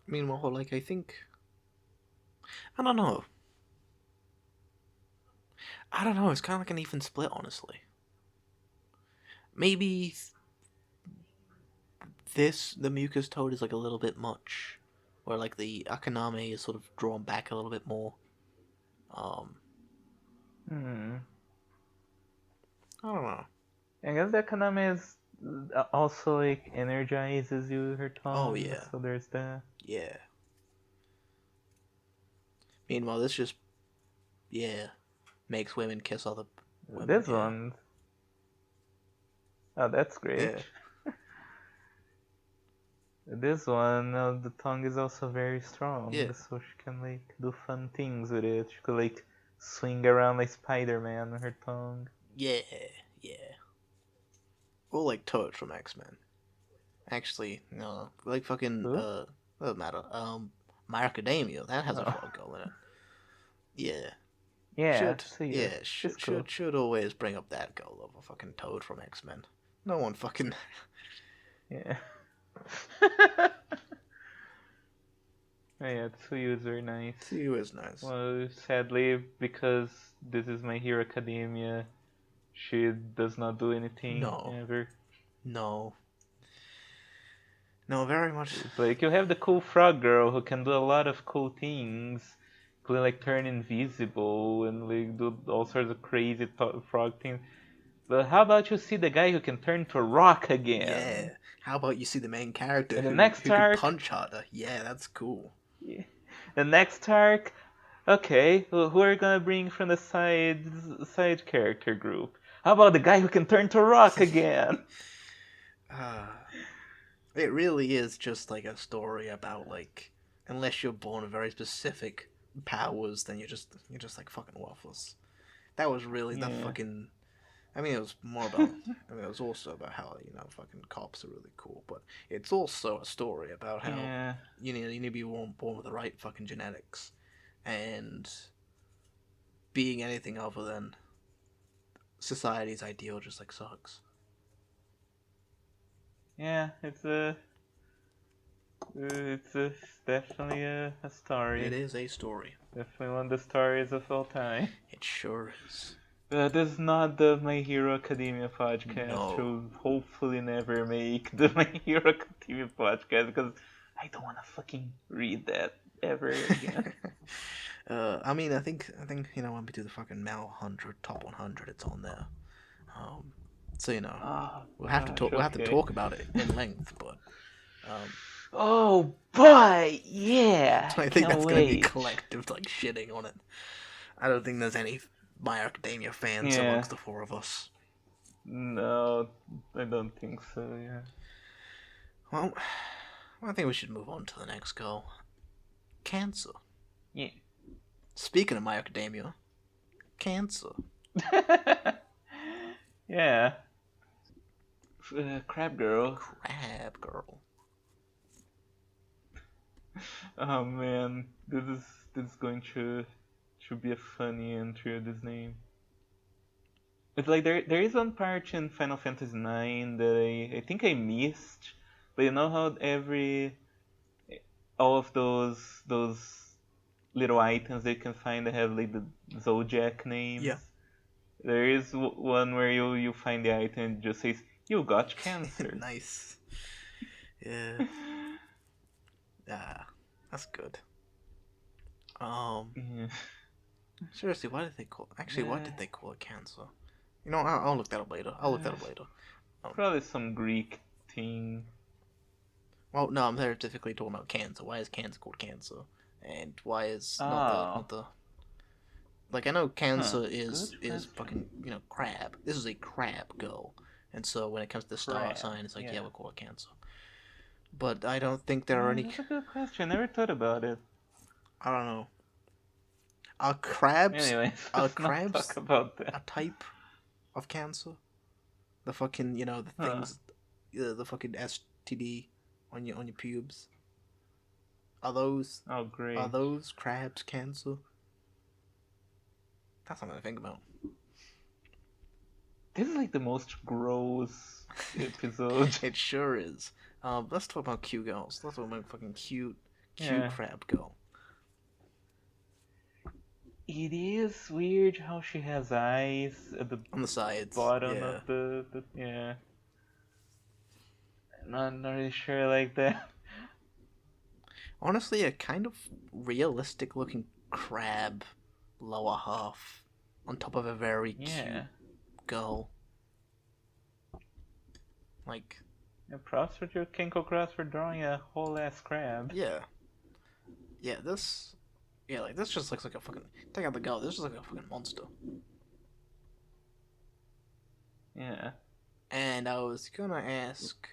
Meanwhile, like I don't know. I don't know. It's kind of like an even split, honestly. Maybe the mucus toad is like a little bit much, where like the Akaname is sort of drawn back a little bit more. Um, Hmm. I don't know. I guess the Akaname is also like energizes you her Oh tongue, yeah, so there's that. yeah. Meanwhile, this just yeah makes women kiss other women. This Yeah, one, oh, that's great. yeah, This one, the tongue is also very strong, yeah, so she can like do fun things with it. She could like swing around like Spider-Man with her tongue. yeah, yeah. Or like Toad from X-Men. Actually, no, like fucking Who? doesn't matter. My Academia that has a Oh, frog girl in it. Yeah, yeah, so yeah, she's cool. should always bring up that girl over fucking Toad from X-Men. No one fucking. Yeah. Oh, yeah, Tsuyu is very nice. Tsuyu is nice. Well, sadly, because this is My Hero Academia, she does not do anything No, ever. no, no, very much. It's like you have the cool frog girl who can do a lot of cool things, like turn invisible and like do all sorts of crazy frog things. But how about you see the guy who can turn to rock again? Yeah. How about you see the main character And the who next can arc, punch harder? Yeah, that's cool. yeah. The next arc, okay, who are we gonna bring from the side character group? How about the guy who can turn to rock again? uh, it really is just like a story about like unless you're born with very specific powers, then you're just like fucking worthless. That was really that Yeah. fucking. I mean, it was more about. I mean, it was also about how fucking cops are really cool, but it's also a story about how Yeah. you need to be born with the right fucking genetics, and being anything other than society's ideal just like sucks. Yeah, it's definitely a It story. is a story. Definitely one of the stories of all time. It sure is. This is not the My Hero Academia podcast. No. We'll hopefully never make the My Hero Academia podcast because I don't want to fucking read that ever again. I mean, I think when we do the fucking Mal 100 top 100, it's on there. Um, so Oh we'll have to gosh, talk. We'll have to okay. talk about it in length, but um, Oh boy, yeah, So I think can't that's gonna be wait. collective like shitting on it. I don't think there's any My Academia fans Yeah, amongst the four of us. no, I don't think so. Yeah. Well, I think we should move on to the next goal. Cancer. Yeah. Speaking of My Academia, cancer. Yeah. Crab girl. Crab girl. Oh man, this is going to be a funny entry of this name. It's like there is one part in Final Fantasy IX that I think I missed, but you know how all of those little items they can find that have like the zodiac names. Yeah. There is one where you find the item and it just says you got cancer. Nice. Yeah. Ah, that's good. Um, Yeah. seriously, why did they call? Actually, why Uh, did they call it cancer? You know, I'll look that up later. I'll look that uh, up later. Probably some Greek thing. Well, no, I'm specifically talking about cancer. Why is cancer called cancer? And why is Oh, not the like I know huh. cancer Good is question. fucking crab. This is a crab girl, and so when it comes to the star Crab. sign, it's like yeah, Yeah. we'll call it cancer. But I don't think there are Yeah, any. that's a good question. I never thought about it. I don't know. Are crabs Anyways, are let's not crabs talk about a that. type of cancer? The fucking the Huh. things, the fucking STD on your pubes. Are those Oh, are great. those crabs cancer? That's something to think about. This is like the most gross episode. It sure is. Let's talk about cute girls. Let's talk about fucking cute Yeah. crab girl It is weird how she has eyes at the on the sides. bottom of Yeah. the yeah. Not really sure like that. Honestly, a kind of realistic looking crab lower half on top of a very cute Yeah. girl. Like, Yeah, props for your Kenko Cross for drawing a whole ass crab. yeah, yeah. Like this just looks like a fucking. Take out the girl. This is like a fucking monster. Yeah. And I was gonna ask,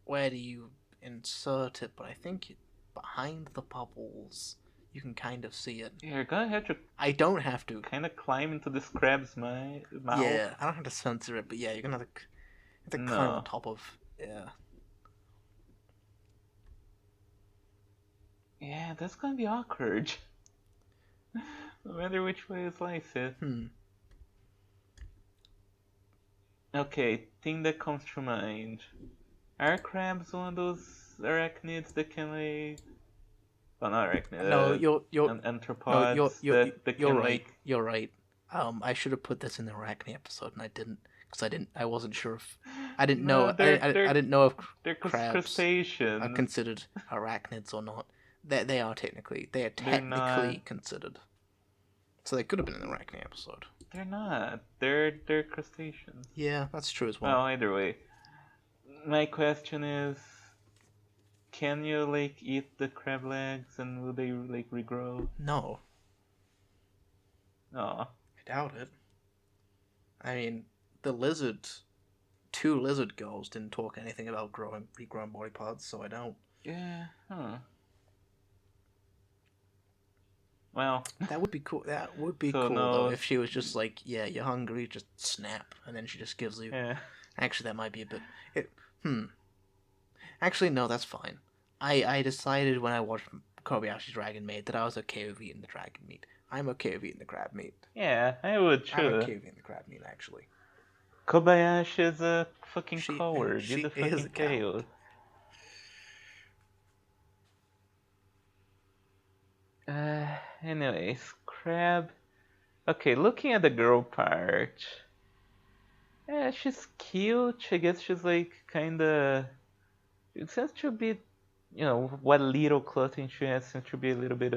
where do you insert it? But I think behind the bubbles, you can kind of see it. You're gonna have to I don't have to. kind of climb into this crab's mouth. Yeah, I don't have to censor it, but yeah, you're gonna have to climb on No. top of. Yeah. Yeah, that's gonna be awkward. No matter which way you slice it. Hmm. Okay, thing that comes to mind. Are crabs one of those arachnids that can like... Well, not No, arachnid, no, anthropods that you're can right. like... You're right. I should have put this in the Arachne episode, and I didn't, because I wasn't sure if, I didn't No, know, I didn't know if they're crabs are crustaceans. considered arachnids or not. They are They're not. technically considered. So they could have been in the Arachne episode. They're not. They're crustaceans. Yeah, that's true as well. Well, either way. My question is, can you like eat the crab legs and will they like regrow? No, Oh. I doubt it. I mean, the lizard, two lizard girls didn't talk anything about regrowing body parts, so I don't. Yeah, huh. Well, That would be cool. That would be so cool though no, if she was just like, yeah, you're hungry, just snap, and then she just gives you. yeah. Actually, that might be a bit. It, hmm. Actually, no, that's fine. I decided when I watched Kobayashi's Dragon Maid that I was okay with eating the dragon meat. I'm okay with eating the crab meat. Yeah, I would I'm too. okay with eating the crab meat actually. Kobayashi is a fucking She coward. You she the is fucking a coward. failed. Anyways, crab. Okay, looking at the girl part. Yeah, she's cute. I guess she's like kinda. It seems to be, what little clothing she has seems to be a little bit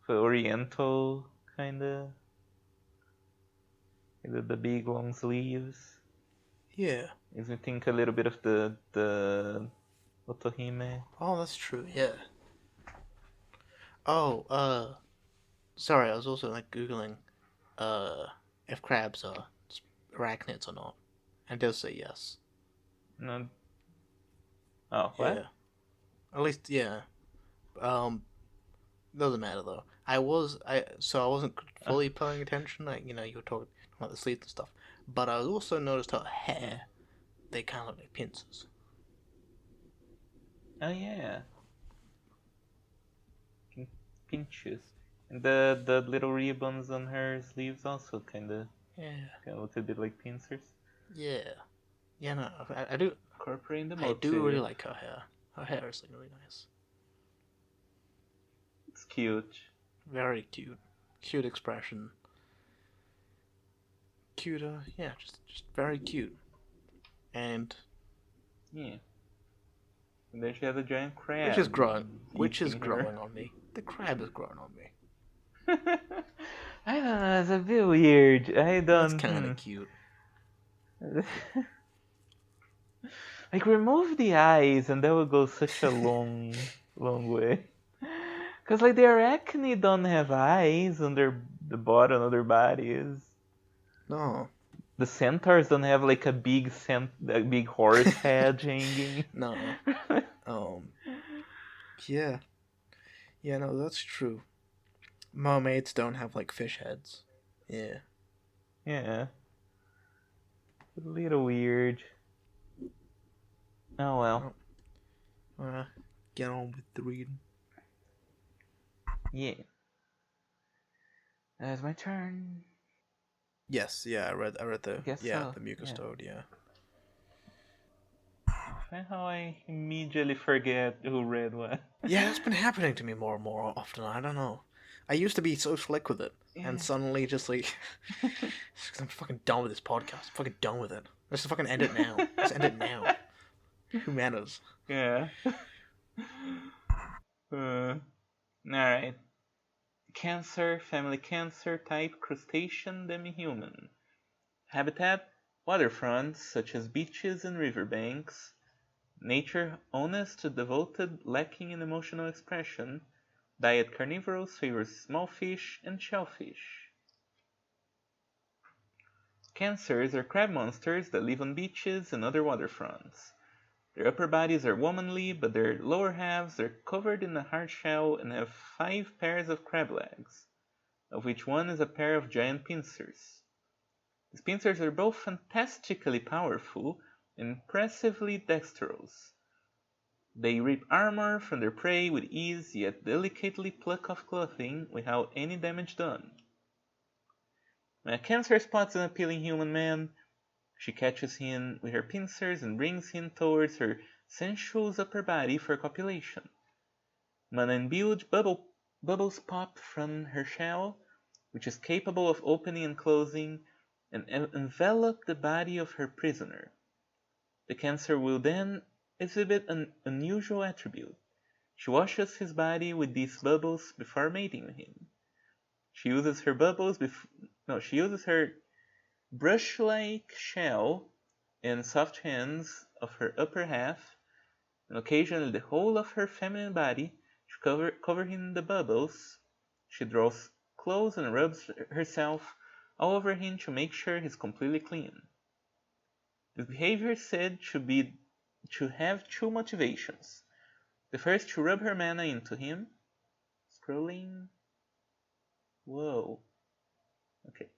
oriental kinda. The big long sleeves. Yeah. Makes me think a little bit of the Otohime. Oh, that's true. Yeah. Oh, sorry. I was also like googling, uh, if crabs are arachnids or not, and it does say yes. No. Oh, Yeah. what? At least, yeah. Um, doesn't matter though. I wasn't Uh, fully paying attention. Like you were talking about the sleep and stuff, but I also noticed her yeah. hair. They kind of look like pincers. Oh yeah. Pinches. And the little ribbons on her sleeves also Yeah, kinda look a bit like pincers. yeah, yeah. No, I do. Incorporating the I do really motif. like her hair. Her hair is like really nice. It's cute. Very cute. Cute expression. Cute. Yeah, just very cute. And Yeah. And then she has a giant which is crab growing. Which is eating her. growing on me. The crab is growing on me. I don't know, it's a bit weird. I That's don't. kind of cute. Like, remove the eyes and that would go such a long way. Because, like, the arachne don't have eyes on the bottom of their bodies. No. The centaurs don't have, like, a big horse head hanging. No. Um. Yeah. Yeah. No, that's true. Mermaids don't have like fish heads. Yeah. Yeah, a little weird. Oh well. Oh, get on with the reading. Yeah. It's my turn. Yes. Yeah. I read I guess so. the Yeah. Mucus Toad. Yeah. Somehow I immediately forget who read what. Yeah, that's been happening to me more and more often. I don't know. I used to be so slick with it, and Yeah. suddenly just like, I'm fucking done with this podcast. I'm fucking done with it. Let's just fucking end it now. Let's end it now. Who matters? Yeah. Alright. Cancer, family Cancer, type crustacean, demi-human. Habitat, waterfronts such as beaches and riverbanks. Nature, honest, devoted, lacking in emotional expression. Diet carnivorous, favors small fish and shellfish. Cancers are crab monsters that live on beaches and other waterfronts. Their upper bodies are womanly, but their lower halves are covered in a hard shell and have 5 pairs of crab legs, of which one is a pair of giant pincers. These pincers are both fantastically powerful and impressively dexterous. They rip armor from their prey with ease, yet delicately pluck off clothing without any damage done. When a Cancer spots an appealing human man, she catches him with her pincers and brings him towards her sensuous upper body for copulation. Mana-imbued bubbles pop from her shell, which is capable of opening and closing, and envelop the body of her prisoner. The Cancer will then exhibit an unusual attribute. She washes his body with these bubbles before mating with him. She uses her brush-like shell and soft hands of her upper half, and occasionally the whole of her feminine body, to cover him in the bubbles. She draws close and rubs herself all over him to make sure he's completely clean. This behavior is said to have two motivations. The first, to rub her mana into him. Scrolling. Whoa. Okay.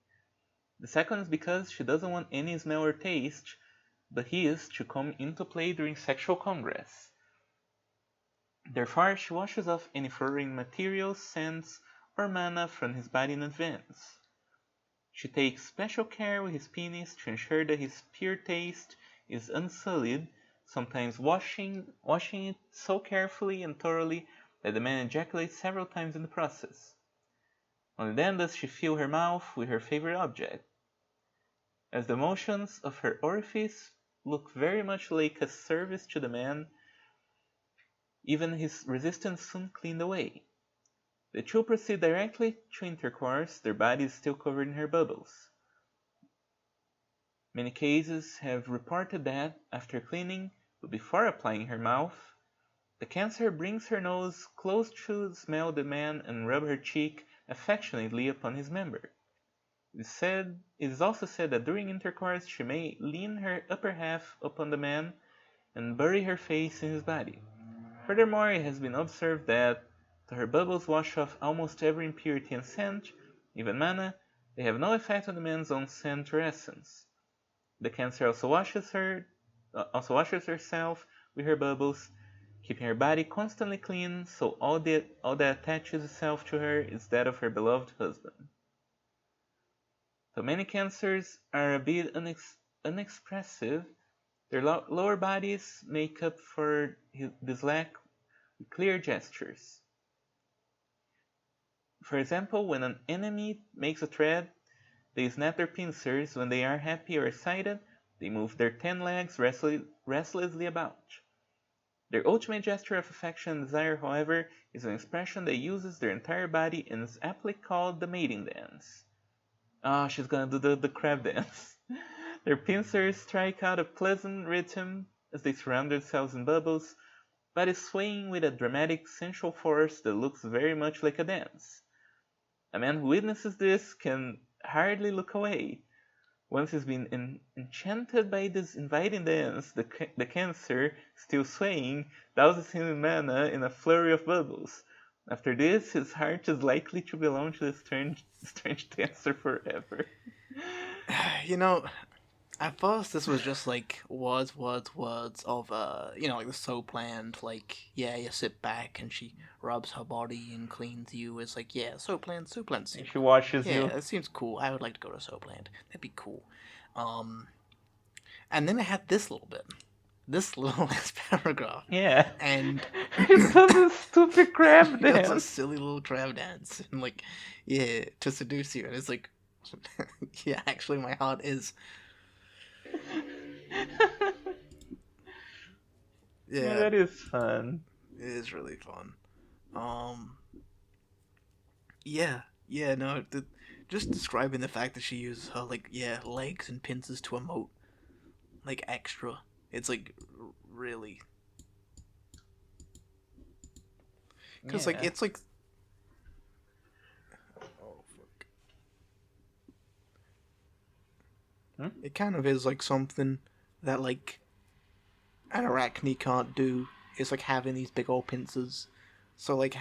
The second is because she doesn't want any smell or taste, but his, to come into play during sexual congress. Therefore, she washes off any foreign materials, scents, or mana from his body in advance. She takes special care with his penis to ensure that his pure taste is unsullied, sometimes washing it so carefully and thoroughly that the man ejaculates several times in the process. Only then does she fill her mouth with her favorite object. As the motions of her orifice look very much like a service to the man, even his resistance soon cleaned away. The two proceed directly to intercourse, their bodies still covered in her bubbles. Many cases have reported that, after cleaning, but before applying her mouth, The Cancer brings her nose close to smell the man and rub her cheek affectionately upon his member. It is also said that during intercourse she may lean her upper half upon the man and bury her face in his body. Furthermore, it has been observed that, though her bubbles wash off almost every impurity and scent, even mana, they have no effect on the man's own scent or essence. The Cancer also washes herself with her bubbles, keeping her body constantly clean, so all that attaches itself to her is that of her beloved husband. Though many Cancers are a bit unexpressive, their lower bodies make up for this lack with clear gestures. For example, when an enemy makes a threat, they snap their pincers. When they are happy or excited, they move their 10 legs restlessly about. Their ultimate gesture of affection and desire, however, is an expression that uses their entire body and is aptly called the mating dance. Oh, she's gonna do the crab dance. Their pincers strike out a pleasant rhythm as they surround themselves in bubbles, but is swaying with a dramatic sensual force that looks very much like a dance. A man who witnesses this can hardly look away. Once he's been enchanted by this inviting dance, the Cancer, still swaying, douses him in mana in a flurry of bubbles. After this, his heart is likely to belong to the strange dancer forever. You know, at first this was just like words of like the so planned, like, yeah, you sit back and she rubs her body and cleans you. It's like, yeah, so planned seems She cool. washes Yeah, you. it seems cool. I would like to go to so planned. That'd be cool. Um and then I had this little bit. This little last paragraph. Yeah. And She does a stupid crab he does a dance. silly little crab dance and, like, yeah, to seduce you. And it's like, yeah, actually my heart is, Yeah, yeah, that is fun. it is really fun. Um, yeah, no, just describing the fact that she uses her, like, yeah, legs and pincers to emote, like, extra. It's like really, because, like, Yeah. it's like, oh fuck, Hmm? it kind of is like something that, like, an arachne can't do. It's like having these big old pincers. So, like,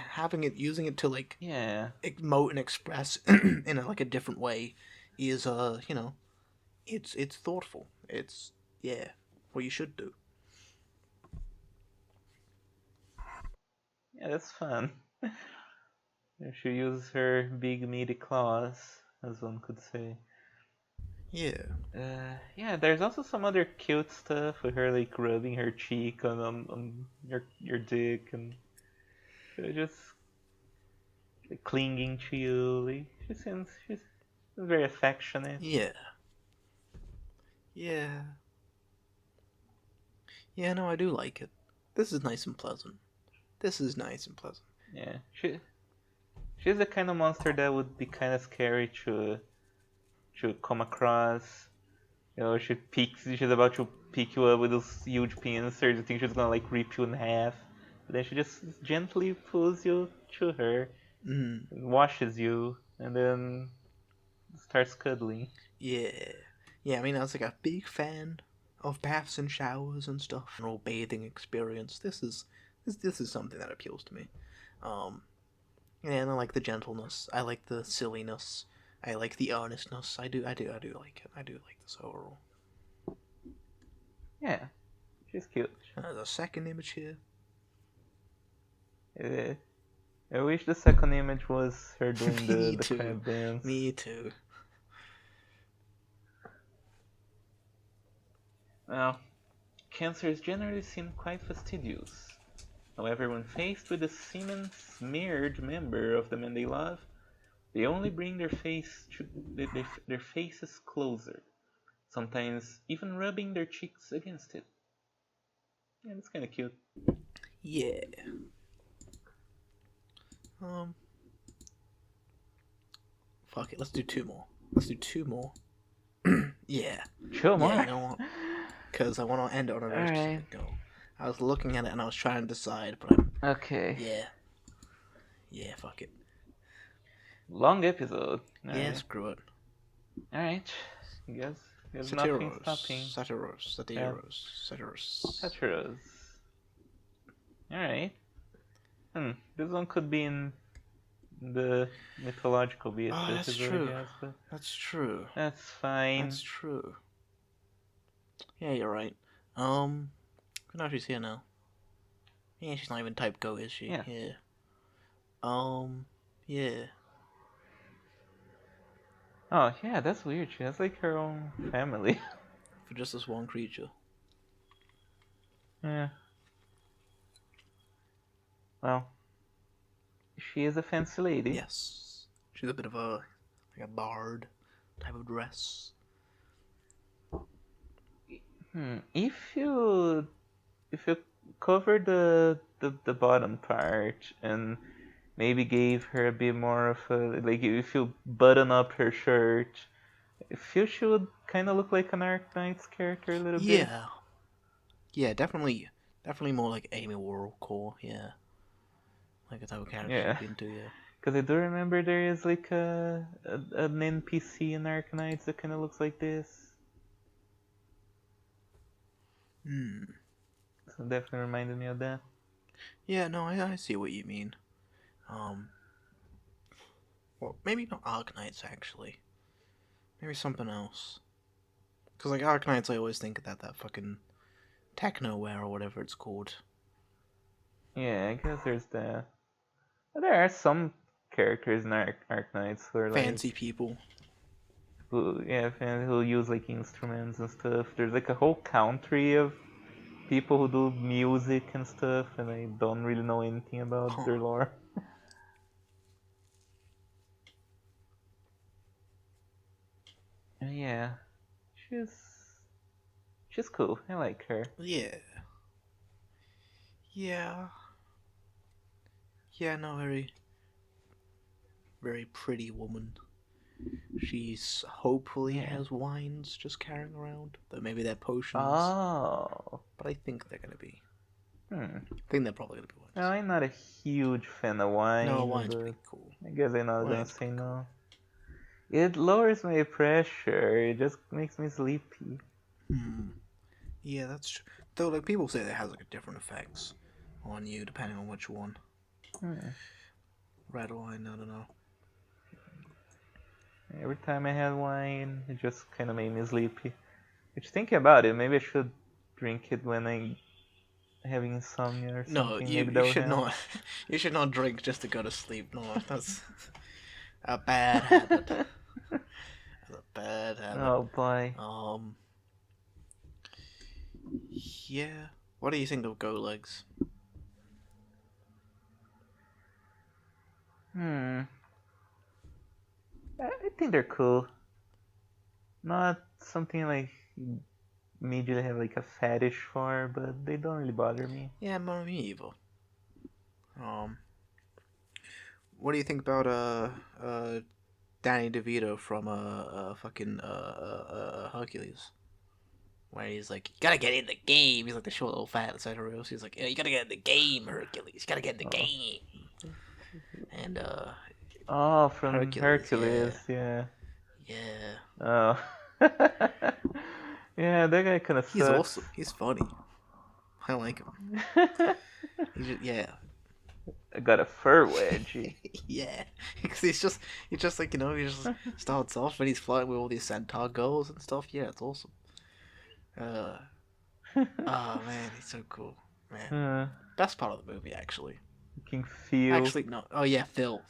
using it to, like, Yeah. emote and express in like a different way is, it's thoughtful. It's, yeah, what you should do. Yeah, that's fun. She uses her big meaty claws, as one could say. Yeah. Yeah, there's also some other cute stuff with her like rubbing her cheek on your dick and just like, clinging to you. Like, she's very affectionate. Yeah. Yeah. Yeah, no, I do like it. This is nice and pleasant. This is nice and pleasant. Yeah, she's the kind of monster that would be kind of scary to come across. You know, she's about to pick you up with those huge pincers. You think she's gonna like rip you in half, but then she just gently pulls you to her, Mm. and washes you, and then starts cuddling. Yeah. Yeah, I mean, I was like a big fan of baths and showers and stuff. An old bathing experience. This is something that appeals to me. Um, yeah, and I like the gentleness. I like the silliness. I like the earnestness. I do like it. I do like this overall. Yeah, she's cute. There's a second image here. Uh, I wish the second image was her doing Me the too. crab dance. Me too. Well, Cancers generally seem quite fastidious. However, when faced with a semen-smeared member of the man they love, they only bring their faces closer, sometimes even rubbing their cheeks against it. Yeah, that's kind of cute. Yeah. Um. Fuck it. Let's do two more. Yeah. Chill more. Yeah. You know what? Because I want to end on a very Alright. specific note. I was looking at it and I was trying to decide, but Okay. yeah, fuck it. Long episode. Yeah, Alright. screw it. Alright. I guess there's nothing stopping. Satiros. Alright. This one could be in the mythological beast That's episode, true. I guess, but That's true. that's fine. That's true. Yeah, you're right. No, she's here now. Yeah, she's not even type go, is she? Yeah. Yeah. Yeah. Oh, yeah, that's weird. She has like her own family. For just this one creature. Yeah. Well, she is a fancy lady. Yes. She's a bit of a bard type of dress. If you cover the bottom part and maybe gave her a bit more of a, like, if you button up her shirt, I feel she would kind of look like an Arknight's character a little bit. Yeah, definitely more like Amy Warhol, yeah. Like a type of character she'd be into, yeah. Because I do remember there is like an NPC in Arknights that kind of looks like this. So definitely reminded me of that. Yeah, no, I see what you mean. Well, maybe not Arknights, actually. Maybe something else. Because, like, Arknights, I always think of that fucking techno-wear or whatever it's called. Yeah, I guess there's that. But there are some characters in Arknights who are like fancy people. Who use like instruments and stuff. There's like a whole country of people who do music and stuff, and I don't really know anything about their lore. Yeah, she's cool. I like her. Yeah. No, very pretty woman. She's hopefully has wines just carrying around. Though maybe they're potions. Oh. But I think they're gonna be. I think they're probably gonna be wines. No, I'm not a huge fan of wine. No, wine's pretty cool. I guess I'm not gonna say no. It lowers my pressure. It just makes me sleepy. Yeah, that's true. Though, like, people say that it has like different effects on you depending on which one. Red wine, I don't know. Every time I had wine, it just kind of made me sleepy. Which, thinking about it, maybe I should drink it when I have insomnia or something. No, you should not. You should not drink just to go to sleep. No, that's a bad habit. That's a bad habit. Oh boy. Yeah. What do you think of Go Legs? I think they're cool. Not something like immediately have like a fetish for, but they don't really bother me. Yeah, me either. What do you think about Danny DeVito from fucking Hercules? Where he's like, you gotta get in the game. He's like the short little fat Sagittarius. He's like, yeah, you gotta get in the game, Hercules. You gotta get in the game. And from Hercules, yeah. Oh. Yeah, that guy kind of sucks. He's awesome. He's funny. I like him. I got a fur wedgie. Yeah, because he's just like, he just starts off and he's flying with all these centaur girls and stuff. Yeah, it's awesome. Oh man, he's so cool, man. Best part of the movie, actually. King Phil. Actually, no. Oh yeah, Phil,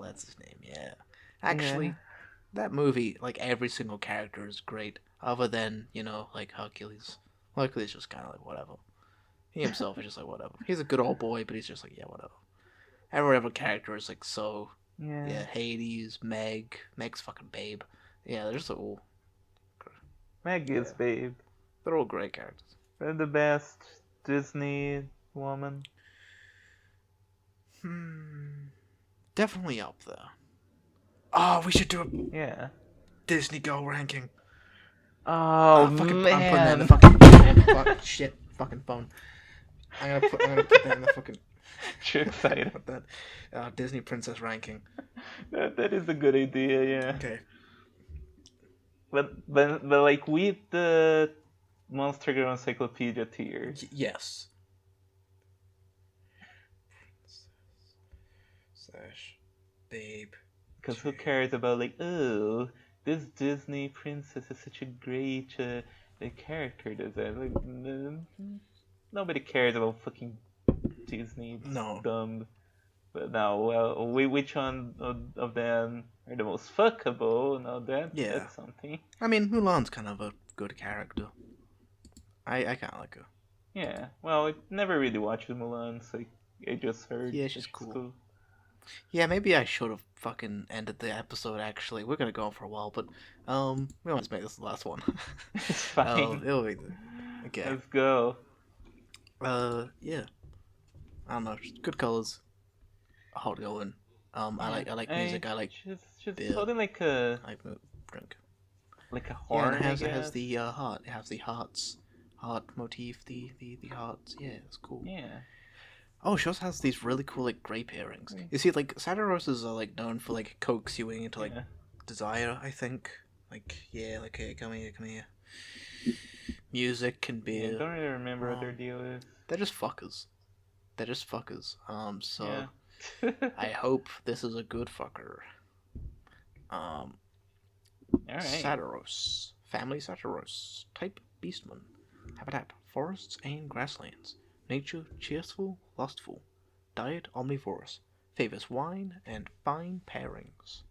that's his name. Yeah. Actually, that movie, like, every single character is great, other than, like Hercules. Hercules is just kind of like whatever. He himself is just like whatever. He's a good old boy, but he's just like, yeah, whatever. Every other character is like so. Yeah, Hades, Meg's fucking Babe. Yeah, they're just all. Meg is Babe. They're all great characters. They're the best Disney woman. Definitely up there. Oh, we should do a Disney Girl ranking. Oh, man. I'm putting that in the fucking shit, fucking phone. I'm gonna put that in the fucking Too excited. put that Disney princess ranking. That is a good idea, yeah. Okay. But like with the Monster Girl Encyclopedia tier. Yes. Slash babe. Because who cares about like, oh, this Disney princess is such a great character design. Like, nobody cares about fucking Disney. It's No. dumb. But now, well, which one of them are the most fuckable? Now Yeah. that's something. I mean, Mulan's kind of a good character. I kind of like her. Yeah. Well, I never really watched Mulan, so I just heard Yeah, she's it's cool. cool. Yeah, maybe I should have fucking ended the episode. Actually, we're gonna go on for a while, but we always make this the last one. It's fine. It'll be okay. Let's go. Yeah. I don't know. Good colors. Hot going. I like music. I like just beer. holding like I like drink. a Yeah, horn. and I it has guess. the heart. It has the heart motif. The hearts. Yeah, it's cool. Yeah. Oh, she also has these really cool like grape earrings. You see, like Santa Roses are like known for like coaxing you into like Yeah. desire. I think. Like yeah, like hey, come here, come here. Music and Yeah, I beer. don't really remember what their deal is. They're just fuckers. They're just fuckers. So Yeah. I hope this is a good fucker. Alright. Sataros. Family Sataros. Type Beastmen. Habitat forests and grasslands. Nature cheerful, lustful. Diet omnivorous. Favors wine and fine pairings.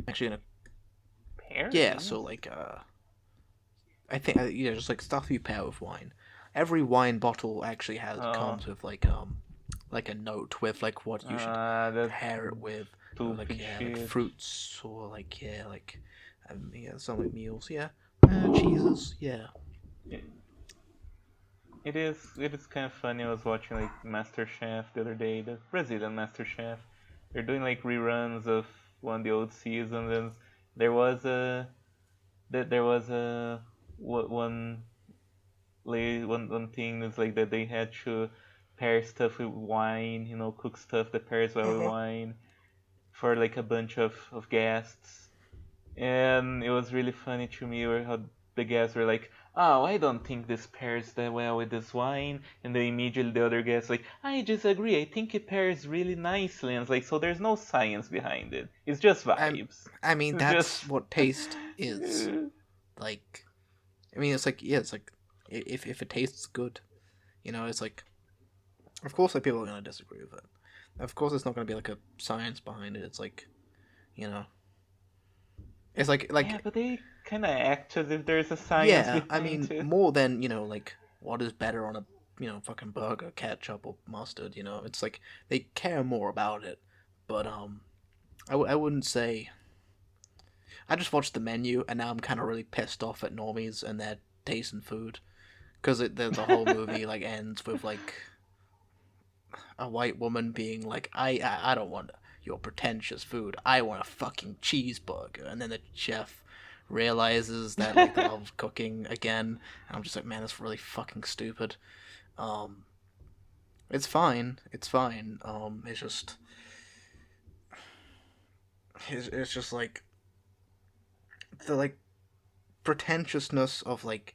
Actually, gonna Pairings? yeah. So like I think just like stuff you pair with wine. Every wine bottle actually comes with like a note with like what you should That's pair it with, like stupid like shit. fruits or like some like meals, cheeses, yeah. It is kind of funny. I was watching like MasterChef the other day, the Brazilian MasterChef. They're doing like reruns of one of the old seasons, and there was a there was a one one thing is like that they had to pair stuff with wine, cook stuff that pairs well with Uh-huh. wine for like a bunch of guests. And it was really funny to me where how the guests were like, "Oh, I don't think this pairs that well with this wine," and then immediately the other guests like, "I disagree. I think it pairs really nicely." And it's like, so there's no science behind it. It's just vibes. I mean It's that's just what taste is. Like I mean it's like it's like if it tastes good, it's like of course like people are gonna disagree with it. Of course it's not gonna be like a science behind it. It's like you know it's yeah, but they kind of act as if there's a science yeah, I behind mean, it. more than, like, what is better on a, fucking burger, ketchup or mustard, It's like, they care more about it. But, I wouldn't say. I just watched the menu, and now I'm kind of really pissed off at normies and their taste in food. Because the whole movie, like, ends with, like, a white woman being like, I don't want your pretentious food. I want a fucking cheeseburger. And then the chef realizes that like they love cooking again. And I'm just like, man, that's really fucking stupid. Um, it's fine. It's fine. It's just like the like pretentiousness of like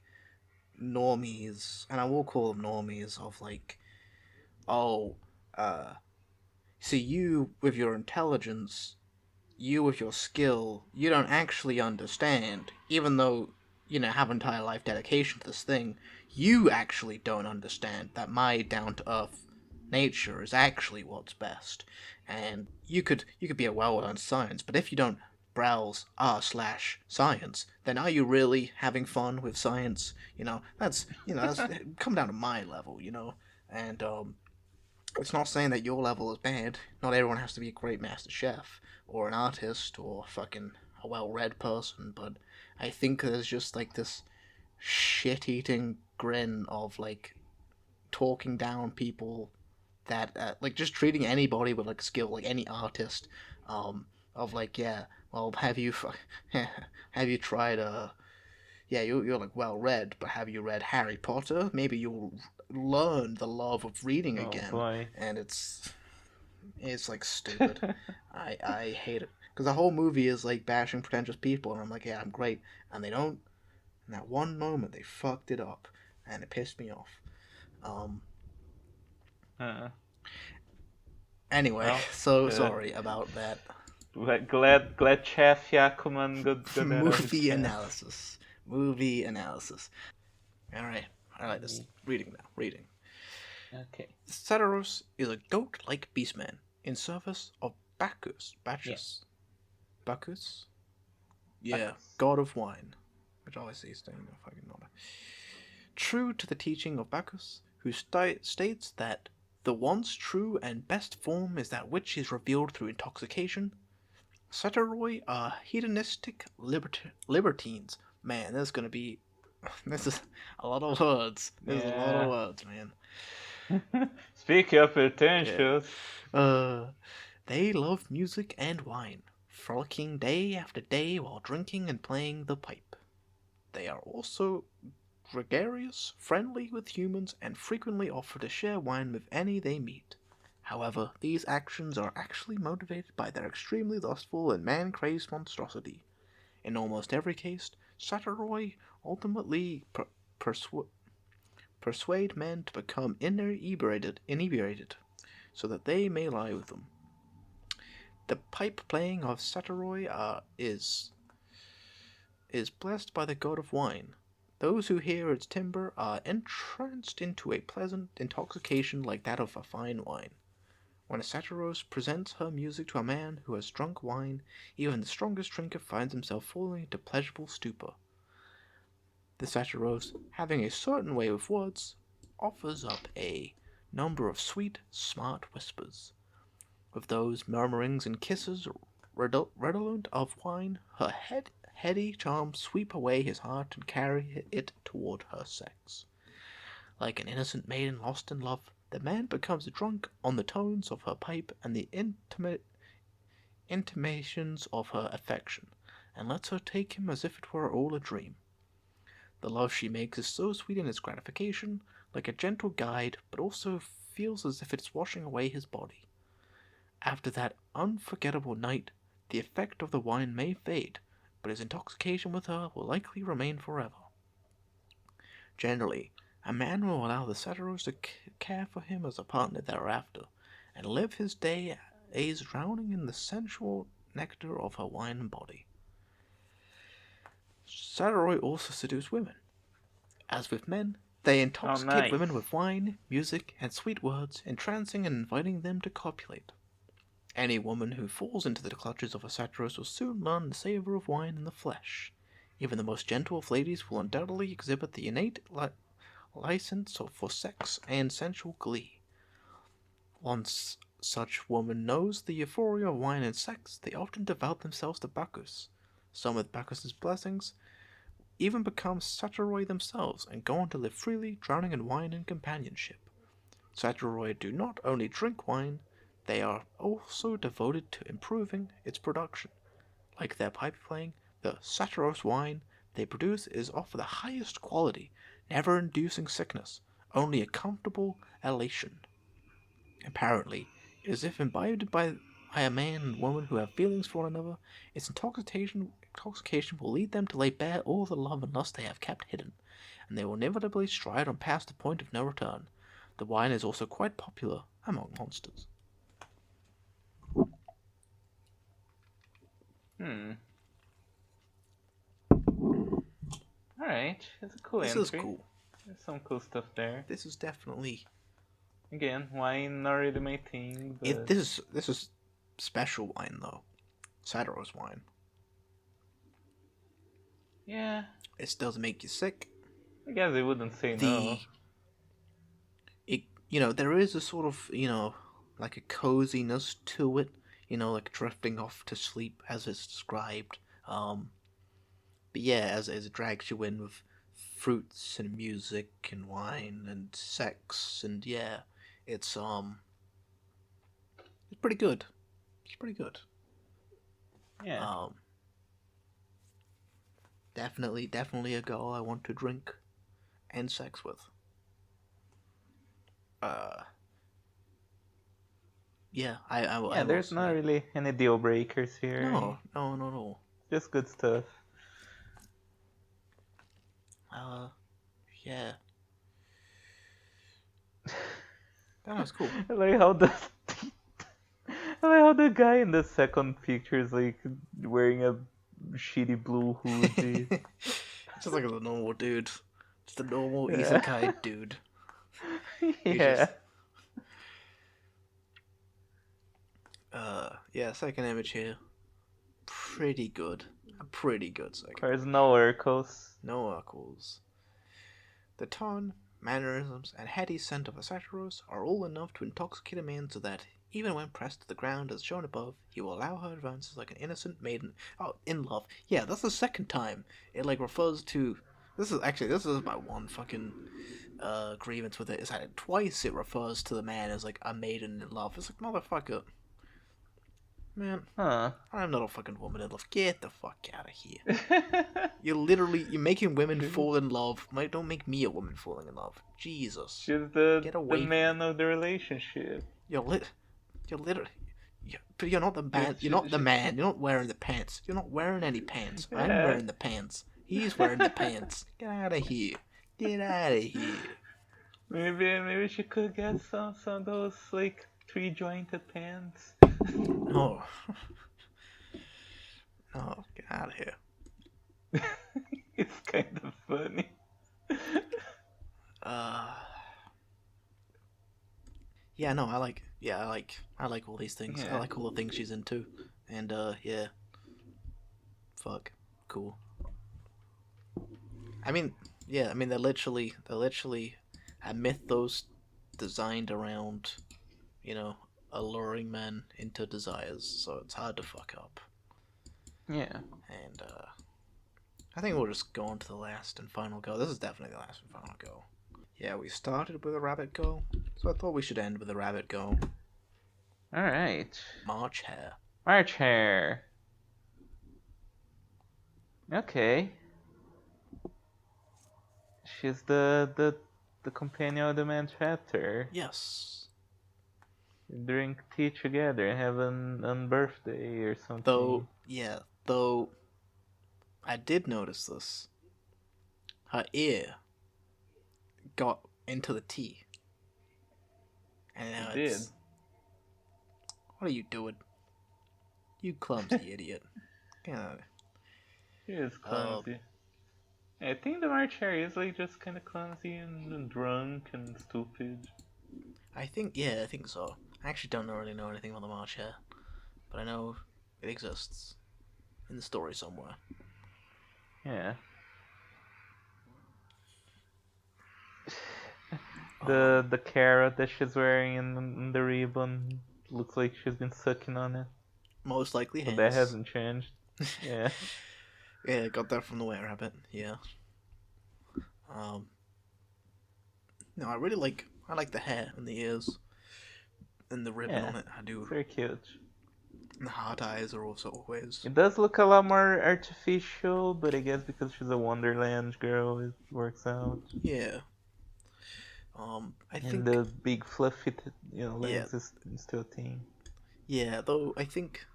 normies, and I will call them normies of like, oh, uh, see you with your intelligence, you with your skill, you don't actually understand, even though, have entire life dedication to this thing, you actually don't understand that my down to earth nature is actually what's best. And you could be a well-learned science, but if you don't browse r/science, then are you really having fun with science? That's come down to my level, and it's not saying that your level is bad. Not everyone has to be a great master chef or an artist or fucking a well-read person, but I think there's just like this shit-eating grin of like talking down people that like just treating anybody with like skill, like any artist, of like yeah, well have you tried yeah, you're like well read, but have you read Harry Potter? Maybe you'll learned the love of reading Oh again, boy. and it's like stupid. I hate it because the whole movie is like bashing pretentious people, and I'm like, yeah, I'm great, and they don't. In that one moment, they fucked it up, and it pissed me off. Um. Uh, Anyway, well, so uh, sorry about that. glad Chef Yakuman got that out of his Movie chest. analysis. Movie analysis. All right. All right. This Mm, reading now. Reading. okay. Ceteros is a goat-like beastman in service of Bacchus. Yeah. Bacchus. Yeah, Bacchus. god of wine. Which always sees thing if I can remember. True to the teaching of Bacchus, who states that the once true and best form is that which is revealed through intoxication, Satyroid are hedonistic libertines. Man, there's gonna be. This is a lot of words. There's a lot of Yeah. words, man. Speak your Yeah. pretentious. Uh, they love music and wine, frolicking day after day while drinking and playing the pipe. They are also gregarious, friendly with humans, and frequently offer to share wine with any they meet. However, these actions are actually motivated by their extremely lustful and man-crazed monstrosity. In almost every case, Satyroid ultimately persuade men to become inebriated, so that they may lie with them. The pipe playing of Satyroid is blessed by the god of wine. Those who hear its timbre are entranced into a pleasant intoxication like that of a fine wine. When a satyros presents her music to a man who has drunk wine, even the strongest drinker finds himself falling into pleasurable stupor. The satyros, having a certain way with words, offers up a number of sweet, smart whispers. With those murmurings and kisses redolent of wine, her heady charms sweep away his heart and carry it toward her sex. Like an innocent maiden lost in love, the man becomes drunk on the tones of her pipe and the intimations of her affection, and lets her take him as if it were all a dream. The love she makes is so sweet in its gratification, like a gentle guide, but also feels as if it's washing away his body. After that unforgettable night, the effect of the wine may fade, but his intoxication with her will likely remain forever. Generally, a man will allow the Satyros to care for him as a partner thereafter, and live his days drowning in the sensual nectar of her wine and body. Satyroid also seduce women. As with men, they Oh, intoxicate women nice. with wine, music, and sweet words, entrancing and inviting them to copulate. Any woman who falls into the clutches of a satyros will soon learn the savor of wine and the flesh. Even the most gentle of ladies will undoubtedly exhibit the innate license for sex and sensual glee. Once such woman knows the euphoria of wine and sex, they often devote themselves to Bacchus. Some with Bacchus's blessings even become satyroid themselves and go on to live freely, drowning in wine and companionship. Satyroid do not only drink wine, they are also devoted to improving its production. Like their pipe playing, the Satyros wine they produce is of the highest quality, never inducing sickness, only a comfortable elation. Apparently, it is if imbibed by a man and woman who have feelings for one another, its intoxication will lead them to lay bare all the love and lust they have kept hidden, and they will inevitably stride on past the point of no return. The wine is also quite popular among monsters. Hmm. Alright, it's a cool This is entry. cool. There's some cool stuff there. This is definitely Again, wine not really my thing, it. but This is special wine though. Satyros wine. yeah, It doesn't make you sick. I guess I wouldn't say no. The it there is a sort of like a coziness to it. Like drifting off to sleep as it's described. But yeah, as it drags you in with fruits and music and wine and sex and yeah, it's it's pretty good. It's pretty good. Yeah. Um, definitely a girl I want to drink and sex with. Uh, yeah, I Yeah, will there's not say really any deal breakers here. no, no, no, no. Just good stuff. Uh, yeah, that was cool. I like how the I like how the guy in the second picture is like wearing a shitty blue hoodie. Just like a normal dude, just a normal Yeah. isekai dude. He's Yeah. just yeah. Second image here, pretty good. A pretty good Of second course, image. no Urkels. No Urkels. The tone, mannerisms, and heady scent of a Saturos are all enough to intoxicate a man so that, even when pressed to the ground as shown above, he will allow her advances like an innocent maiden. Oh, in love. Yeah, that's the second time. It like refers to. This is my one fucking grievance with it is that twice it refers to the man as like a maiden in love. It's like motherfucker, man. Huh. I'm not a fucking woman in love. Get the fuck out of here. You're making women she's fall in love. Don't make me a woman falling in love. Jesus, she's get the away from me. man of the relationship. You're lit. You're literally. But you're not the She's, man. You're she, not the she, man. You're not wearing the pants. You're not wearing any pants. I'm yeah. wearing the pants. He's wearing the pants. Get out of here. Get out of here. Maybe she could get some of those like three jointed pants. No. No. Get out of here. It's kind of funny. Uh. Yeah. No. I like. Yeah. I like all these things. I Yeah. like all the things she's into. And yeah. Fuck. Cool. I mean, yeah. I mean, they're literally a mythos designed around, alluring men into desires. So it's hard to fuck up. Yeah. And I think we'll just go on to the last and final go. This is definitely the last and final go. Yeah, we started with a rabbit go, so I thought we should end with a rabbit go. Alright. March hare. March hare. Okay. She's the companion of the main chapter. Yes. Drink tea together and have an birthday or something. Though I did notice this. Her ear got into the tea. And now It did. What are you doing? You clumsy idiot. Yeah. She is clumsy. I think the March hare is like just kind of clumsy and drunk and stupid. I think so. I actually don't really know anything about the March hare, but I know it exists in the story somewhere. Yeah. The carrot that she's wearing in the ribbon looks like she's been sucking on it. Most likely So has. that hasn't changed. Yeah. Yeah, got that from the White Rabbit. Yeah. No, I like the hair and the ears and the ribbon on it. I do. Very cute. And the heart eyes are also always. It does look a lot more artificial, but I guess because she's a Wonderland girl, it works out. Yeah. I think the big fluffy, legs yeah. is still a thing. Yeah, though I think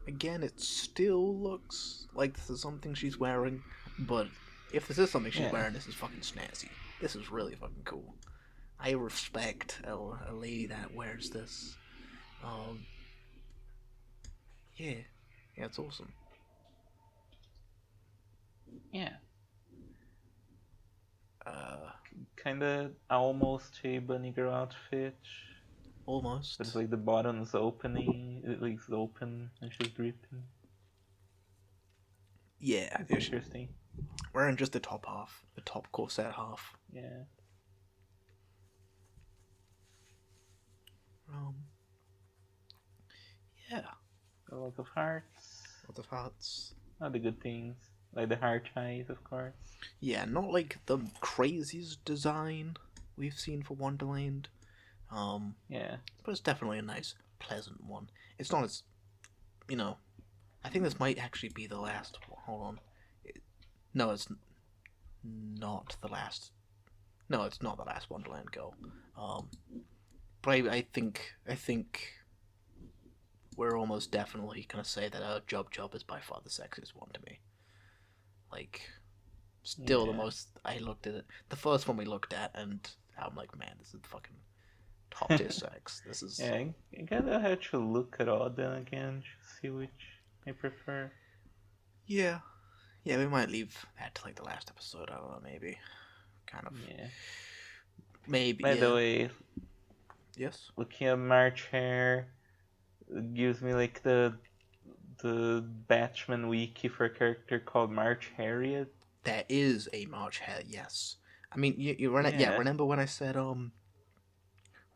again it still looks like this is something she's wearing, but if this is something she's wearing, this is fucking snazzy. This is really fucking cool. I respect a lady that wears this. Yeah, it's awesome. Yeah. Kind of almost a bunny girl outfit. Almost. But it's like the bottom's opening, it leaves open and she's dripping. Yeah, it's interesting. Wearing just the top half, the top corset half. Yeah. Yeah. A lot of hearts. Lots of hearts. Not the good things. Like the heart eyes, of course. Yeah, not like the craziest design we've seen for Wonderland. Yeah. But it's definitely a nice, pleasant one. It's not as, I think this might actually be the last. Hold on. No, it's not the last. No, it's not the last Wonderland girl. Um, but I think we're almost definitely gonna say that Jub Jub is by far the sexiest one to me. Like, still the Yeah. most. I looked at it, the first one we looked at, and I'm like, man, this is fucking top tier sex. This is Yeah, I gotta have to look at all them again to see which I prefer. yeah, yeah. We might leave that to like the last episode. I don't know, maybe, kind of, Yeah. maybe, By the yeah, way, yes. looking at March Hare gives me like the Batman wiki for a character called March Harriet. There is a March Hare, yes. I mean, you run it. Yeah, Yeah. remember when I said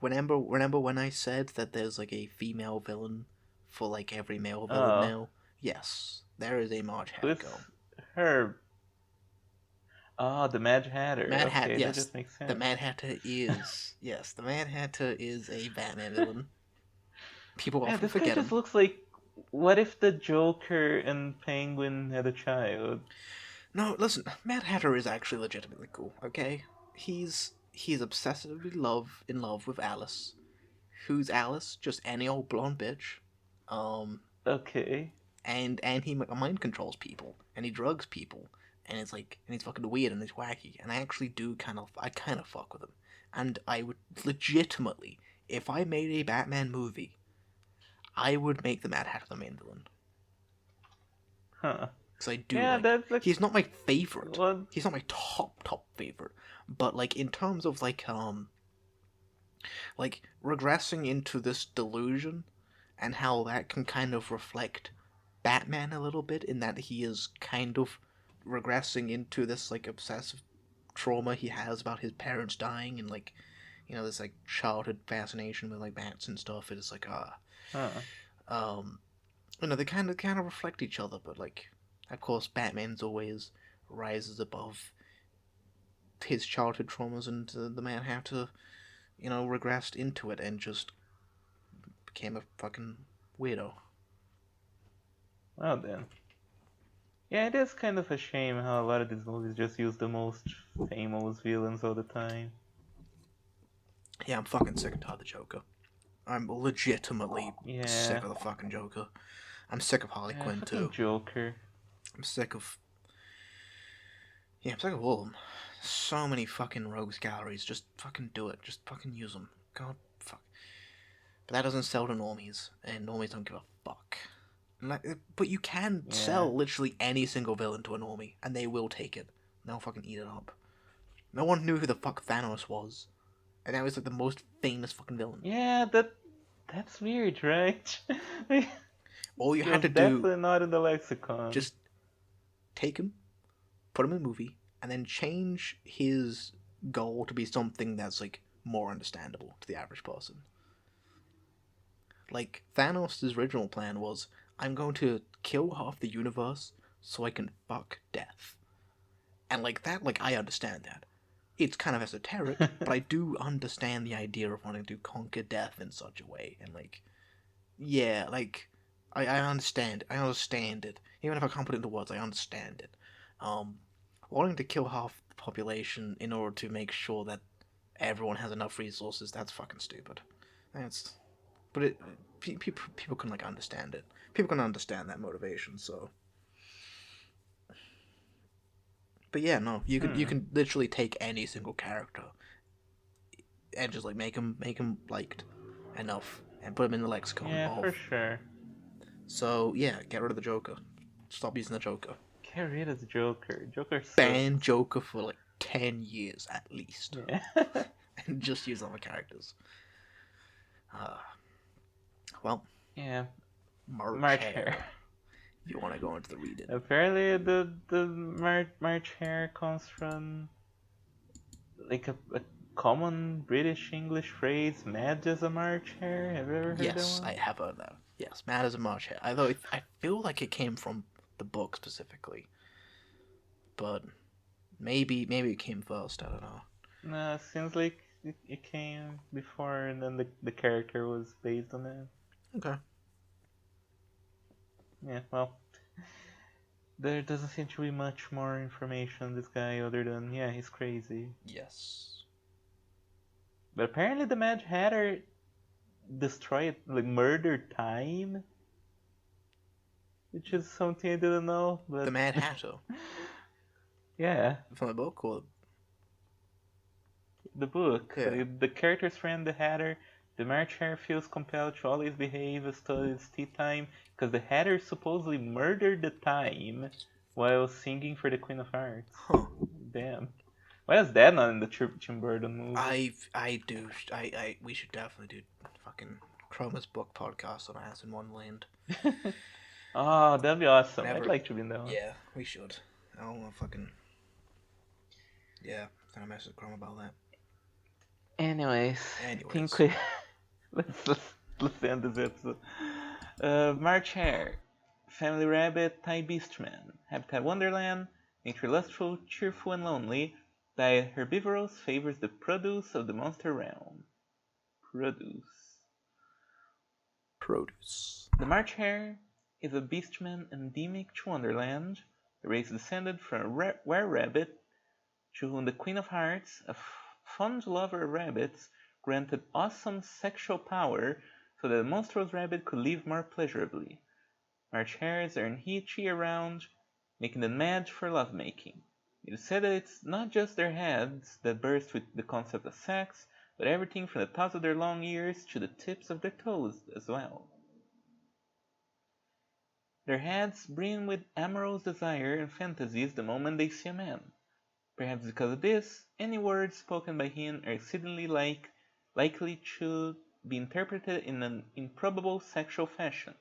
remember when I said that there's like a female villain for like every male villain Oh, now? Yes, there is a March Hare who's girl. her? Oh, the Mad Hatter. Mad Hat, Okay, that yes, just makes the sense. Mad Hatter is yes, the Mad Hatter is a Batman villain. People Yeah, often this guy forget just him. looks like. What if the Joker and Penguin had a child? No, listen, Mad Hatter is actually legitimately cool. Okay, he's obsessively in love with Alice. Who's Alice? Just any old blonde bitch. Um, Okay. and he mind controls people and he drugs people and it's like and he's fucking weird and he's wacky and I kind of fuck with him and I would legitimately if I made a Batman movie I would make the Mad Hatter the main villain Huh. because I do Yeah, like that's a. he's not my favorite, What? he's not my top favorite, but like in terms of like regressing into this delusion and how that can kind of reflect Batman a little bit in that he is kind of regressing into this like obsessive trauma he has about his parents dying and like this like childhood fascination with like bats and stuff. It's like Huh. um they kind of reflect each other, but like of course Batman's always rises above his childhood traumas and the man had to regressed into it and just became a fucking weirdo. Well then. Yeah, it is kind of a shame how a lot of these movies just use the most famous villains all the time. Yeah, I'm fucking sick and tired of the Joker. I'm legitimately Yeah. sick of the fucking Joker. I'm sick of Harley Yeah, Quinn fucking too. Joker. I'm sick of I'm sick of all of them. So many fucking rogues galleries. Just fucking do it. Just fucking use them. God fuck. But that doesn't sell to normies, and normies don't give a fuck. But you can Yeah. sell literally any single villain to a normie, and they will take it. They'll fucking eat it up. No one knew who the fuck Thanos was, and that was like the most famous fucking villain. Yeah, that's weird, right? It All you had was to do, definitely not in the lexicon. just take him, put him in a movie, and then change his goal to be something that's like more understandable to the average person. Like Thanos' original plan was, I'm going to kill half the universe so I can fuck death. And like that, like I understand that. It's kind of esoteric, but I do understand the idea of wanting to conquer death in such a way. And like, yeah, like I understand. I understand it. Even if I can't put it into words, I understand it. Um, Wanting to kill half the population in order to make sure that everyone has enough resources, that's fucking stupid. That's but people can like understand it. People can understand that motivation. So, but yeah, no, you Hmm. can literally take any single character and just like make him liked enough and put him in the lexicon Yeah, for of. sure. So yeah, get rid of the Joker. Stop using the Joker. Get rid of the Joker. Joker Ban sucks. Joker for like 10 years at least, Yeah. and just use other characters. Uh, well, Yeah. March March Hare. Hare. If you want to go into the reading. Apparently, the March Hare comes from like a common British English phrase, "mad as a March Hare." Have you ever heard that Yes, I one? have heard that. Yes, Mad as a March Hare. Although I feel like it came from the book specifically, but maybe it came first. I don't know. No, seems like it came before, and then the character was based on it. Okay. Yeah, well, there doesn't seem to be much more information on this guy other than, yeah, he's crazy. Yes. But apparently the Mad Hatter destroyed, like, murdered time, which is something I didn't know. The But Mad Hatter yeah, from the book, or the book, yeah. the character's friend, the Hatter. The March Hare feels compelled to always behave as though it's tea time because the Hatter supposedly murdered the time while singing for the Queen of Hearts. Huh. Damn. Why is that not in the Tim Burton movie? We should definitely do fucking Chroma's book podcast on Alice in Wonderland. Oh, that'd be awesome. I'd Whenever, like to be in that one. yeah, we should. I don't want to fucking, yeah, kind of mess with Chroma about that. Anyways, I think we let's end this episode. March Hare, Family Rabbit, Thai Beastmen, Habitat Wonderland, Nature Lustful, Cheerful and Lonely, Diet Herbivorous favors the produce of the monster realm. Produce. Produce. The March Hare is a beastman endemic to Wonderland. The race descended from a were-rabbit to whom the Queen of Hearts, a fond lover of rabbits, granted awesome sexual power so that the monstrous rabbit could live more pleasurably. March hares earn heat year-round, making them mad for lovemaking. It is said that it's not just their heads that burst with the concept of sex, but everything from the tops of their long ears to the tips of their toes as well. Their heads brim with amorous desire and fantasies the moment they see a man. Perhaps because of this, any words spoken by him are exceedingly likely to be interpreted in an improbable sexual fashion.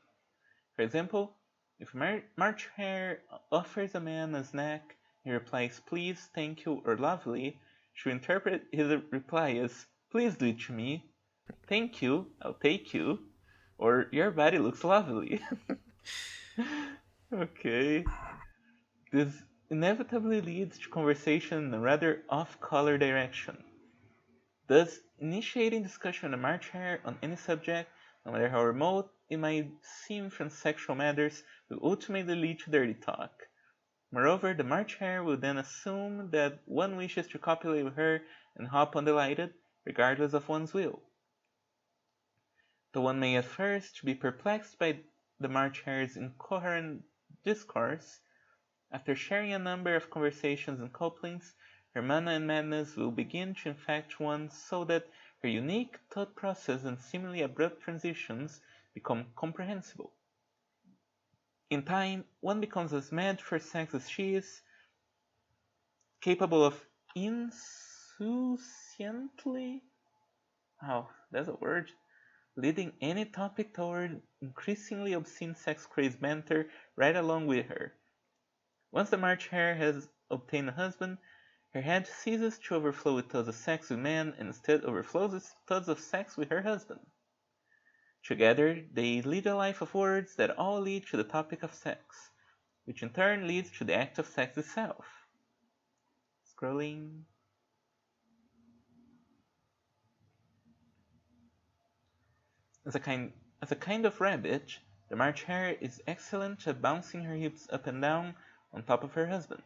For example, if March Hare offers a man a snack, he replies please, thank you, or lovely, she will interpret his reply as please do it to me, thank you, I'll take you, or your body looks lovely. Okay. This inevitably leads to conversation in a rather off-color direction. Thus, initiating discussion with a March Hare on any subject, no matter how remote it might seem from sexual matters, will ultimately lead to dirty talk. Moreover, the March Hare will then assume that one wishes to copulate with her and hop on delighted, regardless of one's will. Though one may at first be perplexed by the March Hare's incoherent discourse, after sharing a number of conversations and couplings, her mana and madness will begin to infect one so that her unique thought process and seemingly abrupt transitions become comprehensible. In time, one becomes as mad for sex as she is, capable of insouciantly, oh, that's a word, leading any topic toward increasingly obscene sex-crazed banter right along with her. Once the March Hare has obtained a husband, her head ceases to overflow with thoughts of sex with men and instead overflows with thoughts of sex with her husband. Together, they lead a life of words that all lead to the topic of sex, which in turn leads to the act of sex itself. Scrolling. As a kind of rabbit, the March Hare is excellent at bouncing her hips up and down on top of her husband.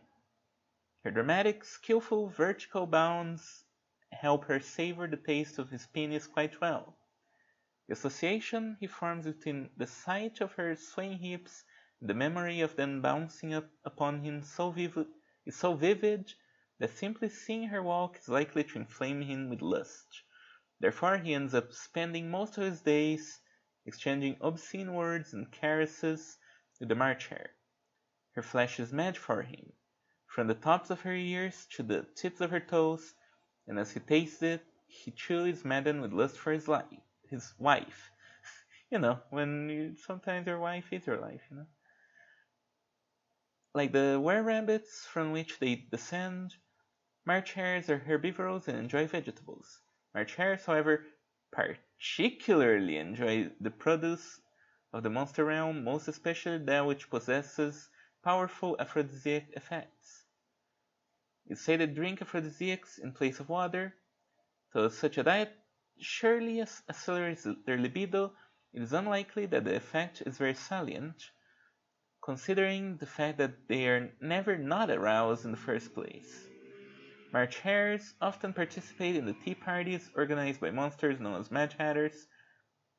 Her dramatic, skillful vertical bounds help her savor the taste of his penis quite well. The association he forms between the sight of her swaying hips and the memory of them bouncing up upon him is so vivid that simply seeing her walk is likely to inflame him with lust. Therefore, he ends up spending most of his days exchanging obscene words and caresses with the March Hare. Her flesh is mad for him, from the tops of her ears to the tips of her toes, and as he tastes it, he too is maddened with lust for his wife. Sometimes your wife is your life. Like the were-rabbits from which they descend, March hares are herbivorous and enjoy vegetables. March hares, however, particularly enjoy the produce of the monster realm, most especially that which possesses powerful aphrodisiac effects. It's said they drink aphrodisiacs in place of water, so such a diet surely accelerates their libido. It is unlikely that the effect is very salient, considering the fact that they are never not aroused in the first place. March hares often participate in the tea parties organized by monsters known as Mad Hatters.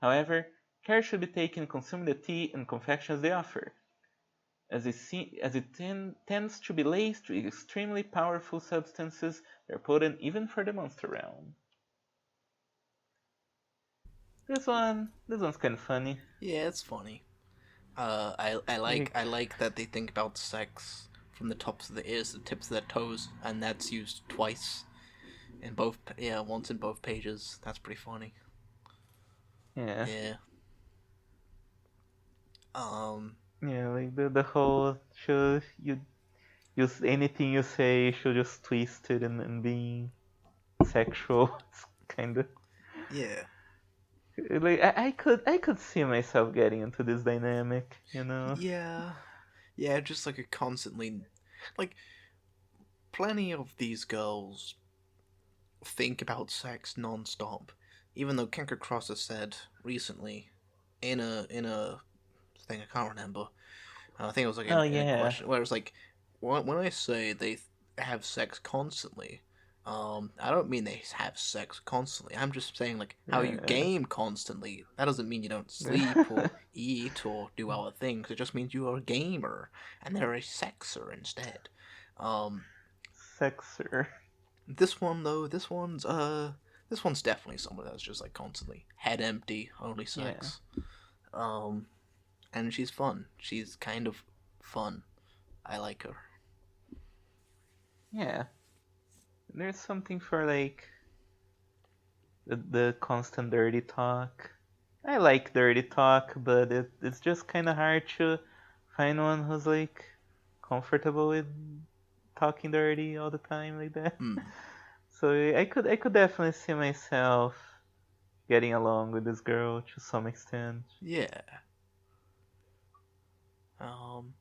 However, care should be taken in consuming the tea and confections they offer, as it tends to be laced with extremely powerful substances that are potent even for the monster realm. This one's kind of funny. Yeah, it's funny. I Like, like that they think about sex from the tops of the ears to the tips of their toes, and that's used twice in both. Yeah, once in both pages. That's pretty funny. yeah, Yeah. Um. yeah, like the whole should you use anything you say should just twist it and being sexual. It's kind of Yeah. like I could see myself getting into this dynamic, you know. Yeah. Yeah. Just like a constantly, like plenty of these girls think about sex non-stop. Even though Kenker Cross has said recently in a thing I can't remember. I think it was like Oh in a yeah, question where it's like when I say they have sex constantly, I don't mean they have sex constantly. I'm just saying like how you yeah. game constantly. That doesn't mean you don't sleep or eat or do other things. It just means you are a gamer and they're a sexer instead. Um, Sexer. this one though, this one's definitely someone that's just like constantly head empty, only Yeah, sex. Um, and she's fun. She's kind of fun. I like her. yeah. There's something for like the constant dirty talk. I like dirty talk, but it's just kind of hard to find one who's like comfortable with talking dirty all the time like that. Hmm. So I could definitely see myself getting along with this girl to some extent. Yeah. Um.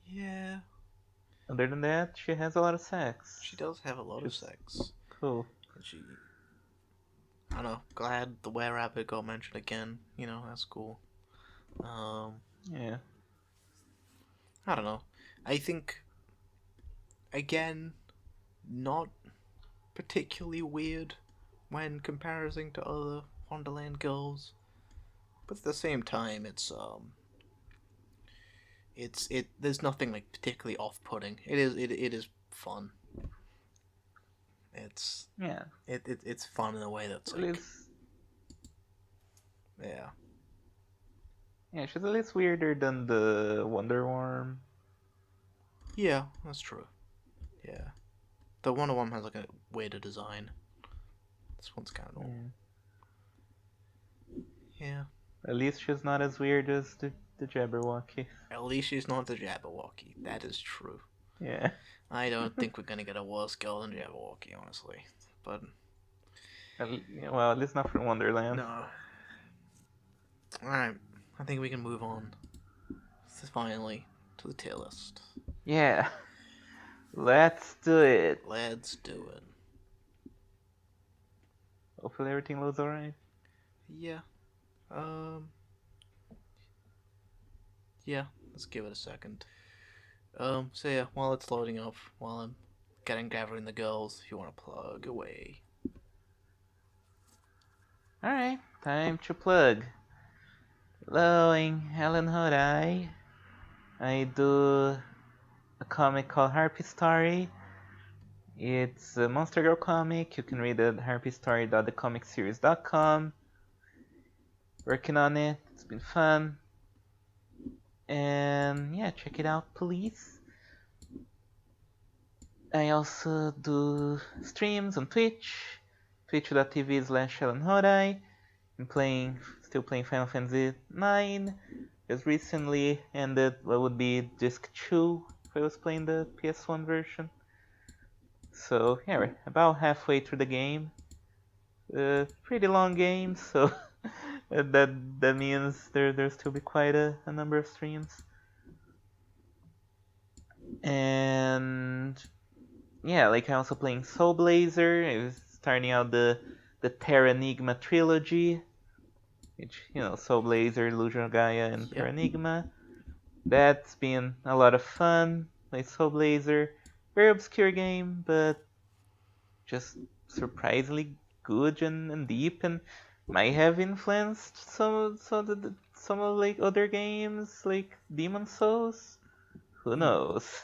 Yeah. Other than that, she has a lot of sex. She does have a lot Which of is sex. cool. And she. I don't know. Glad the Were Rabbit got mentioned again. You know, that's cool. Um. Yeah. I don't know. I think again, not particularly weird when comparing to other Wonderland girls, but at the same time, it's there's nothing like particularly off-putting. It is fun. It's Yeah. it's fun in a way that's At like least yeah. yeah, she's at least weirder than the Wonder Worm. Yeah, that's true. Yeah. The Wonder Woman has like a weirder design. This one's kind of normal. Yeah. Yeah. At least she's not as weird as the Jabberwocky. At least she's not the Jabberwocky. That is true. Yeah. I don't think we're gonna get a worse girl than Jabberwocky, honestly. But Well, at least not from Wonderland. no. Alright. I think we can move on. Finally to the tier list. Yeah. Let's do it. Let's do it. Hopefully everything loads alright. Yeah. Um. Yeah. Let's give it a second. So yeah, while it's loading up, while I'm gathering the girls, if you want to plug away. Alright, time to plug. Hello, I'm Helen Hodai. I do a comic called HARPY Story. It's a Monster Girl comic. You can read it at harpystory.thecomicseries.com. Working on it. It's been fun. And yeah, check it out, please. I also do streams on Twitch. twitch.tv/HelenHodai. I'm still playing Final Fantasy 9. Just recently ended what would be Disc 2 if I was playing the PS1 version. So yeah, we're about halfway through the game. Pretty long game, so that means there'll still be quite a number of streams. And yeah, like I'm also playing Soul Blazer. I was starting out the Terra Enigma trilogy, which Soul Blazer, Illusion of Gaia, and Yep. Terra Enigma. That's been a lot of fun. played Soul Blazer. Very obscure game, but just surprisingly good and deep, and might have influenced some of like other games like Demon Souls. Who Hmm. knows?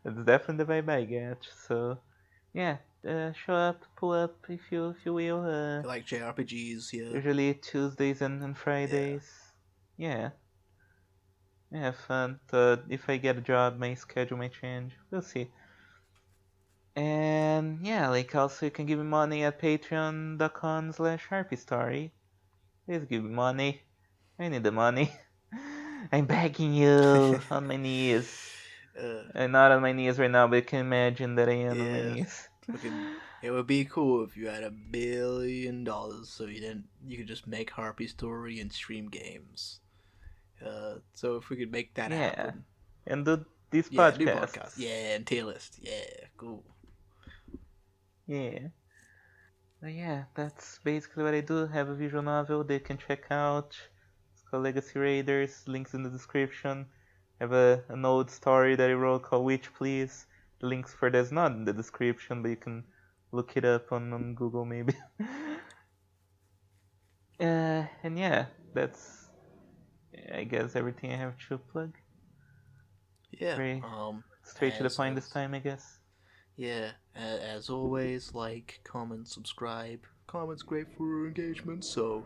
It's definitely the vibe I get. So yeah, show up, pull up if you will. If you like JRPGs, yeah, Usually Tuesdays and yeah, Fridays. Yeah, have fun. If I get a job, my schedule might change. We'll see. And yeah, like also you can give me money at patreon.com/harpystory. Please give me money. I need the money. I'm begging you on my knees. uh, I'm not on my knees right now, but you can imagine that I am on my yeah. knees. Fucking, it would be cool if you had $1 billion, so you could just make Harpy Story and stream games. So if we could make that Yeah. happen, And do these yeah, do podcasts, podcasts. yeah, and tier list, yeah, cool. Yeah. But yeah, that's basically what I do. Have a visual novel they can check out. It's called Legacy Raiders. Links in the description. Have an old story that I wrote called Witch Please. The links for that's not in the description, but you can look it up on Google maybe. And yeah, that's I guess everything I have to plug. Yeah. Very straight to the As point this as time, I guess. yeah, as always, like, comment, subscribe. Comments great for engagement. So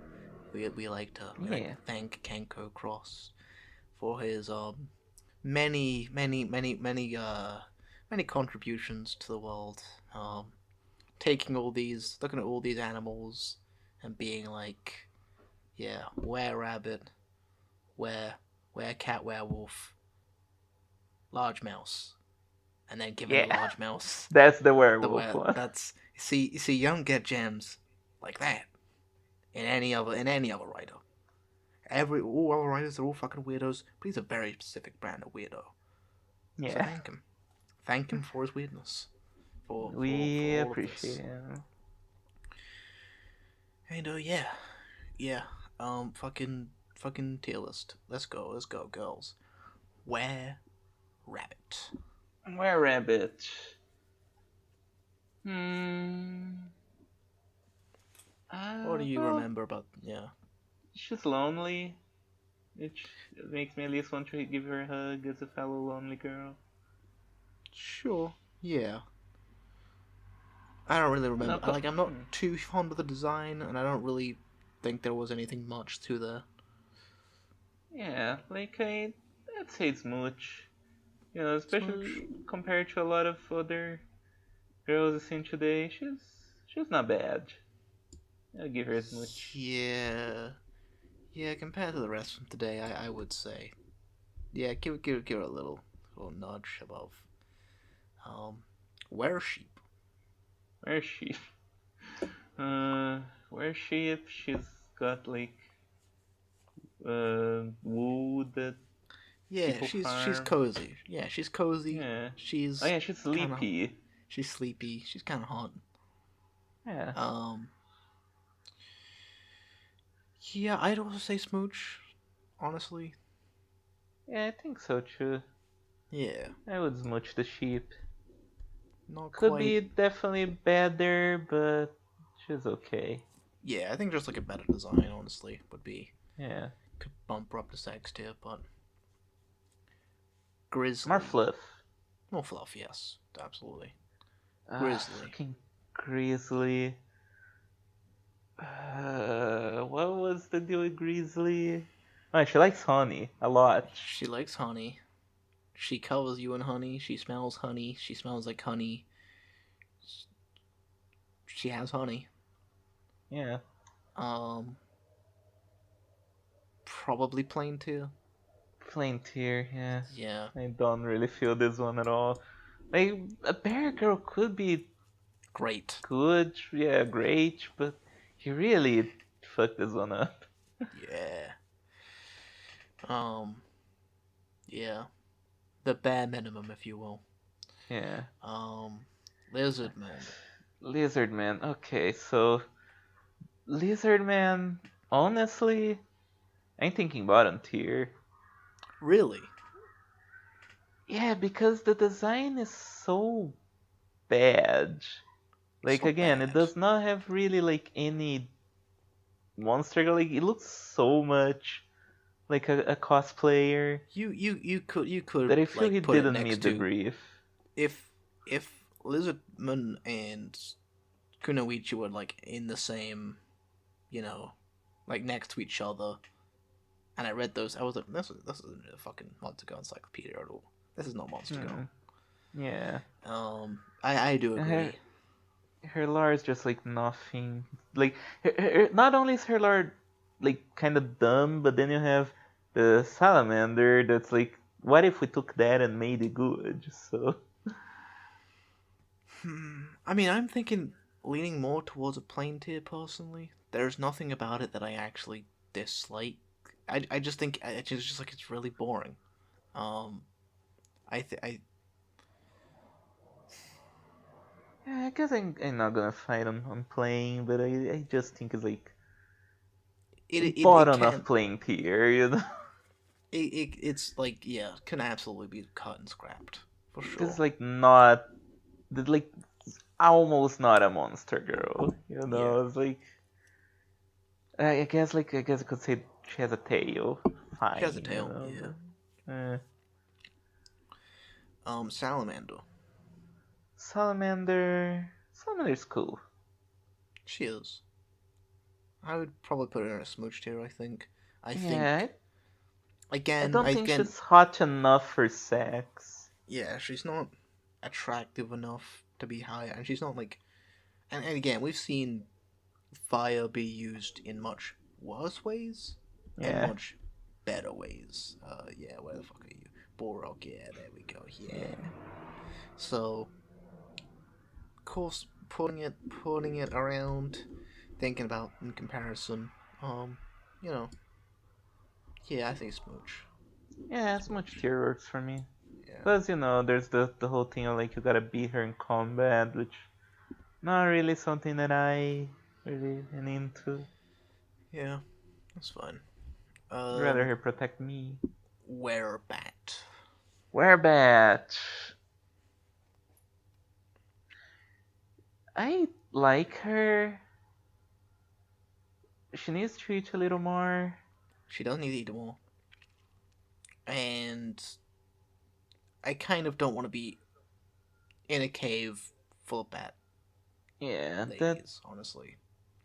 we like to Yeah, thank Kenko Cross for his many contributions to the world. Taking all these, looking at all these animals, and being like, yeah, were rabbit, were cat, werewolf, large mouse, and then giving the yeah, large mouse that's the the werewolf where one. that's you see you don't get gems like that in any other writer. All other writers are all fucking weirdos, but he's a very specific brand of weirdo. So Yeah, thank him. Thank him for his weirdness. For we all of appreciate this. him. And yeah. Yeah. Fucking tier list. Let's go, girls. Where rabbit? Were rabbit. Hmm. What do you Well, remember about yeah. she's lonely. Which makes me at least want to give her a hug as a fellow lonely girl. Sure. Yeah. I don't really No, remember. I'm not too fond of the design, and I don't really think there was anything much to the yeah, like I'd say it's Mooch. You know, smooch. especially compared to a lot of other girls I've seen today, she's not bad. I'll give her Mooch. Yeah, yeah. Compared to the rest from today, I would say, yeah. Give it a little nudge above. Um, where sheep? Where's she? Where's she if she's got like wood that Yeah, people she's farm? cozy. Yeah, she's cozy. Yeah. Oh She's yeah, she's kind of sleepy. she's sleepy. She's kind of hot. Yeah. Um, yeah, I'd also say smooch. Honestly, Yeah, I think so too. yeah, I would smooch the sheep. not Could quite. be definitely better, but she's okay. Yeah, I think just like a better design, honestly, would be Yeah. could bump her up to sex tier, but More grizzly, fluff. more fluff, yes, absolutely. Grizzly, Fucking Grizzly. What was the deal with Grizzly? Oh, she likes honey a lot. she likes honey. She covers you in honey. She smells honey. She smells like honey. She has honey. Yeah. Um, Probably plain too. Plain tier, yeah. Yeah, I don't really feel this one at all. Like, a bear girl could be great. good, yeah, great, but he really fucked this one up. Yeah. Um, yeah. The bare minimum, if you will. Yeah. Um, Lizard Man. Lizard Man. Okay, so Lizard Man, honestly, I'm thinking bottom tier. Really? Yeah, because the design is so bad. Like So again, it bad. does not have really like any monster. Like it looks so much like a cosplayer You could that I feel he like put it didn't next meet the to brief. if Lizardman and Kunoichi were like in the same, you know, like next to each other, and I read those, I was like, this isn't a fucking Monster Girl encyclopedia at all. This is not Monster Hmm. Girl. Yeah. I do And her agree. her lore is just like nothing. Like not only is her lore like kind of dumb, but then you have the salamander that's like, what if we took that and made it good? So I mean, I'm thinking leaning more towards a plain tier personally. There's nothing about it that I actually dislike. I just think it's just like it's really boring. Um, I yeah, I guess I'm not gonna fight on playing, but I just think it's like it bottom of can playing tier, you know? it's like yeah, can absolutely be cut and scrapped for This is sure. like not like almost not a monster girl, you Yeah, know? It's like I guess I guess I could say she has a tail, she has a fine, you tail. know, Yeah. but Salamander. Salamander's cool. She is. I would probably put her in a smooch tier. I think. I Yeah, think I again. don't think Again. she's hot enough for sex. Yeah, she's not attractive enough to be high, and she's not like. And again, we've seen fire be used in much worse ways and Yeah, much better ways. Yeah, where the fuck are you? Borok, yeah, there we go, yeah. yeah. So, of course, putting it around, thinking about in comparison, you know, yeah, I think Smooch. Yeah, as much Smooch. tier works for me. Yeah. Plus, you know, there's the whole thing of like you gotta beat her in combat, which not really something that I really am into. Yeah, that's fine. I'd rather her protect me. Werebat. Wherebat? I like her. She needs to eat a little more. She doesn't need to eat more. And I kind of don't want to be in a cave full of bat Yeah, ladies, honestly.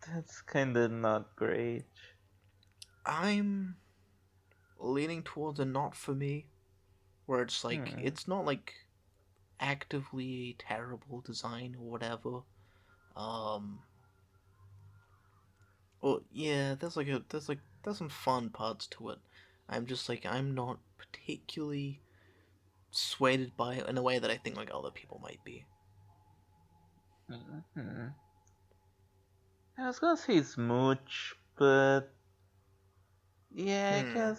that's kind of not great. I'm leaning towards a not for me, where it's like, Hmm. it's not like actively a terrible design or whatever. Um, well, yeah, there's some fun parts to it. I'm just like, I'm not particularly swayed by it in a way that I think like other people might be. Hmm. I was gonna say Smooch, but yeah, Hmm.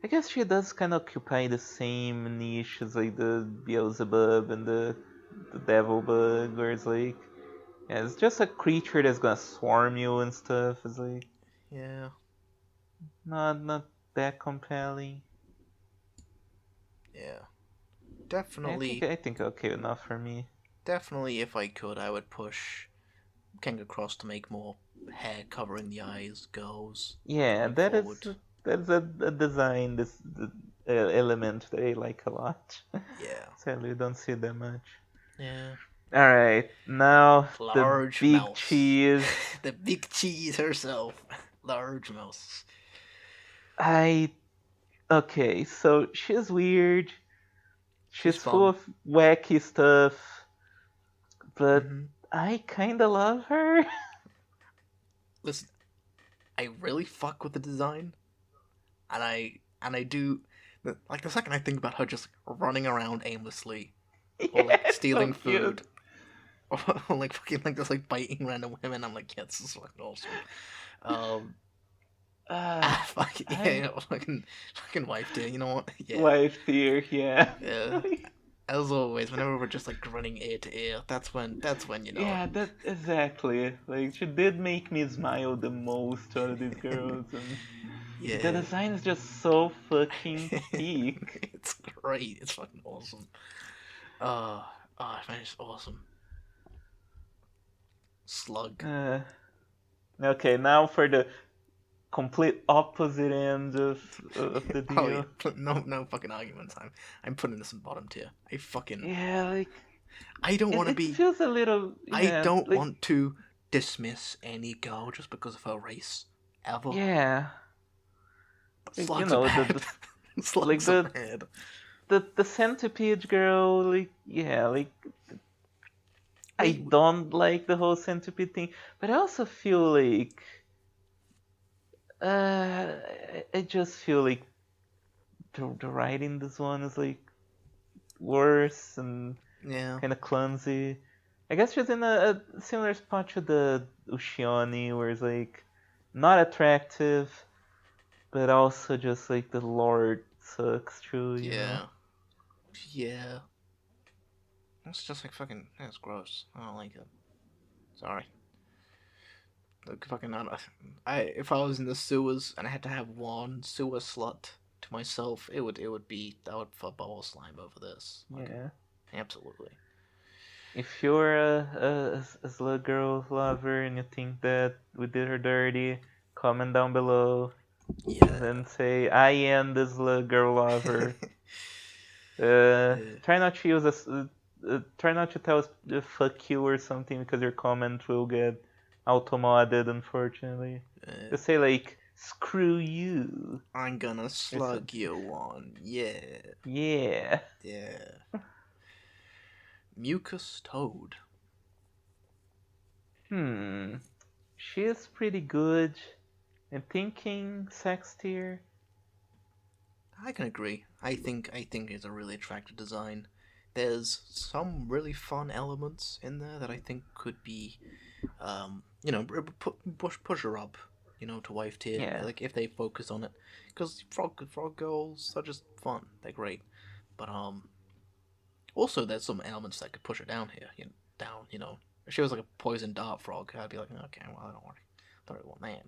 I guess she does kind of occupy the same niche as like the Beelzebub and the Devil Bug, where it's like, yeah, it's just a creature that's gonna swarm you and stuff. It's like Yeah. not that compelling. Yeah. I think okay enough for me. Definitely, if I could, I would push King across to make more hair covering the eyes girls Yeah, going forward. that's a design element that I like a lot. Yeah. Sadly, don't see that much. Yeah. All right, now the Large big mouse. cheese. The big cheese herself. Large mouse. I okay, so she's weird. She's She's full fun. of wacky stuff, but Mm-hmm. I kind of love her. Listen, I really fuck with the design, and I do. Like the second I think about her just running around aimlessly, or Yeah, like it's so stealing cute. food, or like fucking like just like biting random women, I'm like, yeah, this is fucking awesome. Um, Uh, fuck yeah, I fucking wife dear. You know what? Yeah, wife here, yeah. yeah. As always, whenever we're just like running ear to ear, that's when you know. Yeah, that exactly. Like she did make me smile the most out of these girls, and the Yeah, design is just so fucking peak. it's great. It's fucking awesome. Man, it's awesome. Slug. Uh, okay, now for the complete opposite end of the Oh yeah, deal. no fucking arguments. I'm putting this in bottom tier. Yeah, like I don't want to it be. feels a little, I yeah, don't like want to dismiss any girl just because of her race, ever. yeah, But like you slugs are know bad. like Slugs are bad. the centipede girl, like yeah, like I Wait, don't like the whole centipede thing, but I also feel like I just feel like the writing in this one is like worse and yeah, kind of clumsy. I guess she's in a similar spot to the Ushioni, where it's like not attractive, but also just like the lore sucks too, you know? yeah, yeah. It's just like fucking. That's gross. I don't like it. Sorry. Like fucking. If I was in the sewers and I had to have one sewer slut to myself, it would be that would put bubble slime over this. Fucking Yeah. absolutely. If you're a slug girl lover and you think that we did her dirty, comment down below and Yeah. then say, I am the slug girl lover. Yeah. Try not to use try not to tell us fuck you or something because your comment will get auto-modded, unfortunately. Uh, Just say like, screw you I'm gonna or slug something. you one. Yeah. Yeah. Yeah. Mucus toad. Hmm. She is pretty good. I'm thinking sex tier. I can agree. I think it's a really attractive design. There's some really fun elements in there that I think could be, push her up, to wife tier. Yeah. Like if they focus on it, because frog girls are just fun. They're great, but also there's some elements that could push her down here. Down. If she was like a poison dart frog, I'd be like, okay, well, I don't really want that.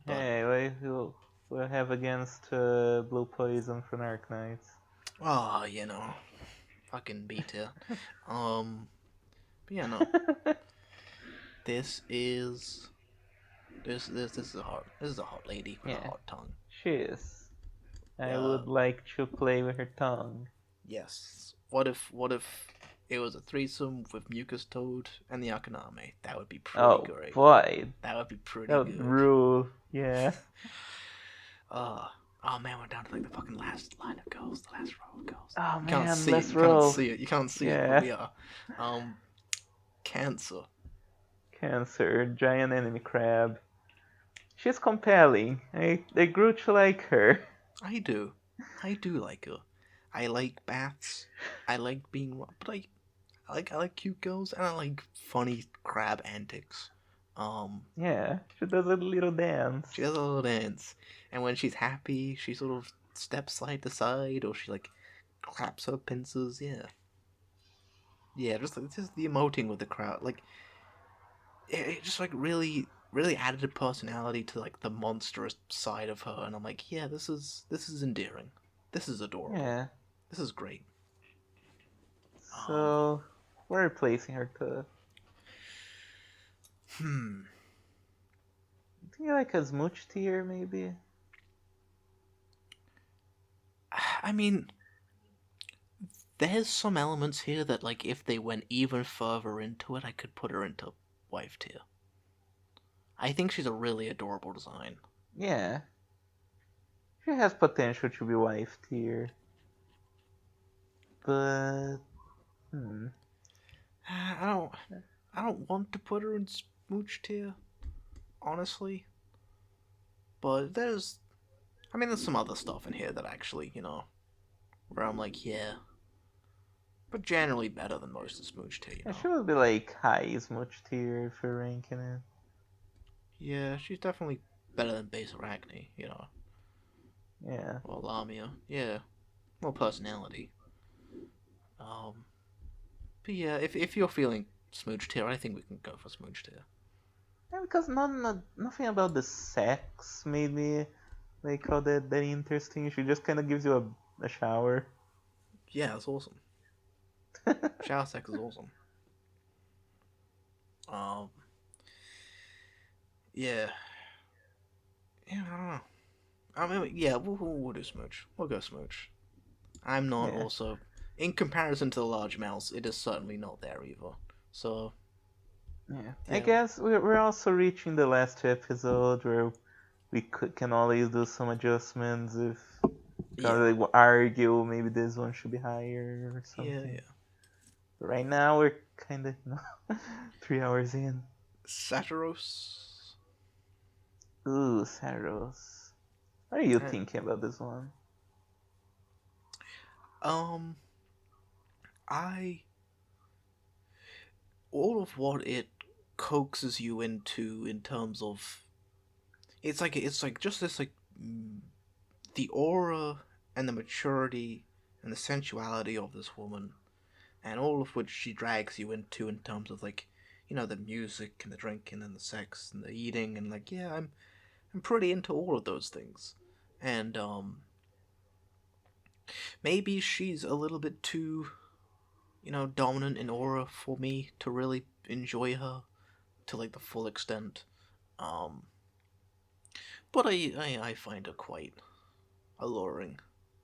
But Hey, we'll have against Blue Poison from Arc Knights. oh, fucking B tier. Um, but yeah, no. This is this is a hot lady with a Yeah, hot tongue. she is. I Yeah. would like to play with her tongue. Yes. What if it was a threesome with Mucus Toad and the Akaname? That would be pretty Oh great. boy, That would be pretty that would good. rule. Yeah. Uh oh man, we're down to like the fucking last line of girls, the last row of girls. Oh You can't man, see it. let's You can't roll. see it. You can't see it, but Yeah. we are. Um, Cancer. Cancer, giant enemy crab. She's compelling. I grew to like her. I do. I do like her. I like baths. I like being, but I like cute girls and I like funny crab antics. Um, Yeah, she does a little she dance. does a little dance, and when she's happy, she sort of steps side to side, or she like claps her pincers. Yeah, yeah, just the emoting with the crowd. Like it just like really added a personality to like the monstrous side of her, and I'm like, yeah, this is endearing. This is adorable. Yeah. This is great. Um, So we're replacing her to. hmm. I think like a smooch tier maybe. I mean, there's some elements here that, like, if they went even further into it, I could put her into wife tier. I think she's a really adorable design. Yeah. She has potential to be wife tier. But I don't, I don't want to put her in smooch tier, honestly. But there's some other stuff in here that actually, where I'm like, yeah, but generally better than most of smooch tier, yeah, she would be like high smooch tier if we're ranking it. Yeah, she's definitely better than base Arachne, Yeah. or Lamia. Yeah, more personality. Um, but yeah, if you're feeling smooch tier, I think we can go for smooch tier. Yeah, because nothing about the sex made me like how that interesting. She just kind of gives you a shower. Yeah, it's awesome. Shower sex is awesome. Um, yeah, yeah, I don't know. I mean, yeah, we'll do smooch. We'll go smooch. I'm not Yeah. also, in comparison to the large mouse, it is certainly not there either. So Yeah. I yeah, guess we're also reaching the last episode where can always do some adjustments if yeah, kind of argue maybe this one should be higher or yeah, something. yeah. But right now we're kind of 3 hours in. Satiros. Ooh, Saros. What are you Uh, thinking about this one? Um, I all of what it coaxes you into in terms of it's like just this like the aura and the maturity and the sensuality of this woman and all of which she drags you into in terms of like the music and the drinking and the sex and the eating and like yeah I'm pretty into all of those things and maybe she's a little bit too dominant in aura for me to really enjoy her to like the full extent. Um, but I find her quite alluring,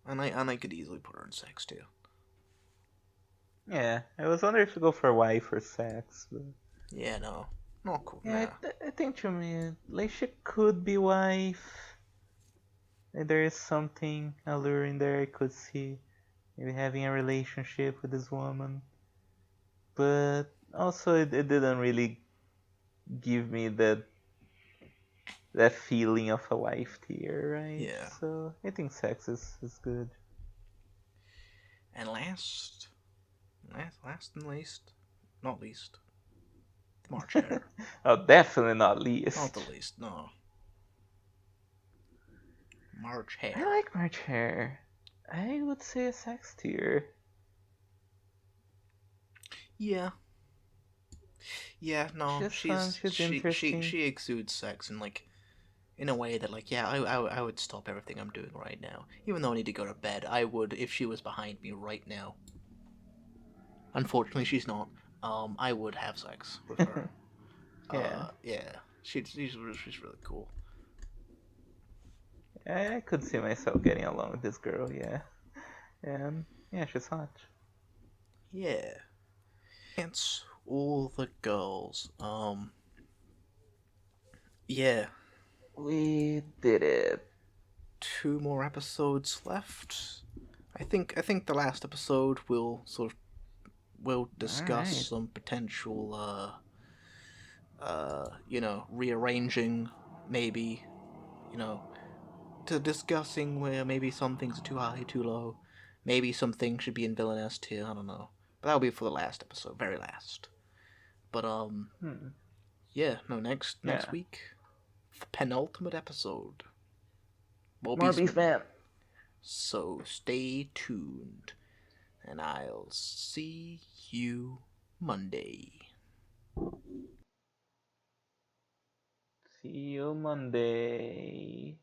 and I could easily put her in sex too. Yeah, I was wondering if you go for wife or sex, but Yeah, no, not cool. yeah, Nah. I think to me, like she could be wife. Like, there is something alluring there. I could see maybe having a relationship with this woman, but also it didn't really give me that feeling of a wife tier, right? Yeah, So I think sex is good. and last and least, not least, the March Hare. Oh, definitely not Not the least. least, no. March I Hare. like March Hare. I would say a sex tier. Yeah, yeah, no, She's fun. she's She's she she interesting. she exudes sex and like in a way that like yeah I would stop everything I'm doing right now even though I need to go to bed. I would if she was behind me right now. Unfortunately she's not. I would have sex with her. Yeah, Yeah, she's really cool. I could see myself getting along with this girl. Yeah, and yeah, she's hot. Yeah, dance all the girls. Yeah, We did it. two more episodes left. I think the last episode will All discuss right. some potential rearranging, maybe, you know, to discussing where maybe some things are too high, too low. Maybe some things should be in villainess tier, I don't know. But that'll be for the last episode, very last. But Hmm. yeah, no, next Yeah. week, the penultimate episode. More More Beastmen. Beastmen. So stay tuned, and I'll see you Monday. See you Monday.